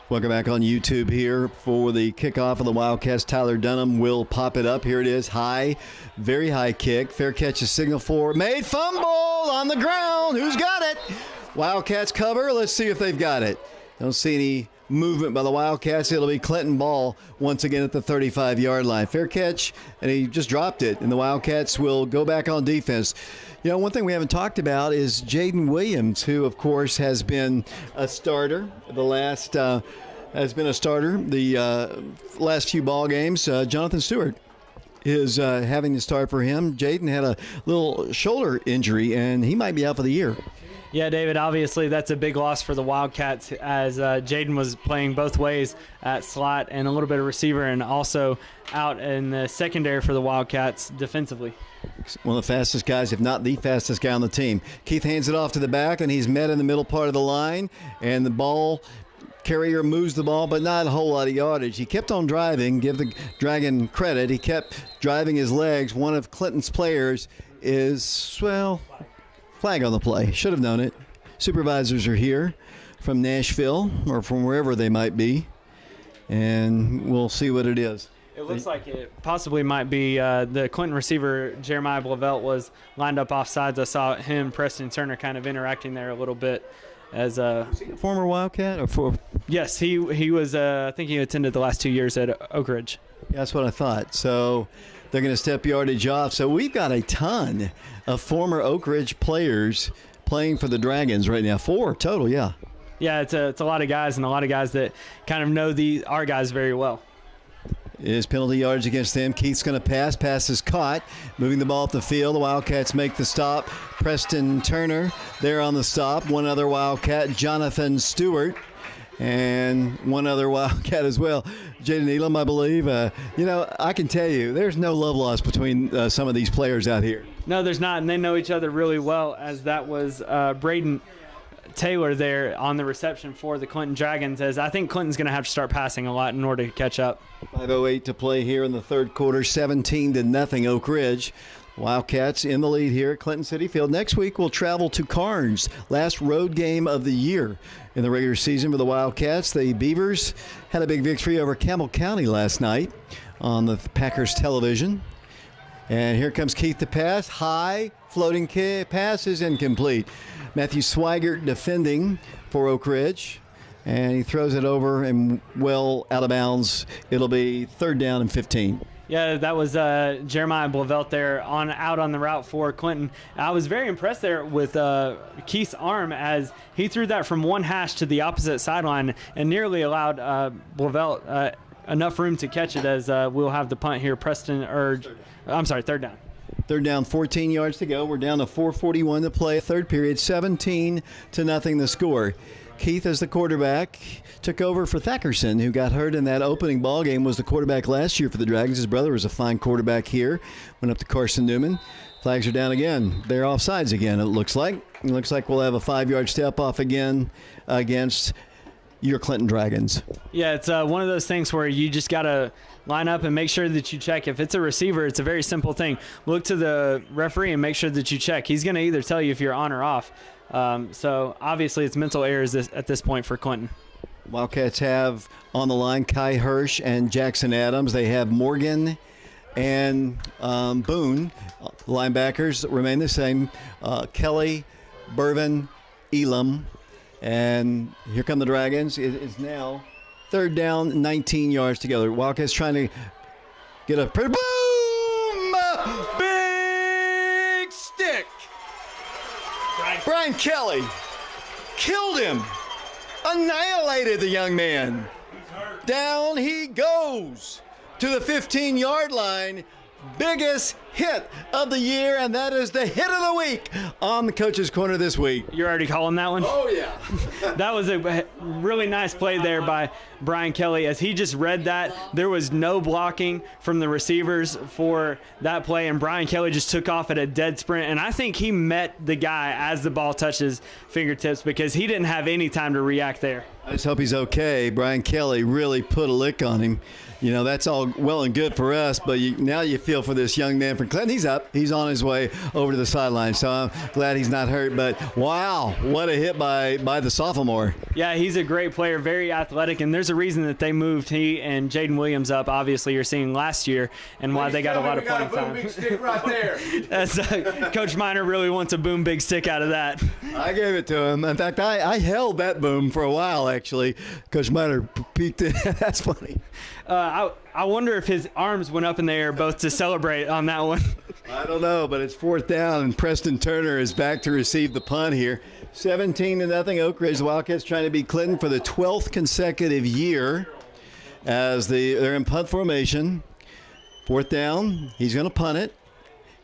Welcome back on YouTube here for the kickoff of the Wildcats. Tyler Dunham will pop it up. Here it is. High, very high kick. Fair catch is signal for. Made fumble on the ground. Who's got it? Wildcats cover. Let's see if they've got it. Don't see any movement by the Wildcats. It'll be Clinton ball once again at the 35-yard line. Fair catch, and he just dropped it, and the Wildcats will go back on defense. You know, one thing we haven't talked about is Jaden Williams, who, of course, has been a starter the last last few ball games. Jonathan Stewart is having to start for him. Jaden had a little shoulder injury, and he might be out for the year. Yeah, David, obviously that's a big loss for the Wildcats as Jaden was playing both ways at slot and a little bit of receiver and also out in the secondary for the Wildcats defensively. One of the fastest guys, if not the fastest guy on the team. Keith hands it off to the back, and he's met in the middle part of the line, and the ball carrier moves the ball, but not a whole lot of yardage. He kept on driving. Give the Dragon credit. He kept driving his legs. One of Clinton's players is, well, flag on the play. Should have known it. Supervisors are here from Nashville or from wherever they might be, and we'll see what it is. It looks like it possibly might be the Clinton receiver, Jeremiah Blavelt, was lined up off sides. I saw him, Preston Turner, kind of interacting there a little bit. As Was he a former Wildcat? Yes, he was. I think he attended the last 2 years at Oak Ridge. Yeah, that's what I thought. So they're going to step yardage off. So we've got a ton of former Oak Ridge players playing for the Dragons right now. 4 total, yeah. Yeah, it's a lot of guys, and a lot of guys that kind of know our guys very well. Is penalty yardage against them. Keith's going to pass. Pass is caught. Moving the ball up the field. The Wildcats make the stop. Preston Turner there on the stop. One other Wildcat, Jonathan Stewart. And one other Wildcat as well, Jaden Elam, I believe. I can tell you, there's no love lost between some of these players out here. No, there's not, and they know each other really well, as that was Braden Taylor there on the reception for the Clinton Dragons, as I think Clinton's going to have to start passing a lot in order to catch up. 5:08 to play here in the third quarter, 17-0 Oak Ridge. Wildcats in the lead here at Clinton City Field. Next week we'll travel to Carnes, last road game of the year in the regular season for the Wildcats. The Beavers had a big victory over Campbell County last night on the Packers television. And here comes Keith to pass. High, floating pass is incomplete. Matthew Swigert defending for Oak Ridge. And he throws it over and well out of bounds. It'll be 3rd down and 15. Yeah, that was Jeremiah Blavelt there out on the route for Clinton. I was very impressed there with Keith's arm as he threw that from one hash to the opposite sideline and nearly allowed Blavelt enough room to catch it, as we'll have the punt here. 3rd down. 3rd down, 14 yards to go. We're down to 4:41 to play. Third period, 17-0 the score. Keith, as the quarterback, took over for Thackerson, who got hurt in that opening ball game, was the quarterback last year for the Dragons. His brother was a fine quarterback here. Went up to Carson Newman. Flags are down again. They're offsides again, it looks like. It looks like we'll have a 5-yard step off again against your Clinton Dragons. Yeah, it's one of those things where you just got to line up and make sure that you check. If it's a receiver, it's a very simple thing. Look to the referee and make sure that you check. He's going to either tell you if you're on or off. So obviously it's mental errors at this point for Clinton. Wildcats have on the line Kai Hirsch and Jackson Adams. They have Morgan and Boone. Linebackers remain the same. Kelly, Bervin, Elam. And here come the Dragons. It is now 3rd down, 19 yards to go. Wildcats trying to get a boom! Big stick! Brian Kelly killed him. Annihilated the young man. Down he goes to the 15-yard line. Biggest hit of the year, and that is the hit of the week on the Coach's Corner this week. You're already calling that one? Oh, yeah. That was a really nice play there by Brian Kelly. As he just read that, there was no blocking from the receivers for that play, and Brian Kelly just took off at a dead sprint. And I think he met the guy as the ball touches fingertips because he didn't have any time to react there. I just hope he's okay. Brian Kelly really put a lick on him. You know, that's all well and good for us, but now you feel for this young man from Clinton. He's up. He's on his way over to the sideline, so I'm glad he's not hurt. But, wow, what a hit by the sophomore. Yeah, he's a great player, very athletic, and there's a reason that they moved he and Jaden Williams up, obviously, you're seeing last year, and why they got a lot of playing time. Big stick right there. That's, Coach Miner really wants a boom big stick out of that. I gave it to him. In fact, I held that boom for a while actually. Coach Miner peeked in. That's funny. I wonder if his arms went up in the air both to celebrate on that one. I don't know, but it's 4th down, and Preston Turner is back to receive the punt here. 17-0 Oak Ridge. The Wildcats trying to beat Clinton for the 12th consecutive year as they're in punt formation. 4th down. He's going to punt it.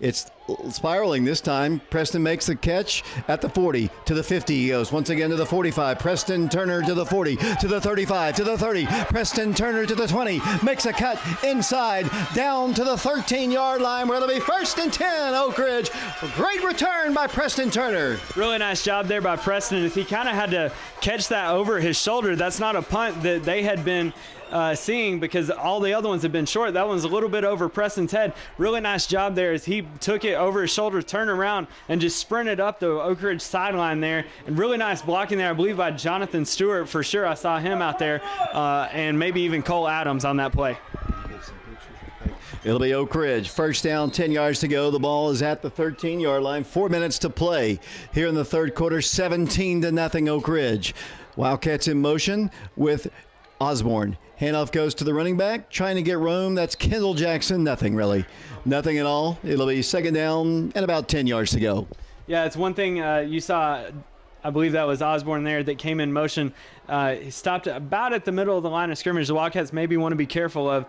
It's spiraling this time. Preston makes the catch at the 40, to the 50 he goes. Once again to the 45. Preston Turner to the 40, to the 35, to the 30. Preston Turner to the 20. Makes a cut inside, down to the 13-yard line where it'll be 1st and 10, Oak Ridge. Great return by Preston Turner. Really nice job there by Preston. If he kind of had to catch that over his shoulder, that's not a punt that they had been seeing because all the other ones have been short. That one's a little bit over Preston's head. Really nice job there as he took it over his shoulder, turned around, and just sprinted up the Oak Ridge sideline there. And really nice blocking there, I believe, by Jonathan Stewart for sure. I saw him out there, and maybe even Cole Adams on that play. It'll be Oak Ridge. 1st down, 10 yards to go. The ball is at the 13-yard line. 4 minutes to play here in the third quarter. 17-0 Oak Ridge. Wildcats in motion with Osborne. Handoff goes to the running back, trying to get room. That's Kendall Jackson. Nothing really. Nothing at all. It'll be 2nd down and about 10 yards to go. Yeah, it's one thing you saw. I believe that was Osborne there that came in motion. He stopped about at the middle of the line of scrimmage. The Wildcats maybe want to be careful of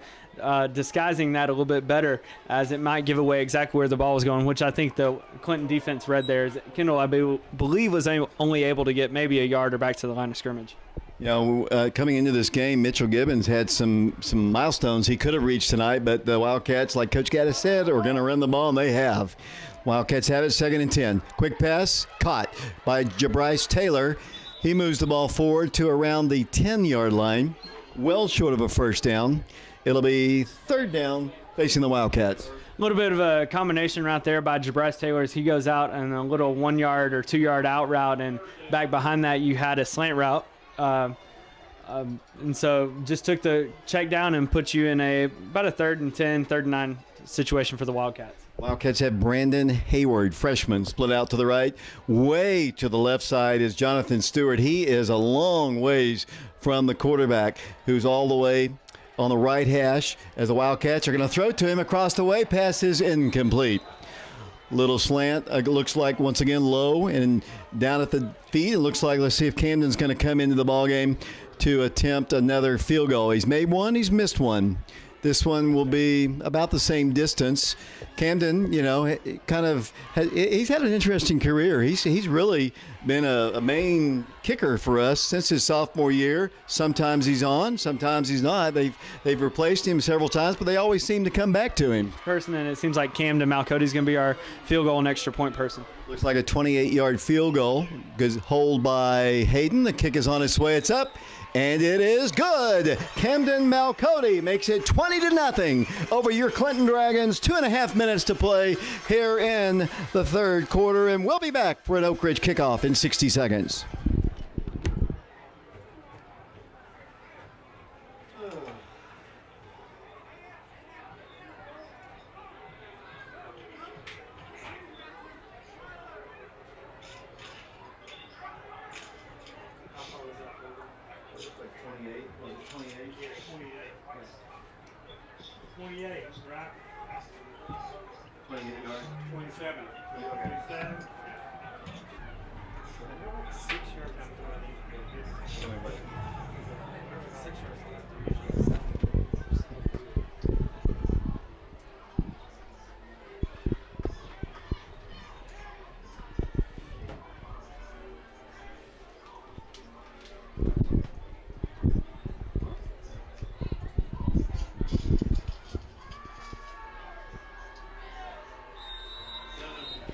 disguising that a little bit better, as it might give away exactly where the ball was going, which I think the Clinton defense read there. Is Kendall, I believe, was only able to get maybe a yard or back to the line of scrimmage. You know, coming into this game, Mitchell Gibbons had some milestones he could have reached tonight, but the Wildcats, like Coach Gaddis said, are going to run the ball, and they have. Wildcats have it, 2nd and 10. Quick pass, caught by Jabryce Taylor. He moves the ball forward to around the 10-yard line, well short of a 1st down. It'll be 3rd down facing the Wildcats. A little bit of a combination route there by Jabryce Taylor as he goes out and a little 1-yard or 2-yard out route, and back behind that you had a slant route. And so just took the check down and put you in about a 3rd and 10, 3rd and 9 situation for the Wildcats. Wildcats have Brandon Hayward, freshman, split out to the right. Way to the left side is Jonathan Stewart. He is a long ways from the quarterback, who's all the way on the right hash, as the Wildcats are going to throw to him across the way. Pass is incomplete. Little slant, looks like once again low and down at the feet. It looks like, let's see if Camden's going to come into the ball game to attempt another field goal. He's made one, he's missed one. This one will be about the same distance. Camden, you know, he's had an interesting career. He's really been a main kicker for us since his sophomore year. Sometimes he's on, sometimes he's not. They've replaced him several times, but they always seem to come back to him. And it seems like Camden Malcody's going to be our field goal and extra point person. Looks like a 28-yard field goal. Good hold by Hayden. The kick is on its way. It's up. And it is good. Camden Malcody makes it 20-0 over your Clinton Dragons. 2.5 minutes to play here in the third quarter. And we'll be back for an Oak Ridge kickoff in 60 seconds.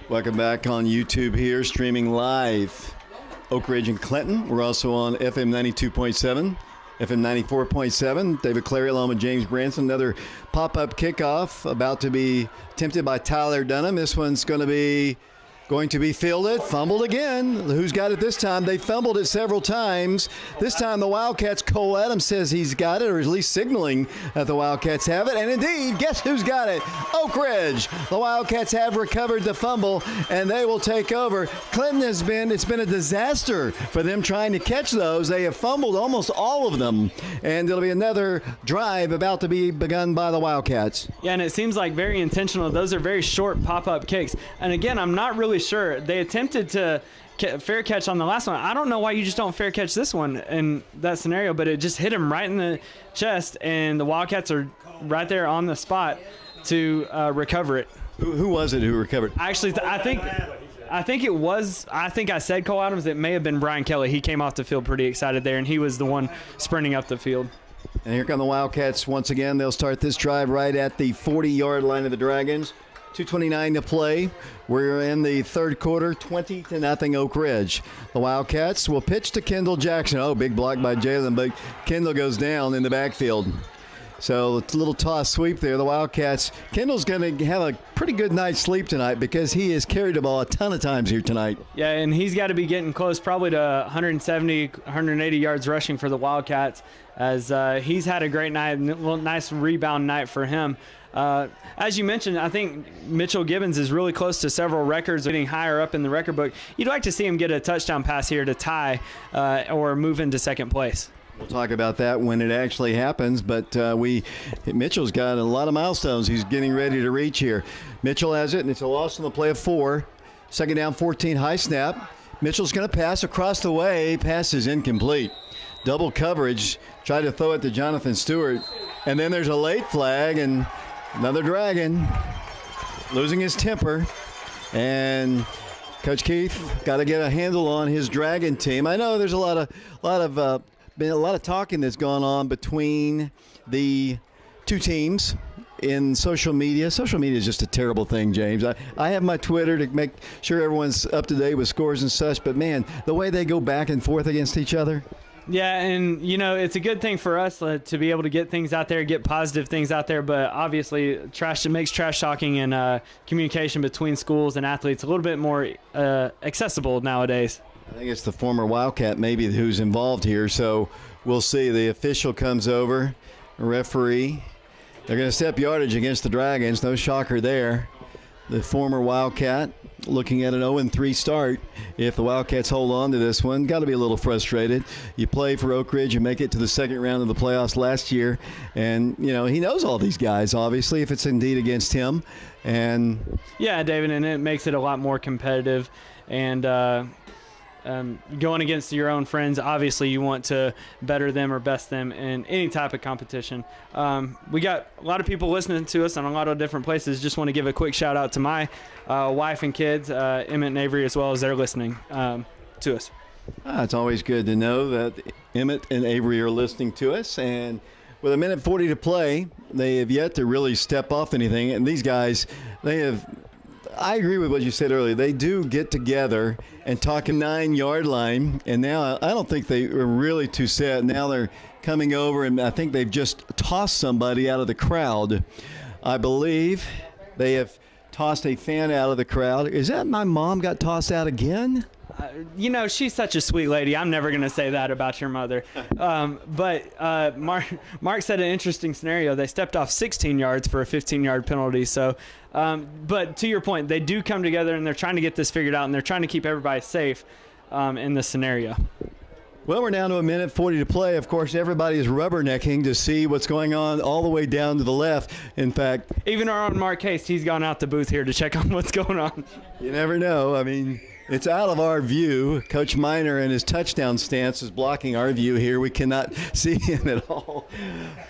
Welcome back on YouTube here, streaming live. Oak Ridge and Clinton. We're also on FM 92.7, FM 94.7. David Clary along with James Branson. Another pop-up kickoff about to be attempted by Tyler Dunham. This one's going to be Going to be fielded, fumbled again. Who's got it this time? They fumbled it several times. This time the Wildcats, Cole Adams says he's got it, or at least signaling that the Wildcats have it. And indeed, guess who's got it? Oak Ridge. The Wildcats have recovered the fumble, and they will take over. Clinton it's been a disaster for them trying to catch those. They have fumbled almost all of them, and it'll be another drive about to be begun by the Wildcats. Yeah, and it seems like very intentional. Those are very short pop-up kicks. And again, I'm not really sure. They attempted to fair catch on the last one. I don't know why you just don't fair catch this one in that scenario, but it just hit him right in the chest, and the Wildcats are right there on the spot to recover it. Who was it who recovered? Actually, I think it was. I think I said Cole Adams. It may have been Brian Kelly. He came off the field pretty excited there, and he was the one sprinting up the field. And here come the Wildcats once again. They'll start this drive right at the 40-yard line of the Dragons. 2:29 to play. We're in the third quarter, 20-0 Oak Ridge. The Wildcats will pitch to Kendall Jackson. Oh, big block by Jalen, but Kendall goes down in the backfield. So it's a little toss sweep there. The Wildcats, Kendall's going to have a pretty good night's sleep tonight because he has carried the ball a ton of times here tonight. Yeah, and he's got to be getting close probably to 170, 180 yards rushing for the Wildcats, as he's had a great night, nice rebound night for him. As you mentioned, I think Mitchell Gibbons is really close to several records, getting higher up in the record book. You'd like to see him get a touchdown pass here to tie or move into second place. We'll talk about that when it actually happens, but Mitchell's got a lot of milestones he's getting ready to reach here. Mitchell has it, and it's a loss on the play of 4. Second down, 14, high snap. Mitchell's going to pass across the way. Pass is incomplete. Double coverage. Tried to throw it to Jonathan Stewart, and then there's a late flag, and another Dragon losing his temper. And Coach Keith got to get a handle on his Dragon team. I know there's a lot of talking that's gone on between the two teams in social media. Social media is just a terrible thing, James. I have my Twitter to make sure everyone's up to date with scores and such, but man, the way they go back and forth against each other. Yeah, and, it's a good thing for us to be able to get things out there, get positive things out there, but obviously it makes trash talking and communication between schools and athletes a little bit more accessible nowadays. I think it's the former Wildcat maybe who's involved here, so we'll see. The official comes over, referee. They're going to step yardage against the Dragons. No shocker there. The former Wildcat looking at an 0-3 start. If the Wildcats hold on to this one, got to be a little frustrated. You play for Oak Ridge, you make it to the second round of the playoffs last year, and he knows all these guys, obviously, if it's indeed against him. And yeah, David, and it makes it a lot more competitive. And going against your own friends, obviously you want to better them or best them in any type of competition. We got a lot of people listening to us in a lot of different places. Just want to give a quick shout out to my wife and kids, Emmett and Avery, as well as they're listening to us. It's always good to know that Emmett and Avery are listening to us. And with 1:40 to play, they have yet to really step off anything. And these guys, I agree with what you said earlier. They do get together and talk a 9-yard line, and now I don't think they were really too set. Now they're coming over, and I think they've just tossed somebody out of the crowd. I believe they have tossed a fan out of the crowd. Is that my mom got tossed out again? She's such a sweet lady. I'm never going to say that about your mother. But Mark said an interesting scenario. They stepped off 16 yards for a 15-yard penalty. So, but to your point, they do come together, and they're trying to get this figured out, and they're trying to keep everybody safe in this scenario. Well, we're down to 1:40 to play. Of course, everybody is rubbernecking to see what's going on all the way down to the left. In fact, even our own Mark Case, he's gone out the booth here to check on what's going on. You never know. I mean, it's out of our view. Coach Miner and his touchdown stance is blocking our view here. We cannot see him at all.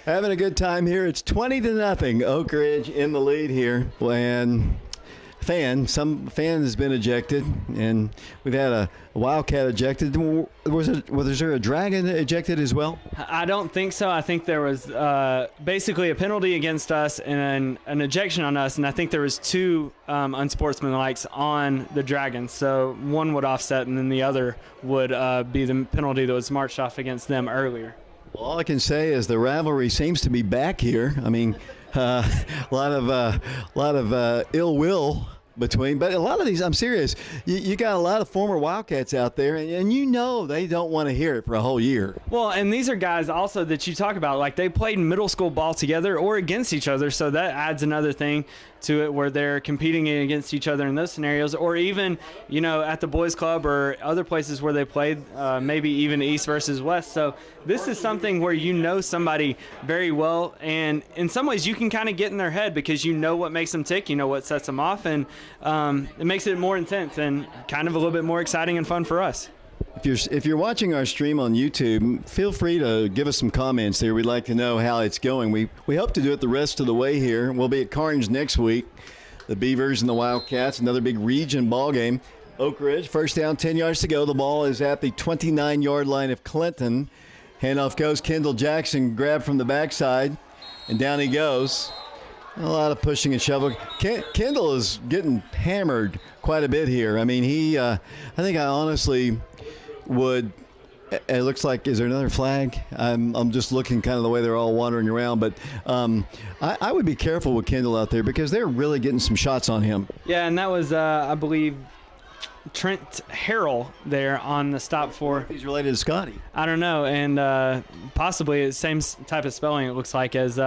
Having a good time here. It's 20-0. Oak Ridge in the lead here. And some fan has been ejected, and we've had a Wildcat ejected. Was there a Dragon ejected as well? I don't think so. I think there was basically a penalty against us and an ejection on us, and I think there was 2 unsportsmanlikes on the Dragons. So one would offset, and then the other would be the penalty that was marched off against them earlier. Well, all I can say is the rivalry seems to be back here. I mean, a lot of ill will between. But a lot of these, I'm serious, you got a lot of former Wildcats out there, and you know they don't want to hear it for a whole year. Well, and these are guys also that you talk about, like they played middle school ball together or against each other, so that adds another thing to it where they're competing against each other in those scenarios, or even, you know, at the boys club or other places where they played, maybe even East versus West. So this is something where you know somebody very well, and in some ways you can kind of get in their head because you know what makes them tick, you know what sets them off, and it makes it more intense and kind of a little bit more exciting and fun for us. If you're watching our stream on YouTube, feel free to give us some comments there. We'd like to know how it's going. We hope to do it the rest of the way here. We'll be at Carnes next week. The Beavers and the Wildcats, another big region ball game. Oak Ridge, first down, 10 yards to go. The ball is at the 29-yard line of Clinton. Handoff goes. Kendall Jackson grabbed from the backside, and down he goes. A lot of pushing and shoving. Kendall is getting hammered quite a bit here. I mean, I think I honestly would. It looks like, is there another flag? I'm just looking kind of the way they're all wandering around, but I would be careful with Kendall out there because they're really getting some shots on him. Yeah, and that was, I believe, Trent Harrell there on the stop for. He's related to Scotty. I don't know, and possibly the same type of spelling it looks like as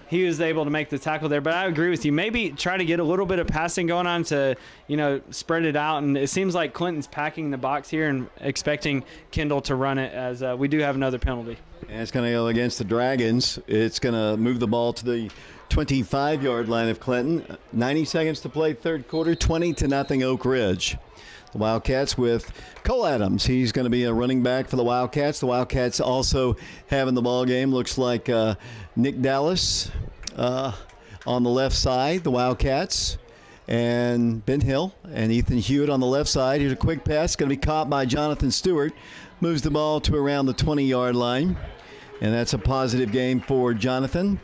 he was able to make the tackle there. But I agree with you. Maybe try to get a little bit of passing going on to, you know, spread it out. And it seems like Clinton's packing the box here and expecting Kendall to run it as we do have another penalty. And it's going to go against the Dragons. It's going to move the ball to the 25-yard line of Clinton. 90 seconds to play, third quarter, 20-0 Oak Ridge. The Wildcats with Cole Adams. He's going to be a running back for the Wildcats. The Wildcats also having the ball game. Looks like Nick Dallas on the left side, the Wildcats, and Ben Hill and Ethan Hewitt on the left side. Here's a quick pass. Going to be caught by Jonathan Stewart. Moves the ball to around the 20-yard line. And that's a positive game for Jonathan.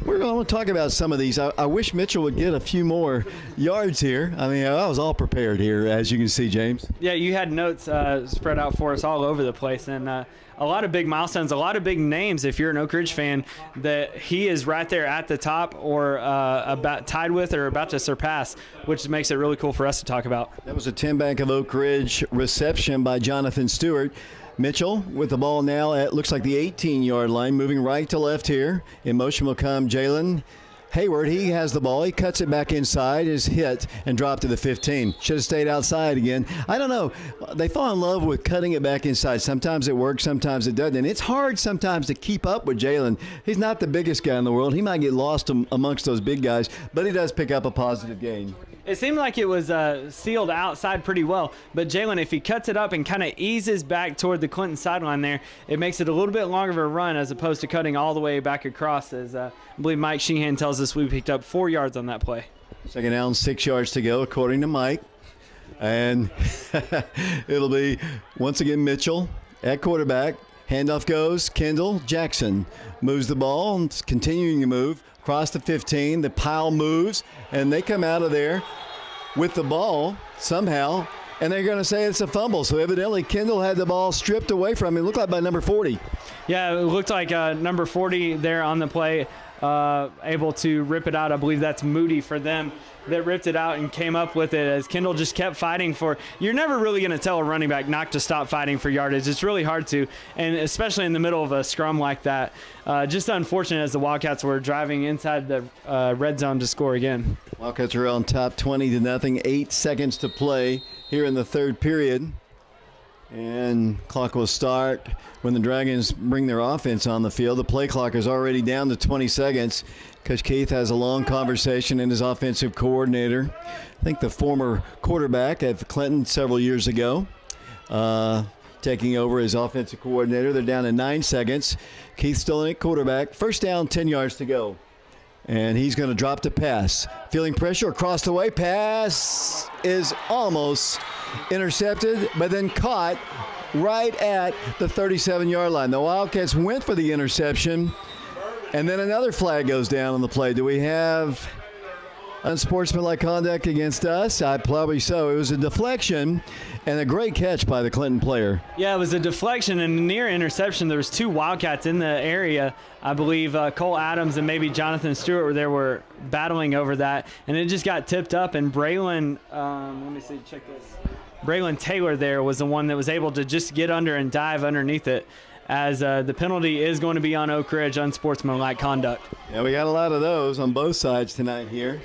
We're going to talk about some of these. I wish Mitchell would get a few more yards here. I mean, I was all prepared here, as you can see, James. Yeah, you had notes spread out for us all over the place. And a lot of big milestones, a lot of big names, if you're an Oak Ridge fan, that he is right there at the top or about tied with or about to surpass, which makes it really cool for us to talk about. That was a 10-back of Oak Ridge reception by Jonathan Stewart. Mitchell with the ball now at looks like the 18-yard line, moving right to left here. In motion will come Jalen Hayward. He has the ball. He cuts it back inside, is hit, and dropped to the 15. Should have stayed outside again. I don't know. They fall in love with cutting it back inside. Sometimes it works, sometimes it doesn't. And it's hard sometimes to keep up with Jalen. He's not the biggest guy in the world. He might get lost amongst those big guys, but he does pick up a positive gain. It seemed like it was sealed outside pretty well, but Jalen, if he cuts it up and kind of eases back toward the Clinton sideline there, it makes it a little bit longer of a run as opposed to cutting all the way back across, as I believe Mike Sheehan tells us we picked up 4 yards on that play. Second down, 6 yards to go, according to Mike. And it'll be, once again, Mitchell at quarterback. Handoff goes, Kendall Jackson moves the ball, and continuing to move. Across the 15, the pile moves, and they come out of there with the ball somehow, and they're going to say it's a fumble. So evidently Kendall had the ball stripped away from him. It looked like by number 40. Yeah, it looked like number 40 there on the play, able to rip it out. I believe that's Moody for them that ripped it out and came up with it as Kendall just kept fighting for. You're never really going to tell a running back not to stop fighting for yardage. It's really hard to, and especially in the middle of a scrum like that. Just unfortunate as the Wildcats were driving inside the red zone to score again. Wildcats are on top 20-0. 8 seconds to play here in the third period. And clock will start when the Dragons bring their offense on the field. The play clock is already down to 20 seconds. Coach Keith has a long conversation in his offensive coordinator. I think the former quarterback at Clinton several years ago, taking over as offensive coordinator. They're down to 9 seconds. Keith still in at quarterback. First down, 10 yards to go. And he's going to drop the pass. Feeling pressure across the way. Pass is almost intercepted, but then caught right at the 37-yard line. The Wildcats went for the interception, and then another flag goes down on the play. Do we have Unsportsmanlike conduct against us? Probably so. It was a deflection and a great catch by the Clinton player. Yeah, it was a deflection and a near interception. There was 2 Wildcats in the area. I believe Cole Adams and maybe Jonathan Stewart were battling over that, and it just got tipped up. And Braylon, check this. Braylon Taylor there was the one that was able to just get under and dive underneath it, as the penalty is going to be on Oak Ridge, unsportsmanlike conduct. Yeah, we got a lot of those on both sides tonight here.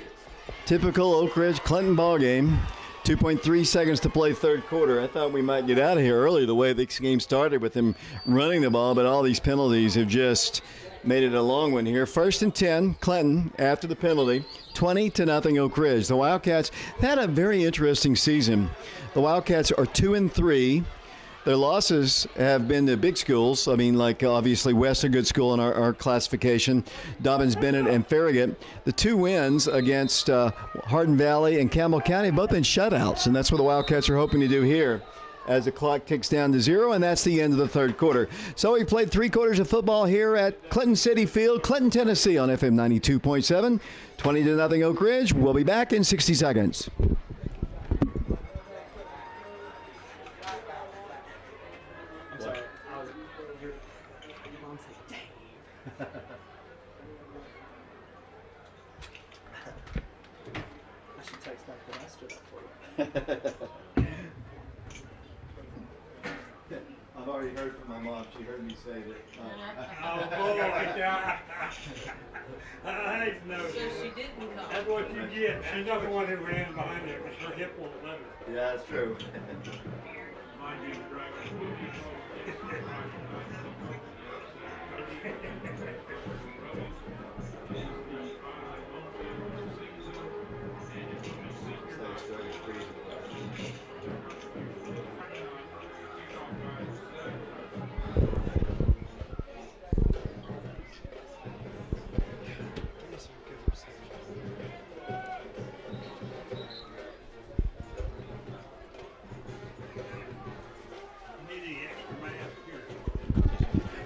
Typical Oak Ridge Clinton ball game. 2.3 seconds to play third quarter. I thought we might get out of here early the way this game started with him running the ball, but all these penalties have just made it a long one here. 1st and 10, Clinton after the penalty. 20-0 Oak Ridge. The Wildcats had a very interesting season. The Wildcats are 2-3. Their losses have been to big schools. I mean, like obviously West, a good school in our classification. Dobbins, Bennett, and Farragut. The 2 wins against Hardin Valley and Campbell County have both been shutouts, and that's what the Wildcats are hoping to do here as the clock ticks down to 0, and that's the end of the third quarter. So we played 3 quarters of football here at Clinton City Field, Clinton, Tennessee on FM 92.7. 20-0 Oak Ridge. We'll be back in 60 seconds. I've already heard from my mom. She heard me say that. Oh, boy, yeah. No. So she didn't come. That's what you get. She's not the one who ran behind it, because her hip won't let her. Yeah, that's true. Mind you,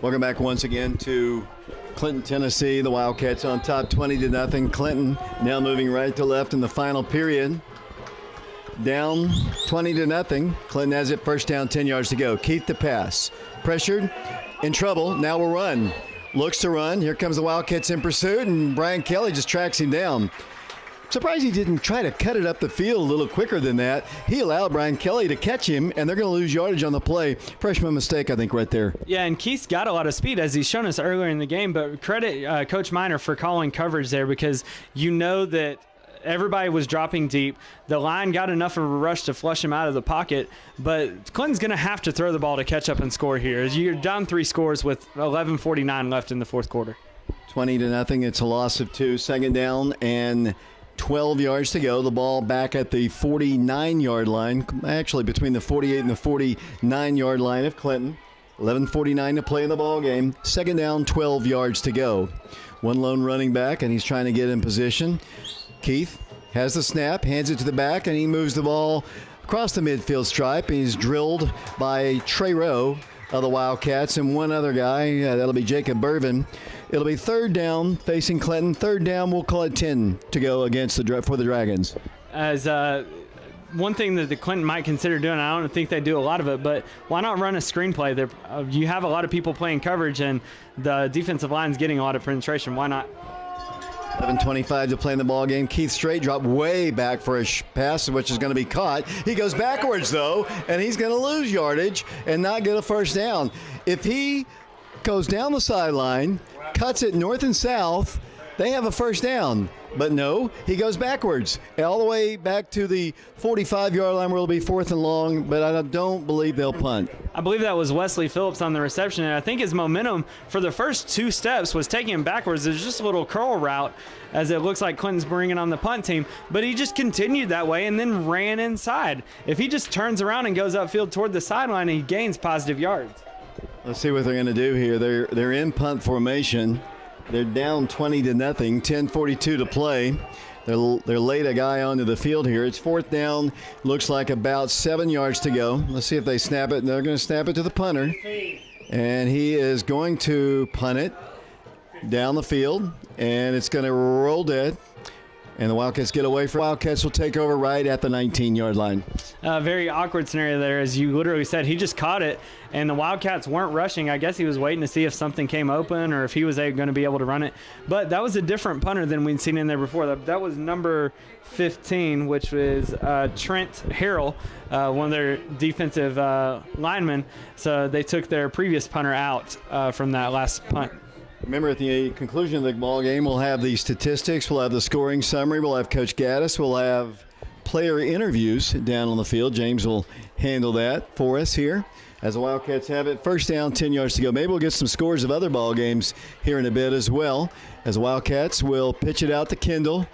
Welcome back once again to Clinton, Tennessee. The Wildcats on top 20-0. Clinton now moving right to left in the final period. Down 20-0. Clinton has it, first down, 10 yards to go. Keith the pass. Pressured, in trouble, now will run. Looks to run. Here comes the Wildcats in pursuit, and Brian Kelly just tracks him down. Surprised he didn't try to cut it up the field a little quicker than that. He allowed Brian Kelly to catch him, and they're going to lose yardage on the play. Freshman mistake, I think, right there. Yeah, and Keith's got a lot of speed, as he's shown us earlier in the game, but credit Coach Miner for calling coverage there, because you know that everybody was dropping deep. The line got enough of a rush to flush him out of the pocket, but Clinton's going to have to throw the ball to catch up and score here. You're down 3 scores with 11:49 left in the fourth quarter. 20-0. It's a loss of 2. Second down and 12 yards to go. The ball back at the 49-yard line, actually between the 48 and the 49-yard line of Clinton. 11:49 to play in the ball game. Second down, 12 yards to go. One lone running back, and he's trying to get in position. Keith has the snap, hands it to the back, and he moves the ball across the midfield stripe. He's drilled by Trey Rowe of the Wildcats and one other guy. That'll be Jacob Burvin. It'll be third down facing Clinton. Third down, we'll call it 10 to go against for the Dragons. As one thing that the Clinton might consider doing, I don't think they do a lot of it, but why not run a screenplay? You have a lot of people playing coverage, and the defensive line's getting a lot of penetration. Why not? 11:25 to play in the ball game. Keith Strait dropped way back for a pass, which is going to be caught. He goes backwards, though, and he's going to lose yardage and not get a first down. If he goes down the sideline, cuts it north and south, they have a first down. But no, he goes backwards, all the way back to the 45-yard line where it'll be 4th and long, but I don't believe they'll punt. I believe that was Wesley Phillips on the reception, and I think his momentum for the first 2 steps was taking him backwards. There's just a little curl route as it looks like Clinton's bringing on the punt team, but he just continued that way and then ran inside. If he just turns around and goes upfield toward the sideline, he gains positive yards. Let's see what they're going to do here. They're in punt formation. They're down 20-0, 10:42 to play. They're laid a guy onto the field here. It's 4th down. Looks like about 7 yards to go. Let's see if they snap it. They're going to snap it to the punter. And he is going to punt it down the field. And it's going to roll dead. And the Wildcats get away from Wildcats will take over right at the 19-yard line. Very awkward scenario there, as you literally said. He just caught it, and the Wildcats weren't rushing. I guess he was waiting to see if something came open or if he was going to be able to run it. But that was a different punter than we'd seen in there before. That was number 15, which was Trent Harrell, one of their defensive linemen. So they took their previous punter out from that last punt. Remember, at the conclusion of the ball game, we'll have the statistics, we'll have the scoring summary, we'll have Coach Gaddis, we'll have player interviews down on the field. James will handle that for us here as the Wildcats have it. First down, 10 yards to go. Maybe we'll get some scores of other ball games here in a bit as well, as the Wildcats will pitch it out to Kendall.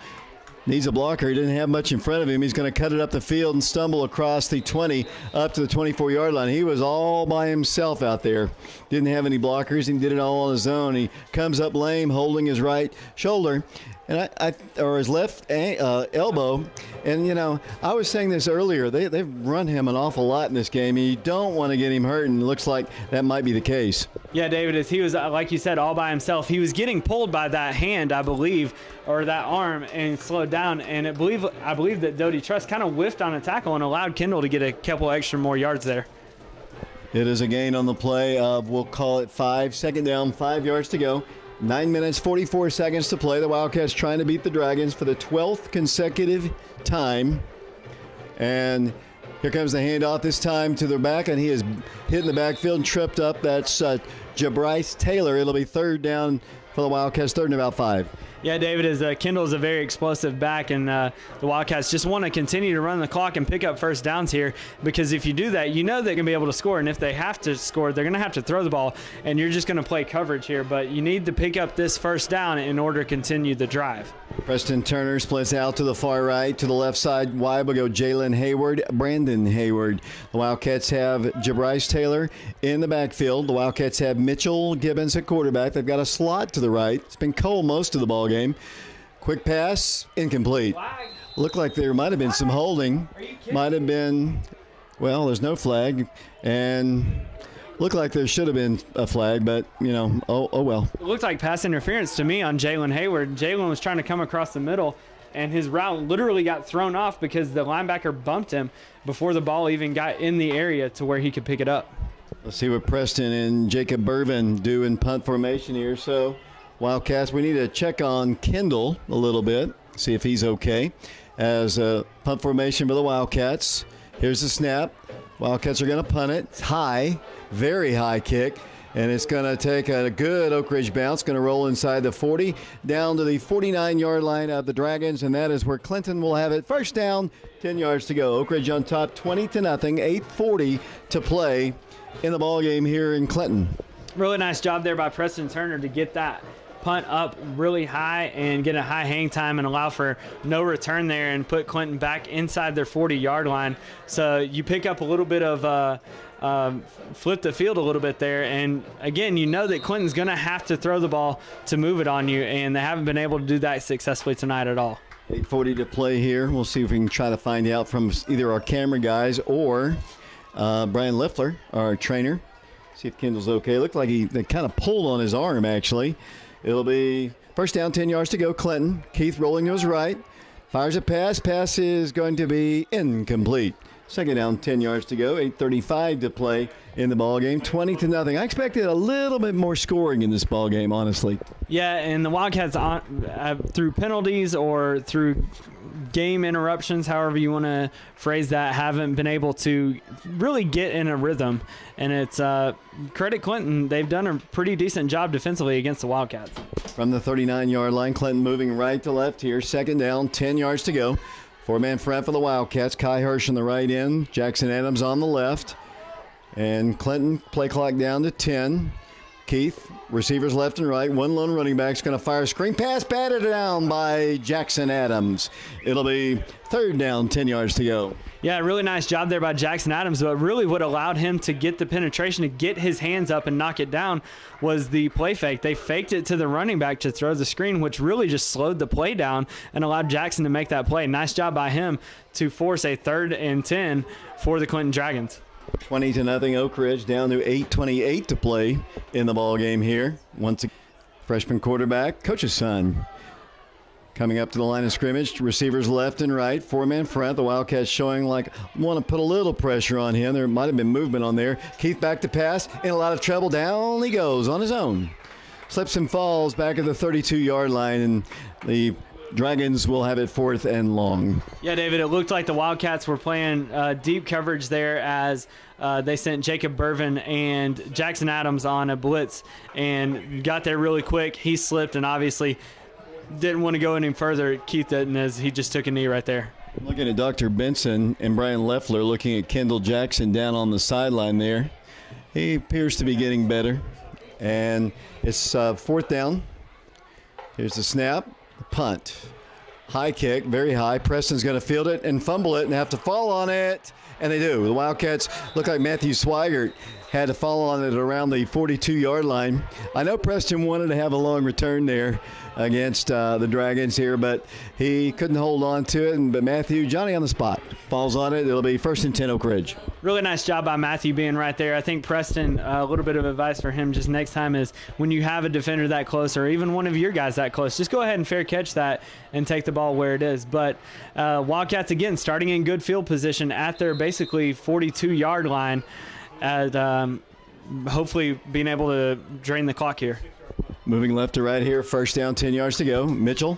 Needs a blocker. He didn't have much in front of him. He's going to cut it up the field and stumble across the 20 up to the 24-yard line. He was all by himself out there. Didn't have any blockers. He did it all on his own. He comes up lame, holding his right shoulder and or his left elbow. And, you know, I was saying this earlier. They've run him an awful lot in this game. You don't want to get him hurt, and it looks like that might be the case. Yeah, David, as he was, like you said, all by himself. He was getting pulled by that hand, I believe, or that arm, and slowed down. And I believe that Doty Truss kind of whiffed on a tackle and allowed Kendall to get a couple extra more yards there. It is a gain on the play of, we'll call it 5. Second down, 5 yards to go. 9 minutes, 44 seconds to play. The Wildcats trying to beat the Dragons for the 12th consecutive time. And here comes the handoff, this time to the back, and he is hit in the backfield and tripped up. That's Jabryce Taylor. It'll be third down for the Wildcats, third and about 5. Yeah, David, as Kendall is a very explosive back, and the Wildcats just want to continue to run the clock and pick up first downs here, because if you do that, you know they're going to be able to score, and if they have to score, they're going to have to throw the ball, and you're just going to play coverage here. But you need to pick up this first down in order to continue the drive. Preston Turner splits out to the far right. To the left side, wide will go Jalen Hayward, Brandon Hayward. The Wildcats have Jabryce Taylor in the backfield. The Wildcats have Mitchell Gibbons at quarterback. They've got a slot to the right. It's been cold most of the ball game. Quick pass, incomplete. Looked like there might have been some holding. Might have been, well, there's no flag. And looked like there should have been a flag, but, you know, oh well. It looked like pass interference to me on Jalen Hayward. Jalen was trying to come across the middle, and his route literally got thrown off because the linebacker bumped him before the ball even got in the area to where he could pick it up. Let's see what Preston and Jacob Bervin do in punt formation here. So, Wildcats, we need to check on Kendall a little bit, see if he's okay. As a punt formation for the Wildcats. Here's the snap. Wildcats are going to punt it. It's high, very high kick, and it's going to take a good Oak Ridge bounce. Going to roll inside the 40, down to the 49-yard line of the Dragons, and that is where Clinton will have it. First down, 10 yards to go. Oak Ridge on top, 20-0, 8:40 to play in the ball game here in Clinton. Really nice job there by Preston Turner to get that punt up really high and get a high hang time and allow for no return there and put Clinton back inside their 40-yard line. So you pick up a little bit of flip the field a little bit there, and again, you know that Clinton's going to have to throw the ball to move it on you, and they haven't been able to do that successfully tonight at all. 8:40 to play here. We'll see if we can try to find out from either our camera guys or Brian Liffler, our trainer. See if Kendall's okay. Looked like they kind of pulled on his arm, actually. It'll be first down, 10 yards to go. Clinton. Keith rolling to his right. Fires a pass. Pass is going to be incomplete. Second down, 10 yards to go. 8:35 to play in the ball game. 20-0. I expected a little bit more scoring in this ball game, honestly. Yeah, and the Wildcats, through penalties or through game interruptions, however you want to phrase that, haven't been able to really get in a rhythm. And it's credit Clinton. They've done a pretty decent job defensively against the Wildcats. From the 39-yard line, Clinton moving right to left here. Second down, 10 yards to go. Four-man front for the Wildcats. Kai Hirsch on the right end. Jackson Adams on the left. And Clinton, play clock down to 10. Keith, receivers left and right. One lone running back's going to fire a screen pass, batted down by Jackson Adams. It'll be third down, 10 yards to go. Yeah, really nice job there by Jackson Adams, but really what allowed him to get the penetration, to get his hands up and knock it down, was the play fake. They faked it to the running back to throw the screen, which really just slowed the play down and allowed Jackson to make that play. Nice job by him to force a 3rd and 10 for the Clinton Dragons. 20-0 Oak Ridge, down to 8:28 to play in the ball game here. Once again, freshman quarterback, coach's son. Coming up to the line of scrimmage, receivers left and right, 4-man front. The Wildcats showing like want to put a little pressure on him. There might have been movement on there. Keith back to pass, in a lot of trouble. Down he goes on his own. Slips and falls back at the 32-yard line, and the Dragons will have it 4th and long. Yeah, David, it looked like the Wildcats were playing deep coverage there as they sent Jacob Bervin and Jackson Adams on a blitz and got there really quick. He slipped and obviously didn't want to go any further. Keith didn't, as he just took a knee right there. Looking at Dr. Benson and Brian Leffler looking at Kendall Jackson down on the sideline there. He appears to be getting better. And it's 4th down. Here's the snap, punt. High kick, very high. Preston's going to field it and fumble it and have to fall on it. And they do. The Wildcats look like Matthew Swigert had to fall on it around the 42-yard line. I know Preston wanted to have a long return there against the Dragons here, but he couldn't hold on to it. But Matthew, Johnny on the spot, falls on it. It'll be 1st and 10 Oak Ridge. Really nice job by Matthew being right there. I think Preston, a little bit of advice for him just next time is when you have a defender that close or even one of your guys that close, just go ahead and fair catch that and take the ball where it is. But Wildcats, again, starting in good field position at their basically 42-yard line, and hopefully being able to drain the clock here. Moving left to right here, 1st down, 10 yards to go. Mitchell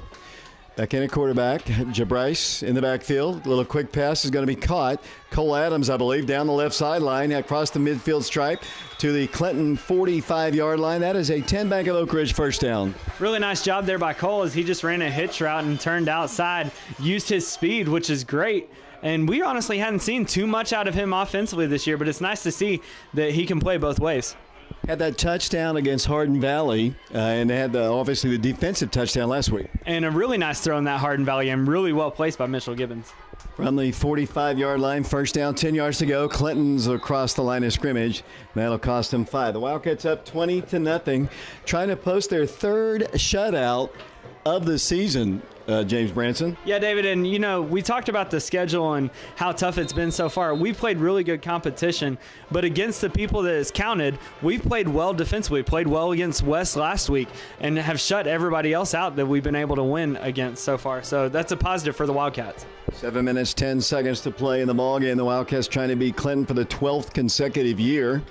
back in at quarterback. Jabrice in the backfield. A little quick pass is going to be caught. Cole Adams, I believe, down the left sideline across the midfield stripe to the Clinton 45-yard line. That is a 10 Bank of Oak Ridge 1st down. Really nice job there by Cole as he just ran a hitch route and turned outside, used his speed, which is great. And we honestly hadn't seen too much out of him offensively this year, but it's nice to see that he can play both ways. Had that touchdown against Hardin Valley, and they had obviously the defensive touchdown last week. And a really nice throw in that Hardin Valley game. Really well placed by Mitchell Gibbons. From the 45-yard line, 1st down, 10 yards to go. Clinton's across the line of scrimmage. That'll cost them 5. The Wildcats up 20-0, trying to post their 3rd shutout of the season. James Branson. Yeah, David, and we talked about the schedule and how tough it's been so far. We played really good competition, but against the people that is counted, we played well defensively. Played well against West last week and have shut everybody else out that we've been able to win against so far. So that's a positive for the Wildcats. 7 minutes, 10 seconds to play in the ballgame. The Wildcats trying to beat Clinton for the 12th consecutive year.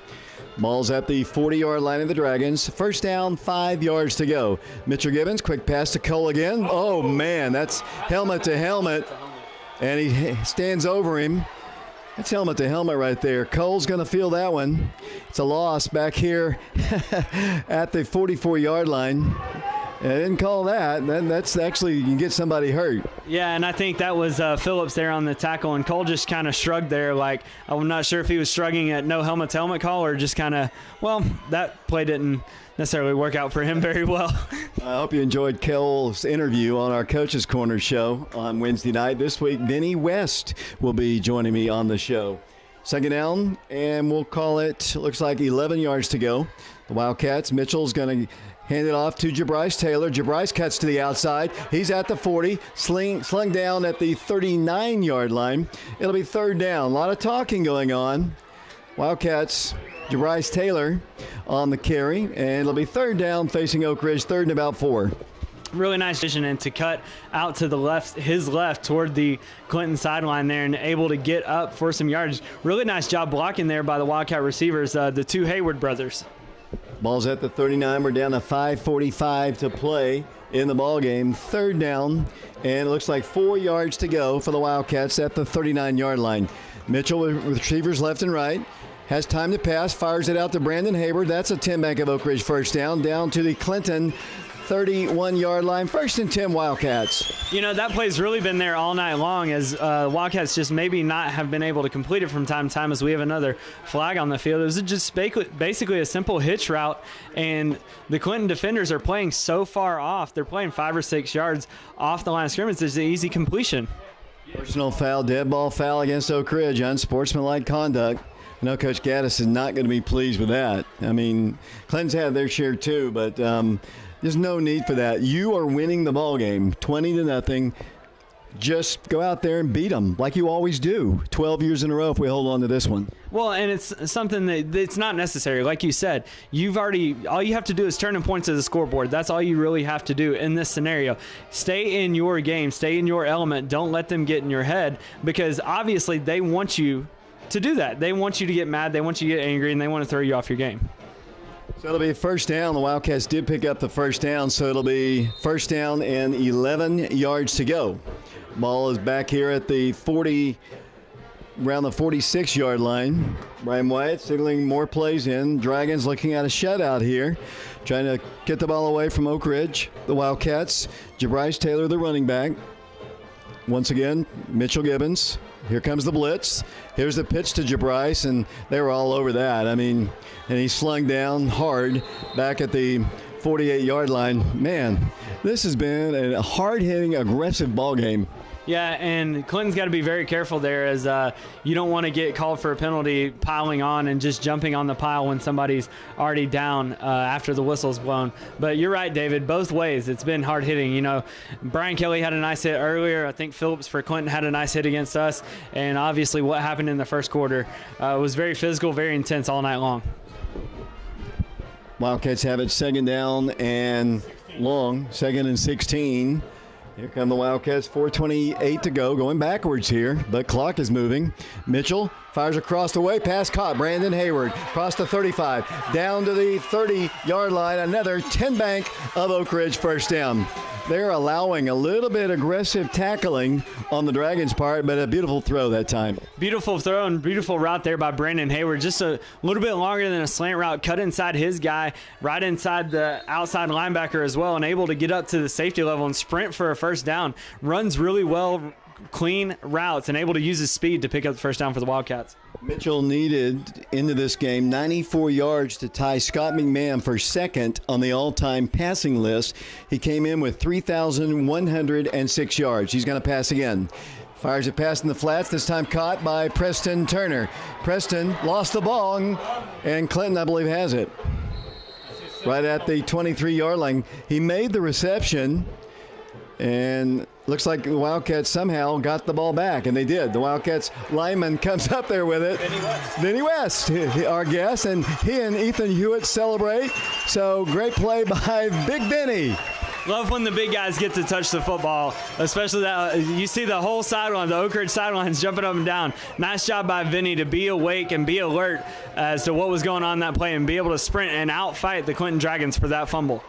Ball's at the 40-yard line of the Dragons. 1st down, 5 yards to go. Mitchell Gibbons, quick pass to Cole again. Oh, man, that's helmet to helmet. And he stands over him. That's helmet to helmet right there. Cole's going to feel that one. It's a loss back here at the 44-yard line. I didn't call that. That's actually, you can get somebody hurt. Yeah, and I think that was Phillips there on the tackle, and Cole just kind of shrugged there. Like, I'm not sure if he was shrugging at no helmet call or just kind of, well, that play didn't necessarily work out for him very well. I hope you enjoyed Cole's interview on our Coach's Corner show on Wednesday night. This week, Vinny West will be joining me on the show. 2nd down, and we'll call it, looks like 11 yards to go. The Wildcats, Mitchell's going to hand it off to Jabrice Taylor. Jabrice cuts to the outside. He's at the 40, slung down at the 39-yard line. It'll be 3rd down. A lot of talking going on. Wildcats, Jabrice Taylor on the carry, and it'll be 3rd down facing Oak Ridge, 3rd and about 4. Really nice decision and to cut out to the left, his left toward the Clinton sideline there and able to get up for some yards. Really nice job blocking there by the Wildcat receivers, the 2 Hayward brothers. Ball's at the 39. We're down to 5:45 to play in the ball game. 3rd down, and it looks like 4 yards to go for the Wildcats at the 39-yard line. Mitchell with receivers left and right. Has time to pass, fires it out to Brandon Hayward. That's a 10 Bank of Oak Ridge 1st down to the Clinton 31-yard line. 1st and 10 Wildcats. That play's really been there all night long as Wildcats just maybe not have been able to complete it from time to time as we have another flag on the field. It was just basically a simple hitch route, and the Clinton defenders are playing so far off. They're playing 5 or 6 yards off the line of scrimmage. It's an easy completion. Personal foul, dead ball foul against Oak Ridge, unsportsmanlike conduct. I know Coach Gaddis is not going to be pleased with that. I mean, Clinton's had their share too, but there's no need for that. You are winning the ball game, 20-0. just go out there and beat them like you always do. 12 years in a row if we hold on to this one. Well, and it's something that's not necessary. Like you said, all you have to do is turn and point to the scoreboard. That's all you really have to do in this scenario. Stay in your game, stay in your element. Don't let them get in your head, because obviously they want you to do that. They want you to get mad, they want you to get angry, and they want to throw you off your game. So it'll be first down. The Wildcats did pick up the first down, so it'll be first down and 11 yards to go. Ball is back here at the 40, around the 46-yard line. Brian Wyatt signaling more plays in. Dragons looking at a shutout here, trying to get the ball away from Oak Ridge. The Wildcats, Jabryce Taylor, the running back. Once again, Mitchell Gibbons. Here comes the blitz. Here's the pitch to Jabryce, and they were all over that. I mean, and he slung down hard back at the 48-yard line. Man, this has been a hard-hitting, aggressive ball game. Yeah, and Clinton's got to be very careful there, as you don't want to get called for a penalty piling on and just jumping on the pile when somebody's already down after the whistle's blown. But you're right, David, both ways. It's been hard hitting. You know, Brian Kelly had a nice hit earlier. I think Phillips for Clinton had a nice hit against us. And obviously what happened in the first quarter was very physical, very intense all night long. Wildcats have it second down and long, second and 16. Here come the Wildcats, 4:28 to go, going backwards here, but clock is moving. Mitchell fires across the way, pass caught. Brandon Hayward across the 35, down to the 30-yard line, another 10-bank of Oak Ridge first down. They're allowing a little bit aggressive tackling on the Dragons' part, but a beautiful throw that time. Beautiful throw and beautiful route there by Brandon Hayward. Just a little bit longer than a slant route, cut inside his guy, right inside the outside linebacker as well, and able to get up to the safety level and sprint for a first down. Runs really well, clean routes, and able to use his speed to pick up the first down for the Wildcats. Mitchell needed into this game 94 yards to tie Scott McMahon for second on the all-time passing list. He came in with 3,106 yards. He's going to pass again. Fires a pass in the flats, this time caught by Preston Turner. Preston lost the ball, and Clinton, I believe, has it. Right at the 23-yard line. He made the reception, and looks like the Wildcats somehow got the ball back, and they did. The Wildcats lineman comes up there with it. Vinny West, our guest, and he and Ethan Hewitt celebrate. So great play by Big Vinny. Love when the big guys get to touch the football, especially that you see the whole sideline, the Oak Ridge sidelines jumping up and down. Nice job by Vinny to be awake and be alert as to what was going on in that play and be able to sprint and outfight the Clinton Dragons for that fumble.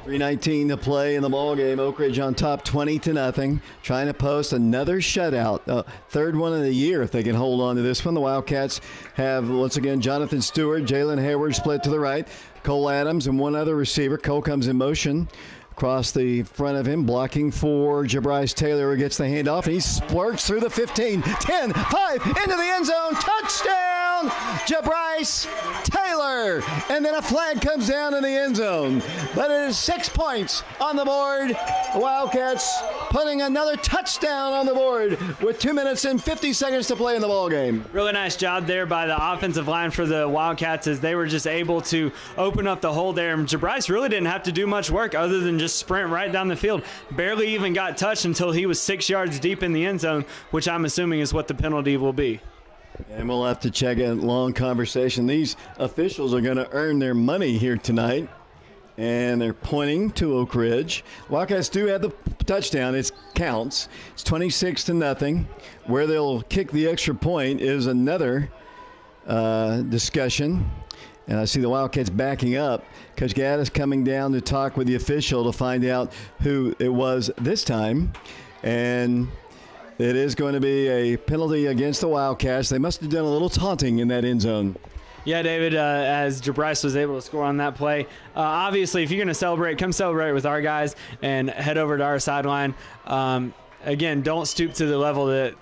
3:19 to play in the ball game. Oak Ridge on top 20-0, trying to post another shutout, third one of the year if they can hold on to this one. The Wildcats have once again Jonathan Stewart, Jalen Hayward split to the right, Cole Adams, and one other receiver. Cole comes in motion across the front of him, blocking for Jabryce Taylor, who gets the handoff, and he splurts through the 15, 10, 5, into the end zone, touchdown, Jabryce Taylor, and then a flag comes down in the end zone, but it is 6 points on the board. The Wildcats putting another touchdown on the board with 2 minutes and 50 seconds to play in the ball game. Really nice job there by the offensive line for the Wildcats, as they were just able to open up the hole there, and Jabryce really didn't have to do much work other than just sprint right down the field. Barely even got touched until he was 6 yards deep in the end zone, which I'm assuming is what the penalty will be. And we'll have to check a long conversation. These officials are going to earn their money here tonight, and they're pointing to Oak Ridge. Wildcats do have the touchdown. It counts. It's 26-0. Where they'll kick the extra point is another discussion. And I see the Wildcats backing up. Coach Gaddis coming down to talk with the official to find out who it was this time. And it is going to be a penalty against the Wildcats. They must have done a little taunting in that end zone. Yeah, David, as Jabryce was able to score on that play. Obviously, if you're going to celebrate, come celebrate with our guys and head over to our sideline. Again, don't stoop to the level that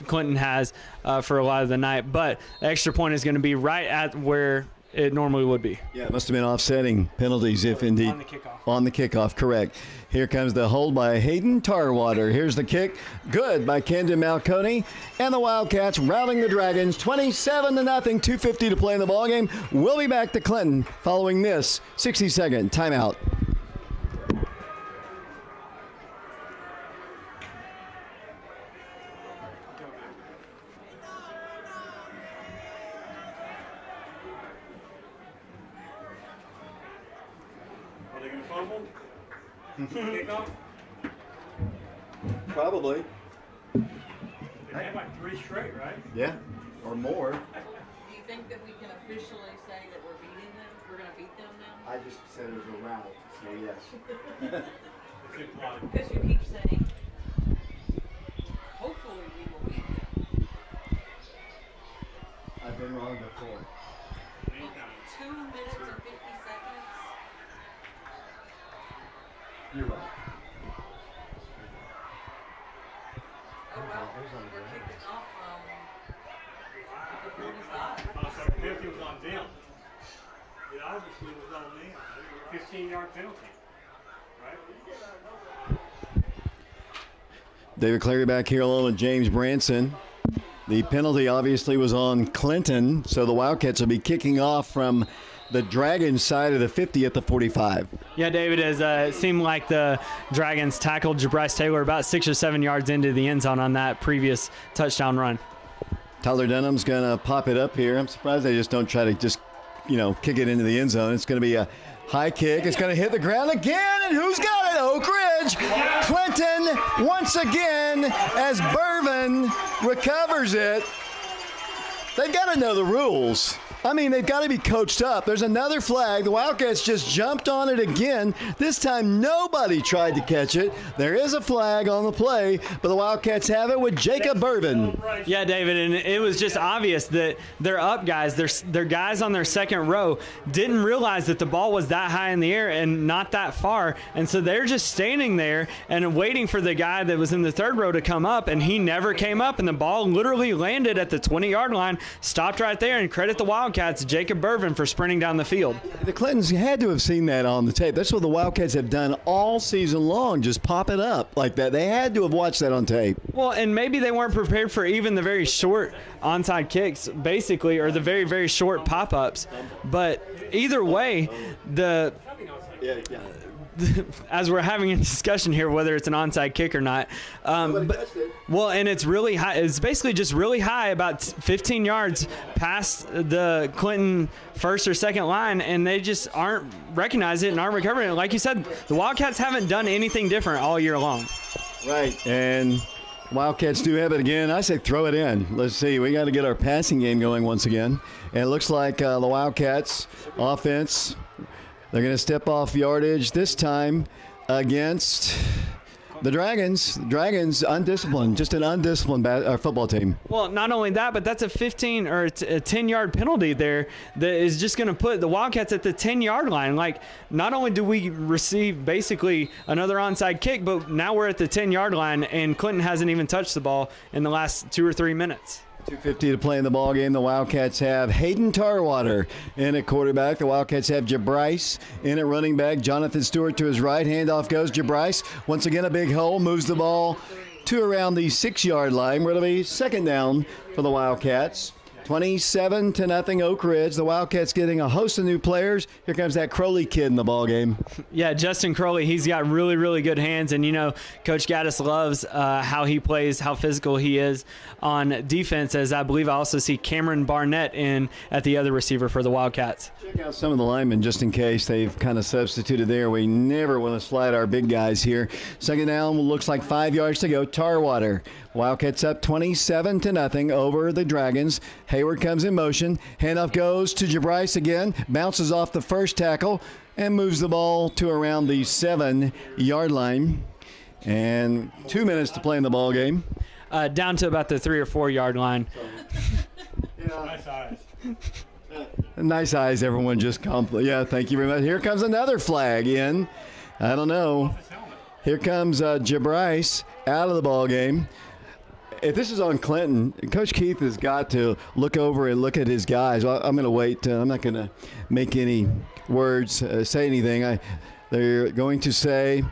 Clinton has for a lot of the night. But the extra point is going to be right at where it normally would be. Yeah, it must have been offsetting penalties if indeed. On the kickoff. On the kickoff, correct. Here comes the hold by Hayden Tarwater. Here's the kick. Good by Kendon Malconey. And the Wildcats routing the Dragons 27-0, 2:50 to play in the ballgame. We'll be back to Clinton following this 60-second timeout. Kickoff? Probably. They had like 3 straight, right? Yeah, or more. Do you think that we can officially say that we're beating them? We're going to beat them now? I just said it was a route, so yes. Because you keep saying, hopefully we will beat them. I've been wrong before. 2 minutes and 50 seconds. You're right. Oh well, we're kicking off from the 45. Oh, so 50 was on them. It obviously was on them. 15-yard penalty. Right? David Clary back here along with James Branson. The penalty obviously was on Clinton, so the Wildcats will be kicking off from the Dragons side of the 50 at the 45. Yeah, David, it seemed like the Dragons tackled Jabryce Taylor about 6 or 7 yards into the end zone on that previous touchdown run. Tyler Dunham's going to pop it up here. I'm surprised they just don't try to just, kick it into the end zone. It's going to be a high kick. It's going to hit the ground again, and who's got it? Oak Ridge. Clinton once again as Bervin recovers it. They've got to know the rules. I mean, they've got to be coached up. There's another flag. The Wildcats just jumped on it again. This time, nobody tried to catch it. There is a flag on the play, but the Wildcats have it with Jacob Bervin. Yeah, David, and it was just obvious that they're up guys. Their guys on their second row didn't realize that the ball was that high in the air and not that far, and so they're just standing there and waiting for the guy that was in the third row to come up, and he never came up, and the ball literally landed at the 20-yard line, stopped right there, and credit the Wildcats, Jacob Bervin, for sprinting down the field. The Clintons had to have seen that on the tape. That's what the Wildcats have done all season long, just pop it up like that. They had to have watched that on tape. Well, and maybe they weren't prepared for even the very short onside kicks, basically, or the very, very short pop-ups. But either way, as we're having a discussion here, whether it's an onside kick or not. Well, and it's really high. It's basically just really high, about 15 yards past the Clinton first or second line, and they just aren't recognizing it and aren't recovering it. Like you said, the Wildcats haven't done anything different all year long. Right, and Wildcats do have it again. I say throw it in. Let's see. We got to get our passing game going once again. And it looks like the Wildcats offense, they're going to step off yardage this time against the Dragons. Dragons undisciplined, just an undisciplined football team. Well, not only that, but that's a 15 or a 10-yard penalty there that is just going to put the Wildcats at the 10-yard line. Like, not only do we receive basically another onside kick, but now we're at the 10-yard line, and Clinton hasn't even touched the ball in the last 2 or 3 minutes. 2:50 to play in the ball game. The Wildcats have Hayden Tarwater in at quarterback. The Wildcats have Jabryce in at running back. Jonathan Stewart to his right. Handoff goes Jabryce. Once again, a big hole. Moves the ball to around the 6-yard line. Where it'll be second down for the Wildcats. 27-0 Oak Ridge. The Wildcats getting a host of new players. Here comes that Crowley kid in the ball game. Yeah, Justin Crowley, he's got really, really good hands. And, Coach Gaddis loves how he plays, how physical he is on defense, as I believe I also see Cameron Barnett in at the other receiver for the Wildcats. Check out some of the linemen just in case they've kind of substituted there. We never want to slide our big guys here. Second down looks like 5 yards to go. Tarwater. Wildcats up 27-0 over the Dragons. Hayward comes in motion. Handoff goes to Jabryce again. Bounces off the first tackle and moves the ball to around the 7-yard line. And 2 minutes to play in the ball game. Down to about the 3 or 4 yard line. Nice eyes. Nice eyes, everyone. Just yeah, thank you very much. Here comes another flag in. I don't know. Here comes Jabryce out of the ball game. If this is on Clinton, Coach Keith has got to look over and look at his guys. Well, I'm going to wait. I'm not going to make any words, say anything. They're going to say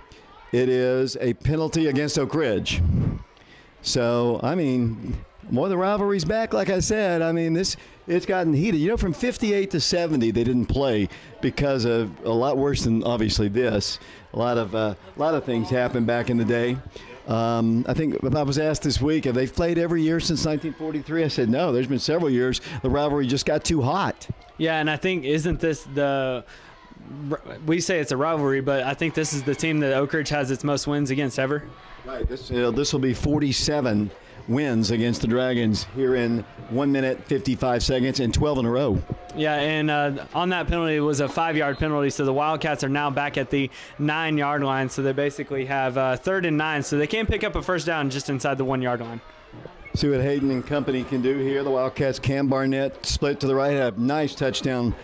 it is a penalty against Oak Ridge. So, more the rivalry's back, like I said. It's gotten heated. From 58 to 70, they didn't play because of a lot worse than obviously this. A lot of things happened back in the day. I think if I was asked this week, have they played every year since 1943? I said no. There's been several years the rivalry just got too hot. Yeah, and I think isn't this we say it's a rivalry, but I think this is the team that Oak Ridge has its most wins against ever. Right. This will be 47 wins against the Dragons here in 1 minute 55 seconds and 12 in a row. Yeah, and on that penalty, it was a 5-yard penalty, so the Wildcats are now back at the 9-yard line, so they basically have 3rd and 9, so they can pick up a first down just inside the 1-yard line. See what Hayden and company can do here. The Wildcats, Cam Barnett split to the right, had a nice touchdown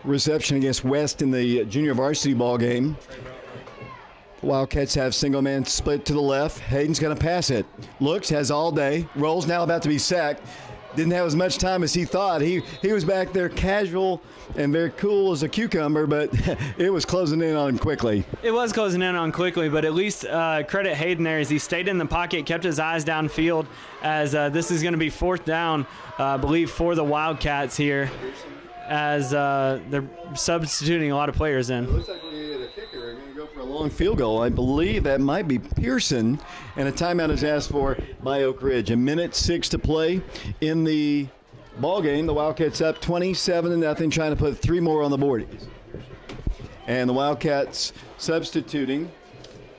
reception against West in the junior varsity ball game. Wildcats have single man split to the left. Hayden's going to pass it. Looks, has all day. Rolls now about to be sacked. Didn't have as much time as he thought. He was back there casual and very cool as a cucumber, but it was closing in on him quickly. It was closing in on quickly, but at least credit Hayden there as he stayed in the pocket, kept his eyes downfield as this is going to be 4th down, I believe, for the Wildcats here as they're substituting a lot of players in. It looks like we're going to get a kicker. We're going to go for a long field goal. I believe that might be Pearson, and a timeout is asked for by Oak Ridge. 1:06 to play in the ball game. The Wildcats up 27-0, trying to put 3 more on the board. And the Wildcats substituting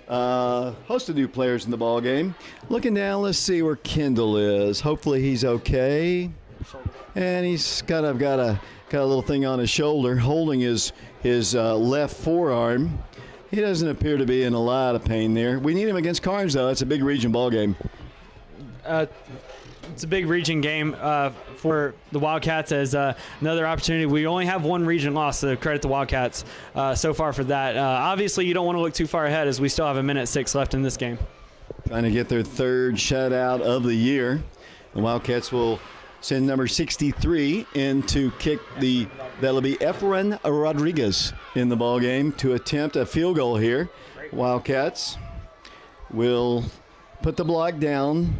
a host of new players in the ball game. Looking down, let's see where Kendall is. Hopefully he's okay. And he's got a little thing on his shoulder, holding his left forearm. He doesn't appear to be in a lot of pain there. We need him against Carnes, though. It's a big region ball game. It's a big region game for the Wildcats as another opportunity. We only have 1 region loss, so credit the Wildcats so far for that. Obviously, you don't want to look too far ahead as we still have 1:06 left in this game. Trying to get their 3rd shutout of the year. The Wildcats will send number 63 in to kick that'll be Efren Rodriguez in the ball game to attempt a field goal here. Wildcats will put the block down.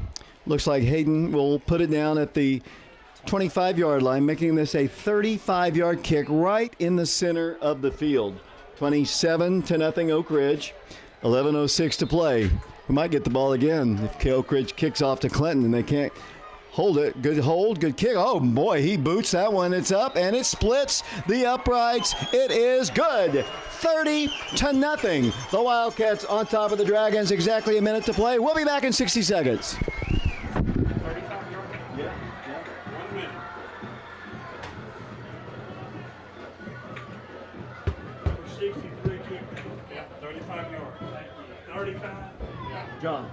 Looks like Hayden will put it down at the 25-yard line, making this a 35-yard kick right in the center of the field. 27-0 Oak Ridge. 11:06 to play. We might get the ball again if Oak Ridge kicks off to Clinton and they can't hold it. Good hold, good kick. Oh, boy, he boots that one. It's up, and it splits the uprights. It is good. 30-0. The Wildcats on top of the Dragons. Exactly a minute to play. We'll be back in 60 seconds. 35 yards. 35. John.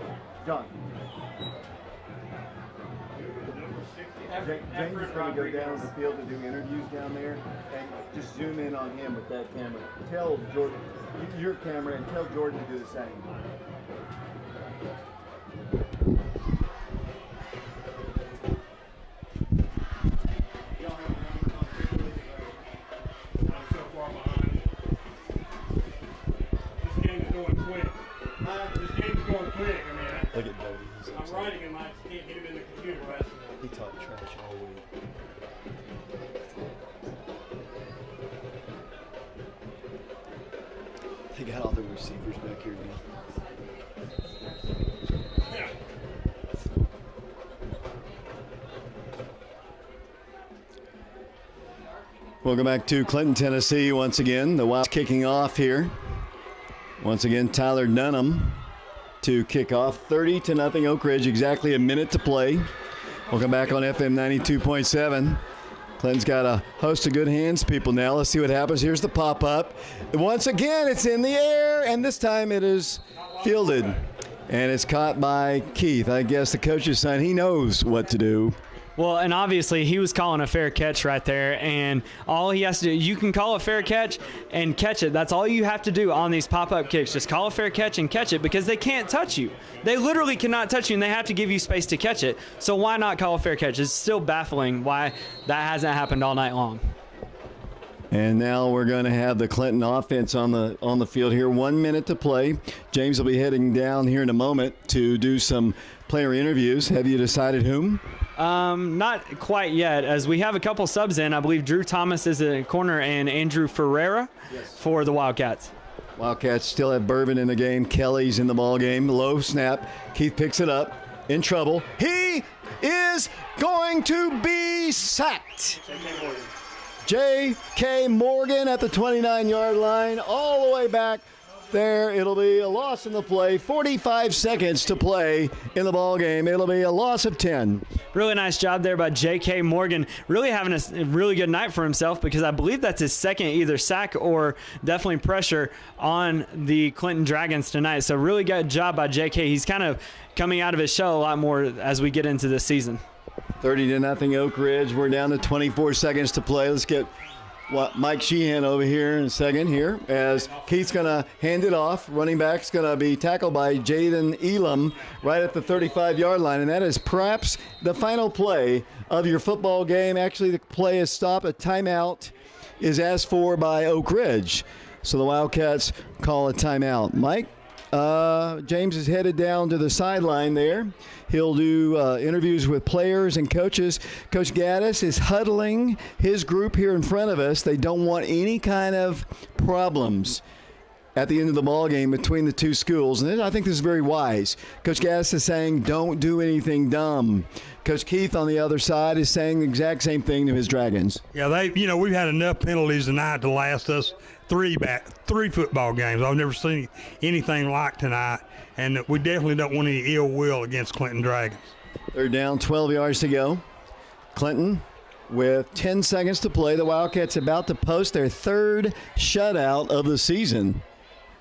James is going to go down the field to do interviews down there, and just zoom in on him with that camera. Tell Jordan, your camera, and tell Jordan to do the same. So far behind. This game is going quick. This game is going quick. I mean, Look at Bodie. I'm writing and I just can't get him in the computer last night. He talked trash all week. They got all the receivers back here now. Yeah. Welcome back to Clinton, Tennessee once again. The Wilds kicking off here. Once again, Tyler Dunham to kick off. 30-0 Oak Ridge, exactly a minute to play. Welcome back on FM 92.7. Clinton's got a host of good hands people now. Let's see what happens. Here's the pop-up. Once again, it's in the air, and this time it is fielded. And it's caught by Keith. I guess the coach's son, he knows what to do. Well, and obviously he was calling a fair catch right there, and all he has to do, you can call a fair catch and catch it. That's all you have to do on these pop-up kicks. Just call a fair catch and catch it because they can't touch you. They literally cannot touch you, and they have to give you space to catch it. So why not call a fair catch? It's still baffling why that hasn't happened all night long. And now we're going to have the Clinton offense on the field here. 1 minute to play. James will be heading down here in a moment to do some player interviews. Have you decided whom? Not quite yet, as we have a couple subs in. I believe Drew Thomas is in corner and Andrew Ferreira for the Wildcats. Wildcats still have Bourbon in the game. Kelly's in the ball game. Low snap. Keith picks it up. In trouble. He is going to be sacked. J.K. Morgan at the 29-yard line, all the way back there. It'll be a loss in the play. 45 seconds to play in the ball game. It'll be a loss of 10. Really nice job there by J.K. Morgan. Really having a really good night for himself, because I believe that's his second either sack or definitely pressure on the Clinton Dragons tonight. So really good job by J.K. He's kind of coming out of his shell a lot more as we get into this season. 30-0 Oak Ridge. We're down to 24 seconds to play. Let's get Mike Sheehan over here in a second here, as Keith's going to hand it off. Running back's going to be tackled by Jaden Elam right at the 35-yard line, and that is perhaps the final play of your football game. Actually, the play is stopped. A timeout is asked for by Oak Ridge, so the Wildcats call a timeout. Mike? James is headed down to the sideline there. He'll do interviews with players and coaches. Coach Gaddis is huddling his group here in front of us. They don't want any kind of problems at the end of the ball game between the two schools. And I think this is very wise. Coach Gaddis is saying, don't do anything dumb. Coach Keith on the other side is saying the exact same thing to his Dragons. Yeah, we've had enough penalties tonight to last us three football games. I've never seen anything like tonight, and we definitely don't want any ill will against Clinton Dragons. They're down 12 yards to go. Clinton with 10 seconds to play. The Wildcats about to post their third shutout of the season.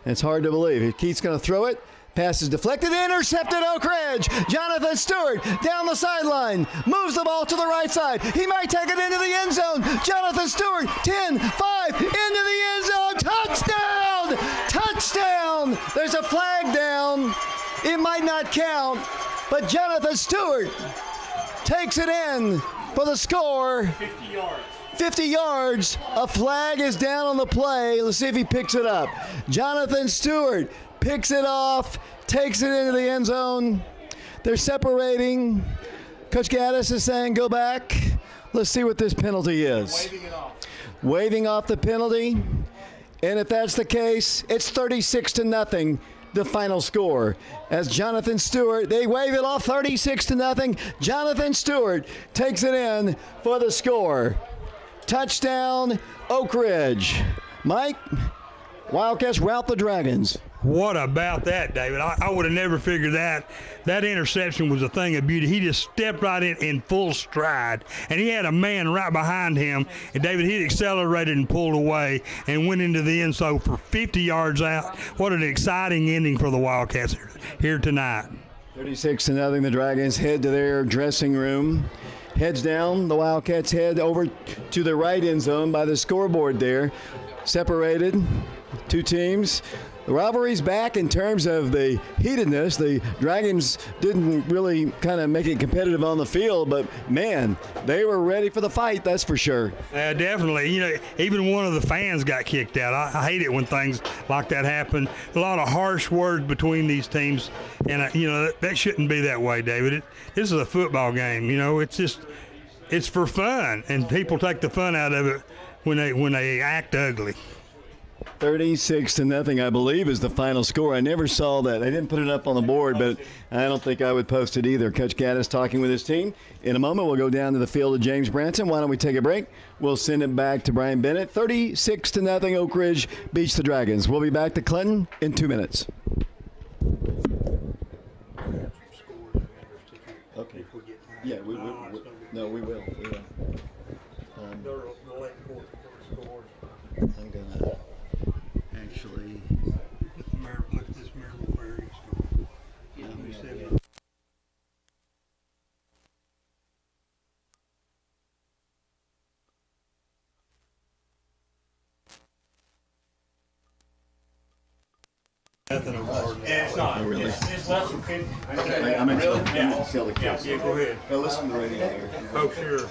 It's hard to believe. Keith's going to throw it. Pass is deflected, intercepted, Oak Ridge. Jonathan Stewart down the sideline, moves the ball to the right side. He might take it into the end zone. Jonathan Stewart, 10, 5, into the end zone. Touchdown! Touchdown! There's a flag down. It might not count, but Jonathan Stewart takes it in for the score. 50 yards. 50 yards. A flag is down on the play. Let's see if he picks it up. Jonathan Stewart picks it off, takes it into the end zone. They're separating. Coach Gaddis is saying, go back. Let's see what this penalty is. Waving it off. Waving off the penalty. And if that's the case, it's 36-0, the final score. As Jonathan Stewart, they wave it off 36-0. Jonathan Stewart takes it in for the score. Touchdown, Oak Ridge. Mike, Wildcats rout the Dragons. What about that, David? I would have never figured that. That interception was a thing of beauty. He just stepped right in full stride, and he had a man right behind him. And, David, he accelerated and pulled away and went into the end zone for 50 yards out. What an exciting ending for the Wildcats here tonight. 36-0, the Dragons head to their dressing room. Heads down, the Wildcats head over to the right end zone by the scoreboard there. Separated, two teams. The rivalry's back in terms of the heatedness. The Dragons didn't really kind of make it competitive on the field, but, man, they were ready for the fight, that's for sure. Definitely. Even one of the fans got kicked out. I hate it when things like that happen. A lot of harsh words between these teams, and, that shouldn't be that way, David. This is a football game. It's for fun, and people take the fun out of it when they act ugly. 36-0, I believe, is the final score. I never saw that. They didn't put it up on the board, but I don't think I would post it either. Coach Gaddis talking with his team. In a moment, we'll go down to the field of James Branson. Why don't we take a break? We'll send it back to Brian Bennett. 36-0, Oak Ridge beats the Dragons. We'll be back to Clinton in 2 minutes. Okay. Yeah, we will. No, we will. I'm going to actually. Look at this Maryville Prairie School. Yeah, Nothing over there. Yeah, it's not. Oh, really? It's less than 50. Okay, I'm going to tell the kids. Yeah, go ahead. Go listen to the radio here. Oh, sure.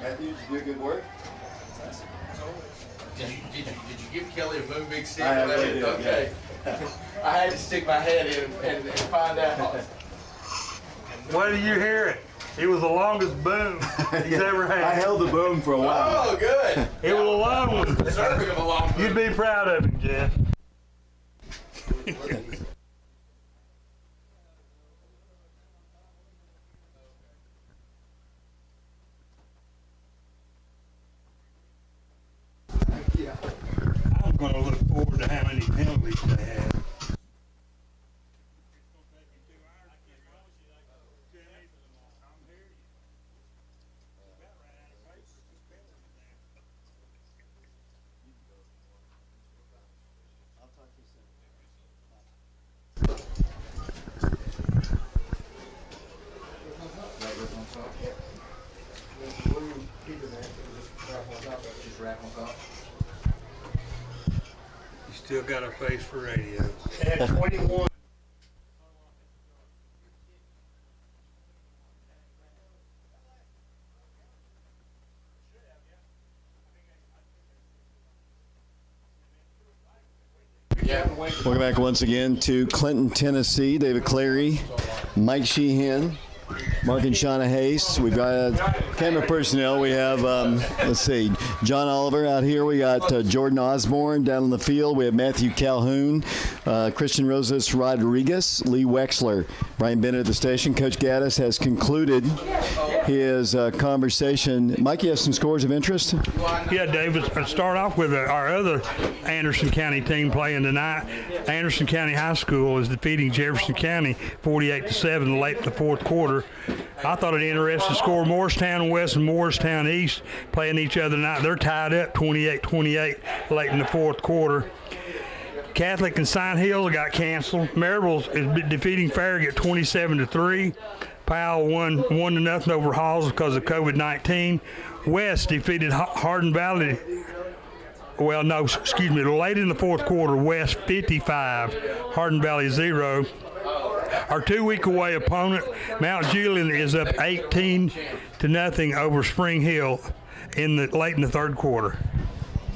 Matthew, did you do good work? Did you give Kelly a boom big stick? I really did, Okay. I had to stick my head in and find out. What are you hearing? It was the longest boom he's ever had. I held the boom for a while. Oh, good. It was a long one. Deserving of a long You'd be proud of him, Jeff. I'm going to look forward to how many penalties they have. You still got a face for radio. At 21. Welcome back once again to Clinton, Tennessee. David Clary, Mike Sheehan, Mark and Shauna Hayes. We've got camera personnel. We have, let's see, John Oliver out here. We got Jordan Osborne down on the field. We have Matthew Calhoun, Christian Rosas Rodriguez, Lee Wexler, Brian Bennett at the station. Coach Gaddis has concluded his conversation. Mike, you have some scores of interest? Yeah, David, let's start off with our other Anderson County team playing tonight. Anderson County High School is defeating Jefferson County 48-7 late in the fourth quarter. I thought it interesting to score Morristown West and Morristown East playing each other tonight. They're tied up 28-28 late in the fourth quarter. Catholic and Sign Hill got canceled. Maryville is defeating Farragut 27-3. Powell won 1-0 over Halls because of COVID-19. West defeated Hardin Valley. Well, no, excuse me. Late in the fourth quarter, West 55, Hardin Valley 0. Our 2-week away opponent, Mount Julian, is up 18-0 over Spring Hill late in the third quarter.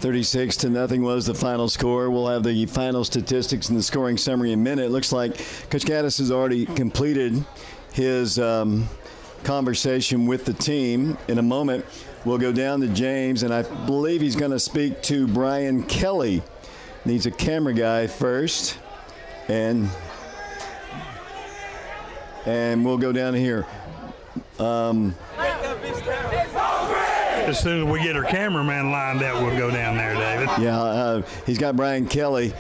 36-0 was the final score. We'll have the final statistics and the scoring summary in a minute. It looks like Coach Gaddis has already completed his conversation with the team. In a moment, we'll go down to James, and I believe he's going to speak to Brian Kelly. Needs a camera guy first, and we'll go down here. As soon as we get our cameraman lined up, we'll go down there, David. Yeah, he's got Brian Kelly.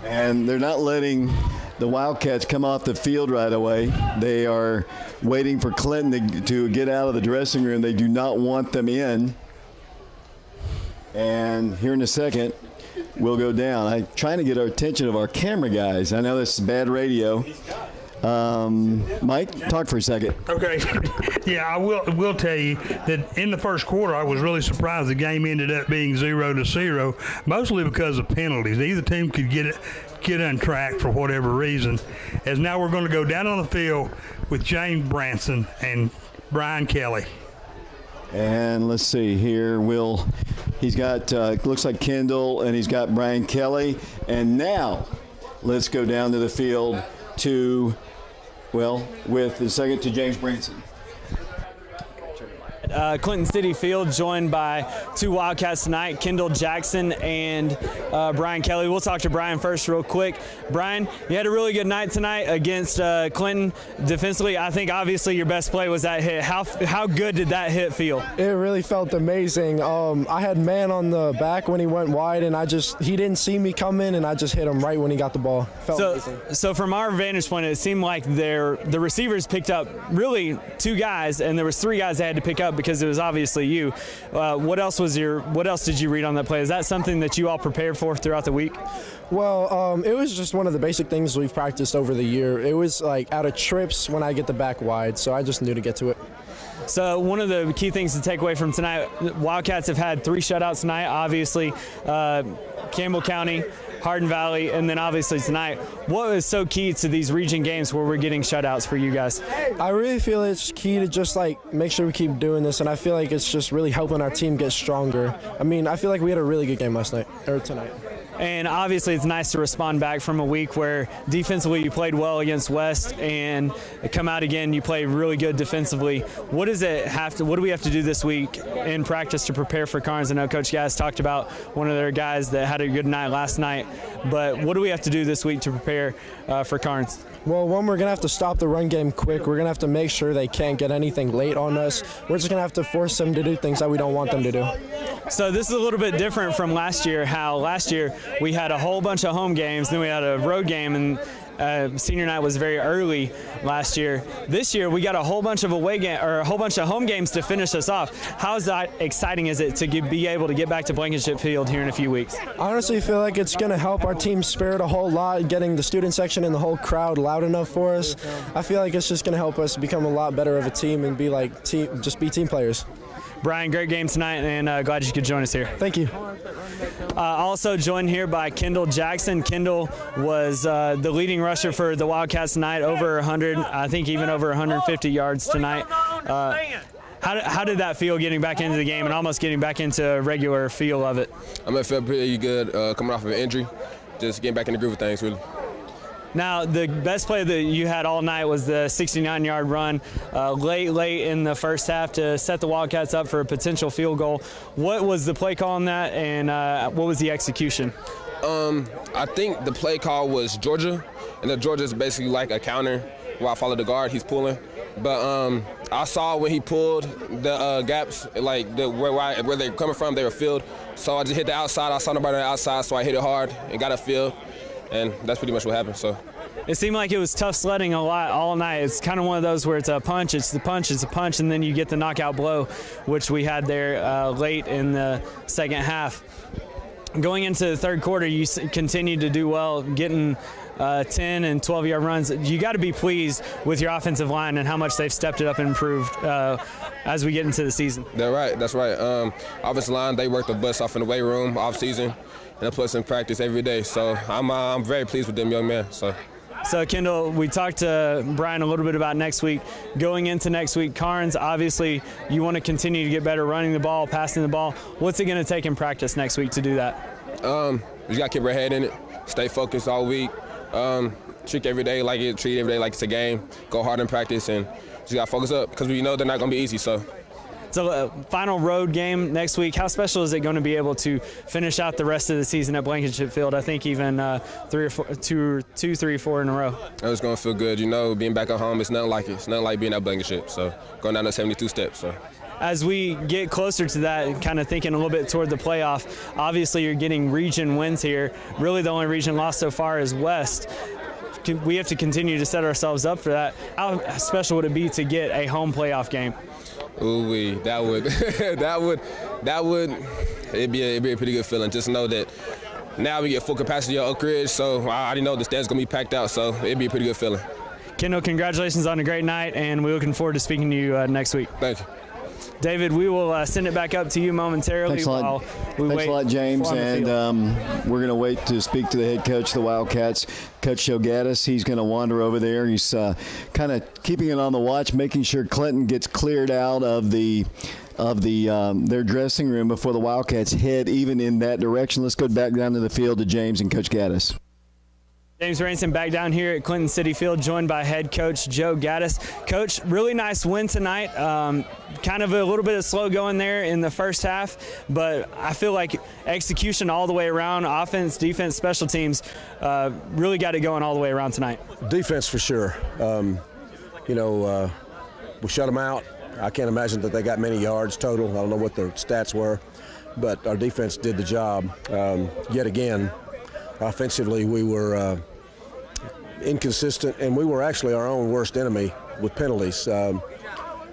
And they're not letting the Wildcats come off the field right away. They are waiting for Clinton to get out of the dressing room. They do not want them in. And here in a second, we'll go down. I'm trying to get our attention of our camera guys. I know this is bad radio. Mike, talk for a second. Okay. Yeah, I will tell you that in the first quarter, I was really surprised the game ended up being 0-0, mostly because of penalties. Either team could get untracked for whatever reason. As now we're going to go down on the field with James Branson and Brian Kelly. And let's see here. He's got, looks like Kendall, and he's got Brian Kelly. And now let's go down to the field with the second to James Branson. Clinton City Field, joined by two Wildcats tonight, Kendall Jackson and Brian Kelly. We'll talk to Brian first real quick. Brian, you had a really good night tonight against Clinton. Defensively, I think obviously your best play was that hit. How good did that hit feel? It really felt amazing. I had man on the back when he went wide, and he didn't see me come in, and I just hit him right when he got the ball. Felt amazing. So from our vantage point, it seemed like the receivers picked up really two guys, and there was three guys they had to pick up because it was obviously you. What else did you read on that play? Is that something that you all prepared for throughout the week? Well, it was just one of the basic things we've practiced over the year. It was like out of trips when I get the back wide, so I just knew to get to it. So one of the key things to take away from tonight, Wildcats have had 3 shutouts tonight, obviously Campbell County, Hardin Valley, and then obviously tonight. What is so key to these region games where we're getting shutouts for you guys? I really feel it's key to just make sure we keep doing this, and I feel like it's just really helping our team get stronger. I mean, I feel like we had a really good game tonight. And obviously it's nice to respond back from a week where defensively you played well against West and come out again, you play really good defensively. What do we have to do this week in practice to prepare for Carnes? I know Coach Gass talked about one of their guys that had a good night last night, but what do we have to do this week to prepare for Carnes? Well, one, we're going to have to stop the run game quick. We're going to have to make sure they can't get anything late on us. We're just going to have to force them to do things that we don't want them to do. So this is a little bit different from last year, how last year we had a whole bunch of home games, then we had a road game, and senior night was very early last year. This year we got a whole bunch of home games to finish us off. How exciting is it to be able to get back to Blankenship Field here in a few weeks? I honestly feel like it's going to help our team spirit a whole lot, getting the student section and the whole crowd loud enough for us. I feel like it's just going to help us become a lot better of a team and be like just be team players. Brian, great game tonight, and glad you could join us here. Thank you. Also joined here by Kendall Jackson. Kendall was the leading rusher for the Wildcats tonight, over 100, I think even over 150 yards tonight. How did that feel getting back into the game and almost getting back into a regular feel of it? I felt pretty good coming off of an injury, just getting back in the groove of things, really. Now, the best play that you had all night was the 69-yard run late in the first half to set the Wildcats up for a potential field goal. What was the play call on that, and what was the execution? I think the play call was Georgia, and the Georgia is basically like a counter where I follow the guard, he's pulling. But I saw when he pulled the gaps, like where they're coming from, they were filled. So I just hit the outside. I saw nobody on the outside, so I hit it hard and got a field. And that's pretty much what happened. So it seemed like it was tough sledding a lot all night. It's kind of one of those where it's a punch, it's the punch, it's a punch, and then you get the knockout blow, which we had there late in the second half. Going into the third quarter, you continued to do well, getting 10 and 12-yard runs. You got to be pleased with your offensive line and how much they've stepped it up and improved as we get into the season. That's right. Offensive line, they worked the butts off in the weight room off season. And plus in practice every day. So I'm very pleased with them young men. So Kendall, we talked to Brian a little bit about next week. Going into next week, Carnes, obviously you want to continue to get better running the ball, passing the ball. What's it going to take in practice next week to do that? We got to keep our head in it, stay focused all week, treat every day like it's a game, go hard in practice, and just got to focus up because we know they're not going to be easy. So a final road game next week. How special is it going to be able to finish out the rest of the season at Blankenship Field? I think even 3 or 4 in a row. It's going to feel good. Being back at home, it's nothing like it. It's nothing like being at Blankenship. So going down to 72 steps. So as we get closer to that, kind of thinking a little bit toward the playoff, obviously you're getting region wins here. Really the only region lost so far is West. We have to continue to set ourselves up for that. How special would it be to get a home playoff game? Ooh, that would it'd be a pretty good feeling. Just know that now we get full capacity at Oak Ridge, so I already know the stand's gonna be packed out, so it'd be a pretty good feeling. Kendall, congratulations on a great night, and we're looking forward to speaking to you next week. Thank you. David, we will send it back up to you momentarily. Thanks a lot, James. And we're going to wait to speak to the head coach of the Wildcats, Coach Joe Gaddis. He's going to wander over there. He's kind of keeping it on the watch, making sure Clinton gets cleared out of their dressing room before the Wildcats head even in that direction. Let's go back down to the field to James and Coach Gaddis. James Ransom back down here at Clinton City Field, joined by head coach Joe Gaddis. Coach, really nice win tonight. Kind of a little bit of slow going there in the first half, but I feel like execution all the way around, offense, defense, special teams, really got it going all the way around tonight. Defense for sure. We shut them out. I can't imagine that they got many yards total. I don't know what their stats were, but our defense did the job yet again. Offensively, we were inconsistent, and we were actually our own worst enemy with penalties.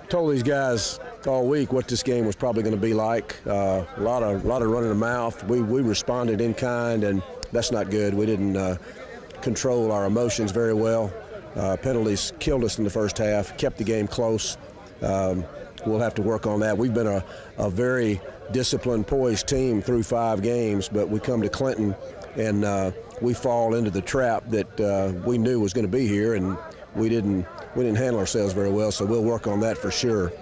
Told these guys all week what this game was probably going to be like. A lot of running the mouth. We responded in kind, and that's not good. We didn't control our emotions very well. Penalties killed us in the first half, kept the game close. We'll have to work on that. We've been a very disciplined, poised team through 5 games, but we come to Clinton and we fall into the trap that we knew was going to be here, and we didn't handle ourselves very well, so we'll work on that for sure.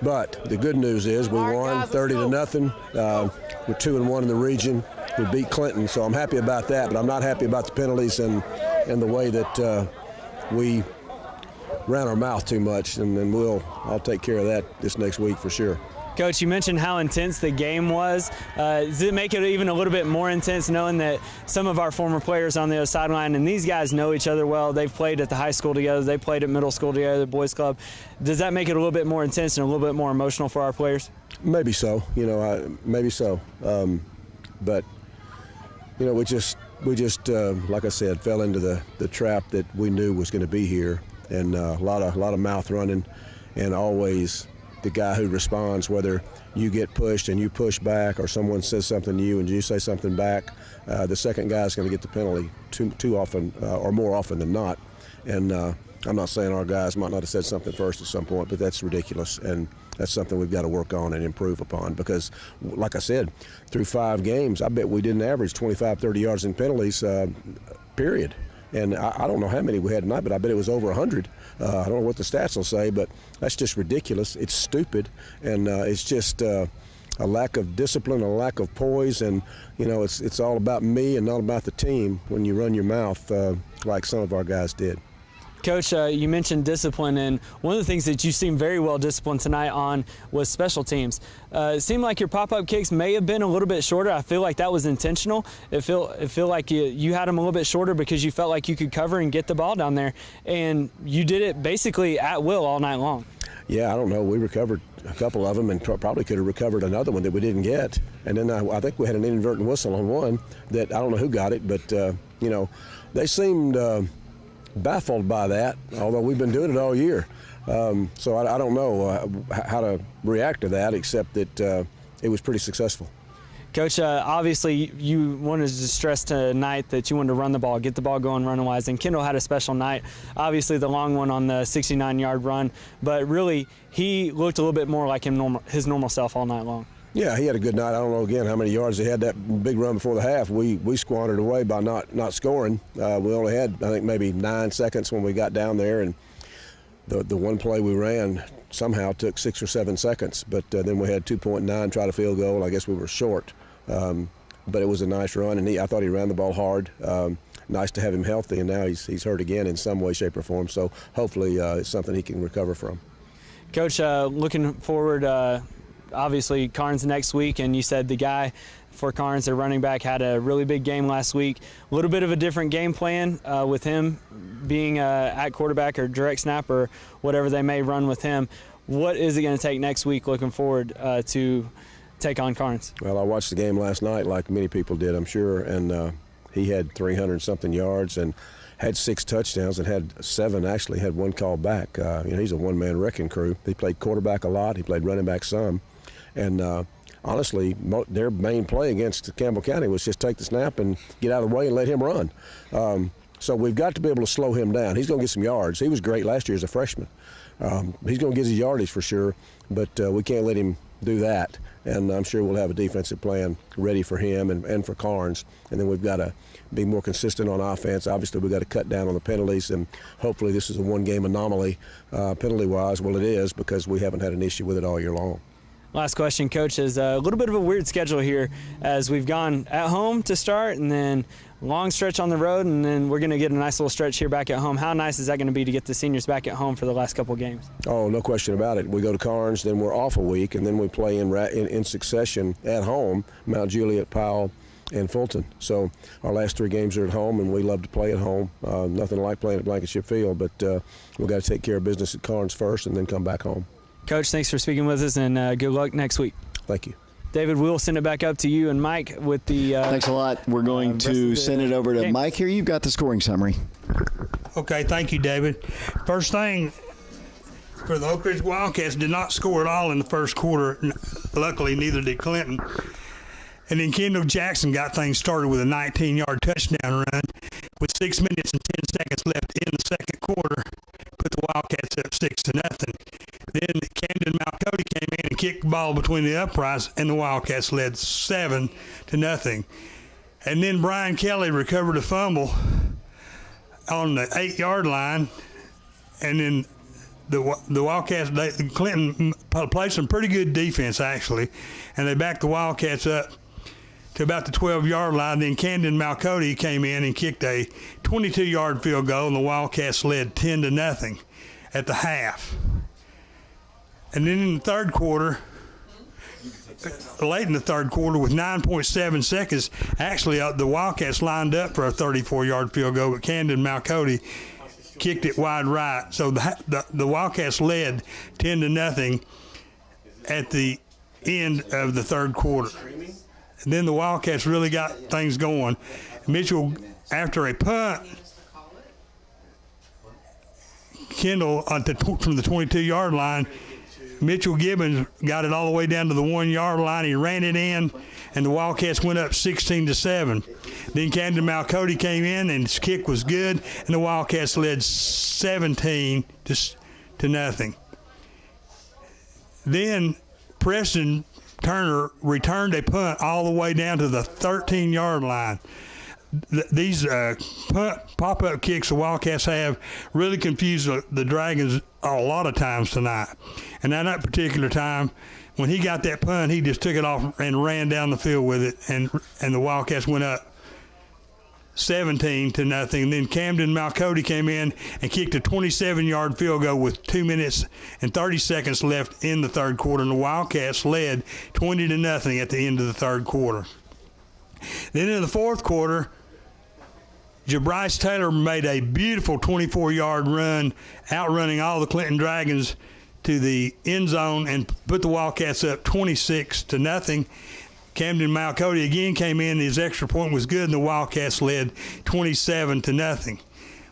But the good news is we won 30-0. We're 2-1 in the region. we beat Clinton, so I'm happy about that. But I'm not happy about the penalties and the way that we ran our mouth too much. And I'll take care of that this next week for sure. Coach, you mentioned how intense the game was. Does it make it even a little bit more intense knowing that some of our former players on the other sideline, and these guys know each other well, they've played at the high school together, they played at middle school together, the boys club. Does that make it a little bit more intense and a little bit more emotional for our players? Maybe so, maybe so. But, we just like I said, fell into the trap that we knew was going to be here. And a lot of mouth running, and always the guy who responds, whether you get pushed and you push back or someone says something to you and you say something back, the second guy is going to get the penalty too often or more often than not. And I'm not saying our guys might not have said something first at some point, but that's ridiculous. And that's something we've got to work on and improve upon because, like I said, through 5 games, I bet we didn't average 25, 30 yards in penalties, period. And I don't know how many we had tonight, but I bet it was over 100. I don't know what the stats will say, but that's just ridiculous. It's stupid, and it's just a lack of discipline, a lack of poise, and it's all about me and not about the team when you run your mouth like some of our guys did. Coach, you mentioned discipline, and one of the things that you seemed very well disciplined tonight on was special teams. It seemed like your pop-up kicks may have been a little bit shorter. I feel like that was intentional. It feel like you had them a little bit shorter because you felt like you could cover and get the ball down there, and you did it basically at will all night long. Yeah, I don't know. We recovered a couple of them and probably could have recovered another one that we didn't get. And then I think we had an inadvertent whistle on one that I don't know who got it, but, they seemed baffled by that, although we've been doing it all year. So I don't know how to react to that, except that it was pretty successful. Coach, obviously you wanted to stress tonight that you wanted to run the ball, get the ball going running-wise, and Kendall had a special night. Obviously the long one on the 69-yard run, but really he looked a little bit more like his normal self all night long. Yeah, he had a good night. I don't know, again, how many yards he had that big run before the half. We squandered away by not scoring. We only had, I think, maybe 9 seconds when we got down there, and the one play we ran somehow took 6 or 7 seconds. But then we had 2.9, tried a field goal. I guess we were short. But it was a nice run, and I thought he ran the ball hard. Nice to have him healthy, and now he's hurt again in some way, shape, or form. So hopefully it's something he can recover from. Coach, looking forward, obviously Carnes next week, and you said the guy for Carnes, their running back, had a really big game last week. A little bit of a different game plan with him being at quarterback or direct snap or whatever they may run with him. What is it going to take next week looking forward to take on Carnes? Well, I watched the game last night like many people did, I'm sure, and he had 300-something yards and had 6 touchdowns and had 7, actually, had 1 called back. He's a one-man wrecking crew. He played quarterback a lot. He played running back some. And honestly, their main play against Campbell County was just take the snap and get out of the way and let him run. So we've got to be able to slow him down. He's going to get some yards. He was great last year as a freshman. He's going to get his yardage for sure, but we can't let him do that. And I'm sure we'll have a defensive plan ready for him and for Carnes. And then we've got to be more consistent on offense. Obviously, we've got to cut down on the penalties, and hopefully this is a one-game anomaly penalty-wise. Well, it is, because we haven't had an issue with it all year long. Last question, Coach, is a little bit of a weird schedule here as we've gone at home to start and then long stretch on the road, and then we're going to get a nice little stretch here back at home. How nice is that going to be to get the seniors back at home for the last couple of games? Oh, no question about it. We go to Carnes, then we're off a week, and then we play in succession at home, Mount Juliet, Powell, and Fulton. So our last 3 games are at home, and we love to play at home. Nothing like playing at Blankenship Field, but we've got to take care of business at Carnes first and then come back home. Coach, thanks for speaking with us, and good luck next week. Thank you. David, we'll send it back up to you and Mike with the thanks a lot. We're going to send it over to game. Mike here. You've got the scoring summary. Okay, thank you, David. First thing, for the Oak Ridge Wildcats, did not score at all in the first quarter. Luckily, neither did Clinton. And then Kendall Jackson got things started with a 19-yard touchdown run with 6 minutes and 10 seconds left in the second quarter. Put the Wildcats up 6-0. Then Camden Malcody came in and kicked the ball between the uprights, and the Wildcats led 7-0. And then Brian Kelly recovered a fumble on the 8-yard line, and then the Wildcats, Clinton played some pretty good defense, actually, and they backed the Wildcats up to about the 12-yard line. Then Camden Malcody came in and kicked a 22-yard field goal, and the Wildcats led 10-0 at the half. And then in the third quarter, late in the third quarter with 9.7 seconds, actually the Wildcats lined up for a 34-yard field goal, but Camden Malcody kicked it wide right. So the Wildcats led 10-0 at the end of the third quarter. And then the Wildcats really got things going. Mitchell, after a punt, Kendall from the 22-yard line, Mitchell Gibbons got it all the way down to the 1-yard line. He ran it in, and the Wildcats went up 16-7. Then Camden Malcody came in, and his kick was good, and the Wildcats led 17-0. Then Preston Turner returned a punt all the way down to the 13-yard line. These pop-up kicks the Wildcats have really confused the Dragons a lot of times tonight. And at that particular time, when he got that punt, he just took it off and ran down the field with it, and the Wildcats went up 17-0. And then Camden Malcody came in and kicked a 27-yard field goal with 2 minutes and 30 seconds left in the third quarter, and the Wildcats led 20-0 at the end of the third quarter. Then in the fourth quarter, Jabryce Taylor made a beautiful 24-yard run, outrunning all the Clinton Dragons to the end zone and put the Wildcats up 26-0. Camden Malcody again came in, his extra point was good, and the Wildcats led 27-0.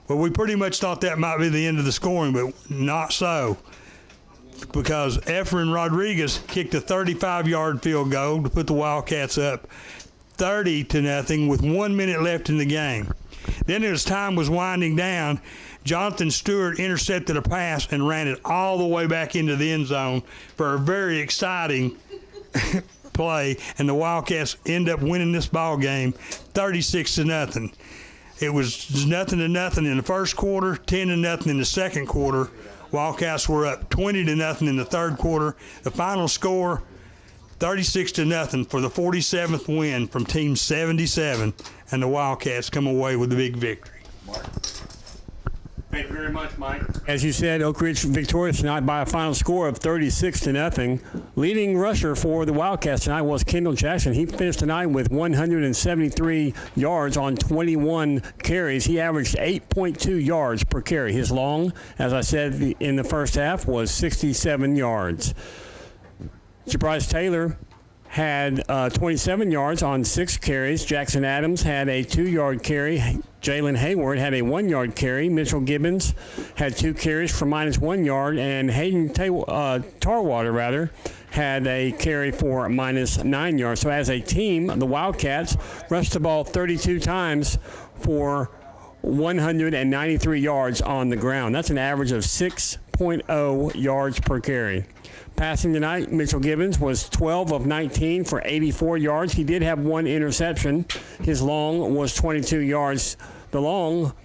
Well, we pretty much thought that might be the end of the scoring, but not so, because Efren Rodriguez kicked a 35-yard field goal to put the Wildcats up 30-0 with 1 minute left in the game. Then as time was winding down, Jonathan Stewart intercepted a pass and ran it all the way back into the end zone for a very exciting play, and the Wildcats end up winning this ball game 36-0. It was 0-0 in the first quarter, 10-0 in the second quarter. Wildcats were up 20-0 in the third quarter. The final score, 36-0 for the 47th win from Team 77, and the Wildcats come away with the big victory. Thank you very much, Mike. As you said, Oak Ridge victorious tonight by a final score of 36-0. Leading rusher for the Wildcats tonight was Kendall Jackson. He finished tonight with 173 yards on 21 carries. He averaged 8.2 yards per carry. His long, as I said in the first half, was 67 yards. Jabryce Taylor had 27 yards on 6 carries. Jackson Adams had a 2-yard carry. Jalen Hayward had a 1-yard carry. Mitchell Gibbons had 2 carries for -1 yard, and Hayden Tarwater had a carry for -9 yards. So as a team, the Wildcats rushed the ball 32 times for 193 yards on the ground. That's an average of 6.0 yards per carry. Passing tonight, Mitchell Gibbons was 12 of 19 for 84 yards. He did have 1 interception. His long was 22 yards. The longest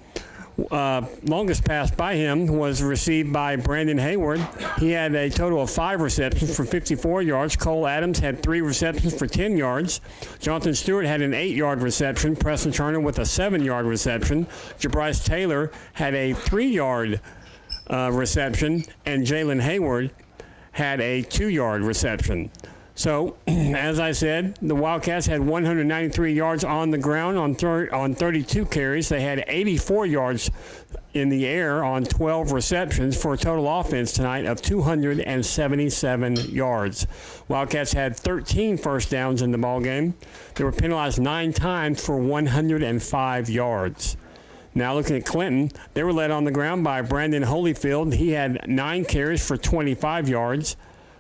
pass by him was received by Brandon Hayward. He had a total of 5 receptions for 54 yards. Cole Adams had 3 receptions for 10 yards. Jonathan Stewart had an 8-yard reception. Preston Turner with a 7-yard reception. Jabryce Taylor had a 3-yard reception, and Jalen Hayward had a 2-yard reception. So, as I said, the Wildcats had 193 yards on the ground on 32 carries. They had 84 yards in the air on 12 receptions for a total offense tonight of 277 yards. Wildcats had 13 first downs in the ballgame. They were penalized 9 times for 105 yards. Now looking at Clinton, they were led on the ground by Brandon Holyfield. He had 9 carries for 25 yards.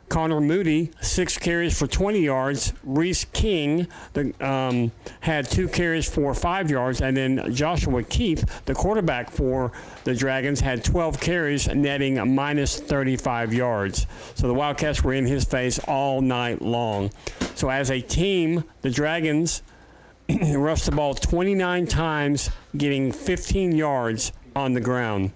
Connor Moody, 6 carries for 20 yards. Reese King had 2 carries for 5 yards. And then Joshua Keith, the quarterback for the Dragons, had 12 carries, netting -35 yards. So the Wildcats were in his face all night long. So as a team, the Dragons rushed the ball 29 times, getting 15 yards on the ground.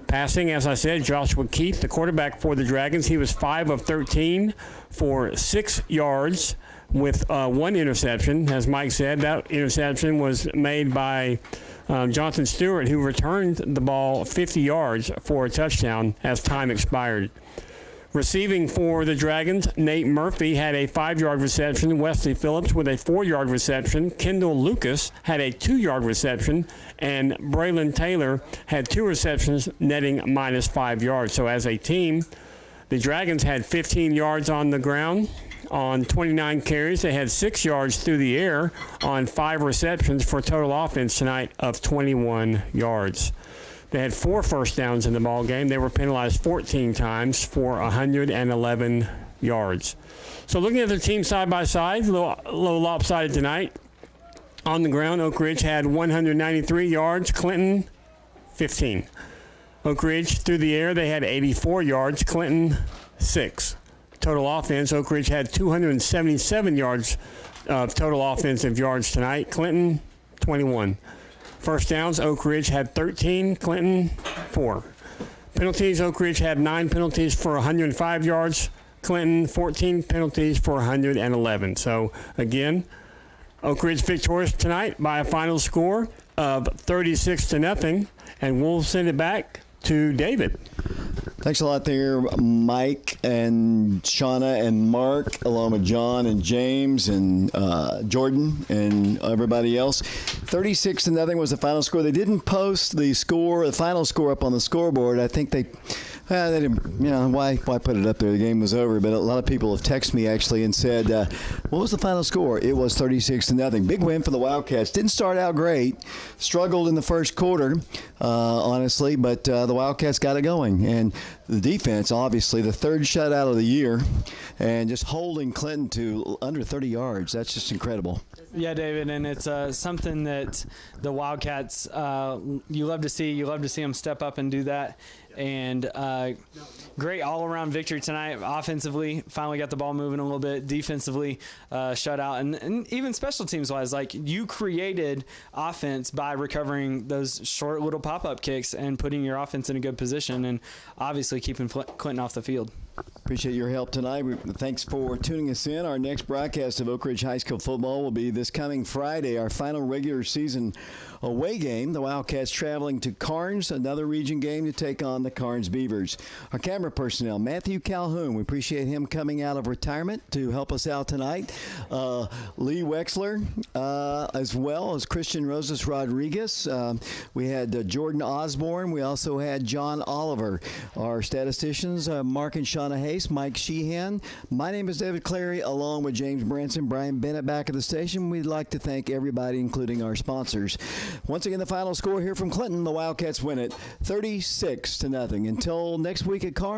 Passing, as I said, Joshua Keith, the quarterback for the Dragons, he was 5 of 13 for 6 yards with 1 interception. As Mike said, that interception was made by Jonathan Stewart, who returned the ball 50 yards for a touchdown as time expired. Receiving for the Dragons, Nate Murphy had a 5-yard reception. Wesley Phillips with a 4-yard reception. Kendall Lucas had a 2-yard reception. And Braylon Taylor had 2 receptions, netting -5 yards. So as a team, the Dragons had 15 yards on the ground on 29 carries. They had 6 yards through the air on 5 receptions for a total offense tonight of 21 yards. They had 4 first downs in the ball game. They were penalized 14 times for 111 yards. So looking at the team side by side, a little lopsided tonight. On the ground, Oak Ridge had 193 yards. Clinton, 15. Oak Ridge through the air, they had 84 yards. Clinton, 6. Total offense, Oak Ridge had 277 yards of total offensive yards tonight. Clinton, 21. First downs, Oak Ridge had 13, Clinton 4. Penalties, Oak Ridge had 9 penalties for 105 yards. Clinton 14 penalties for 111. So again, Oak Ridge victorious tonight by a final score of 36-0, and we'll send it back to David. Thanks a lot there, Mike and Shauna and Mark, along with John and James and Jordan and everybody else. 36-0 was the final score. They didn't post the final score up on the scoreboard. I think they didn't, why put it up there? The game was over. But a lot of people have texted me actually and said, what was the final score? It was 36-0. Big win for the Wildcats. Didn't start out great. Struggled in the first quarter, honestly, but the Wildcats got it going. And the defense, obviously, the 3rd shutout of the year, and just holding Clinton to under 30 yards. That's just incredible. Yeah, David, and it's something that the Wildcats, you love to see. You love to see them step up and do that. And great all-around victory tonight. Offensively, finally got the ball moving a little bit. Defensively, shutout. And even special teams-wise, like you created offense by recovering those short little pop-up kicks and putting your offense in a good position and obviously keeping Clinton off the field. Appreciate your help tonight. Thanks for tuning us in. Our next broadcast of Oak Ridge High School football will be this coming Friday, our final regular season away game. The Wildcats traveling to Carnes, another region game to take on the Carnes Beavers. Our camera personnel, Matthew Calhoun. We appreciate him coming out of retirement to help us out tonight. Lee Wexler, as well as Christian Rosas Rodriguez. We had Jordan Osborne. We also had John Oliver. Our statisticians, Mark and Shauna Hayes, Mike Sheehan. My name is David Clary, along with James Branson, Brian Bennett back at the station. We'd like to thank everybody, including our sponsors. Once again, the final score here from Clinton, the Wildcats win it 36-0. Until next week at Carnes.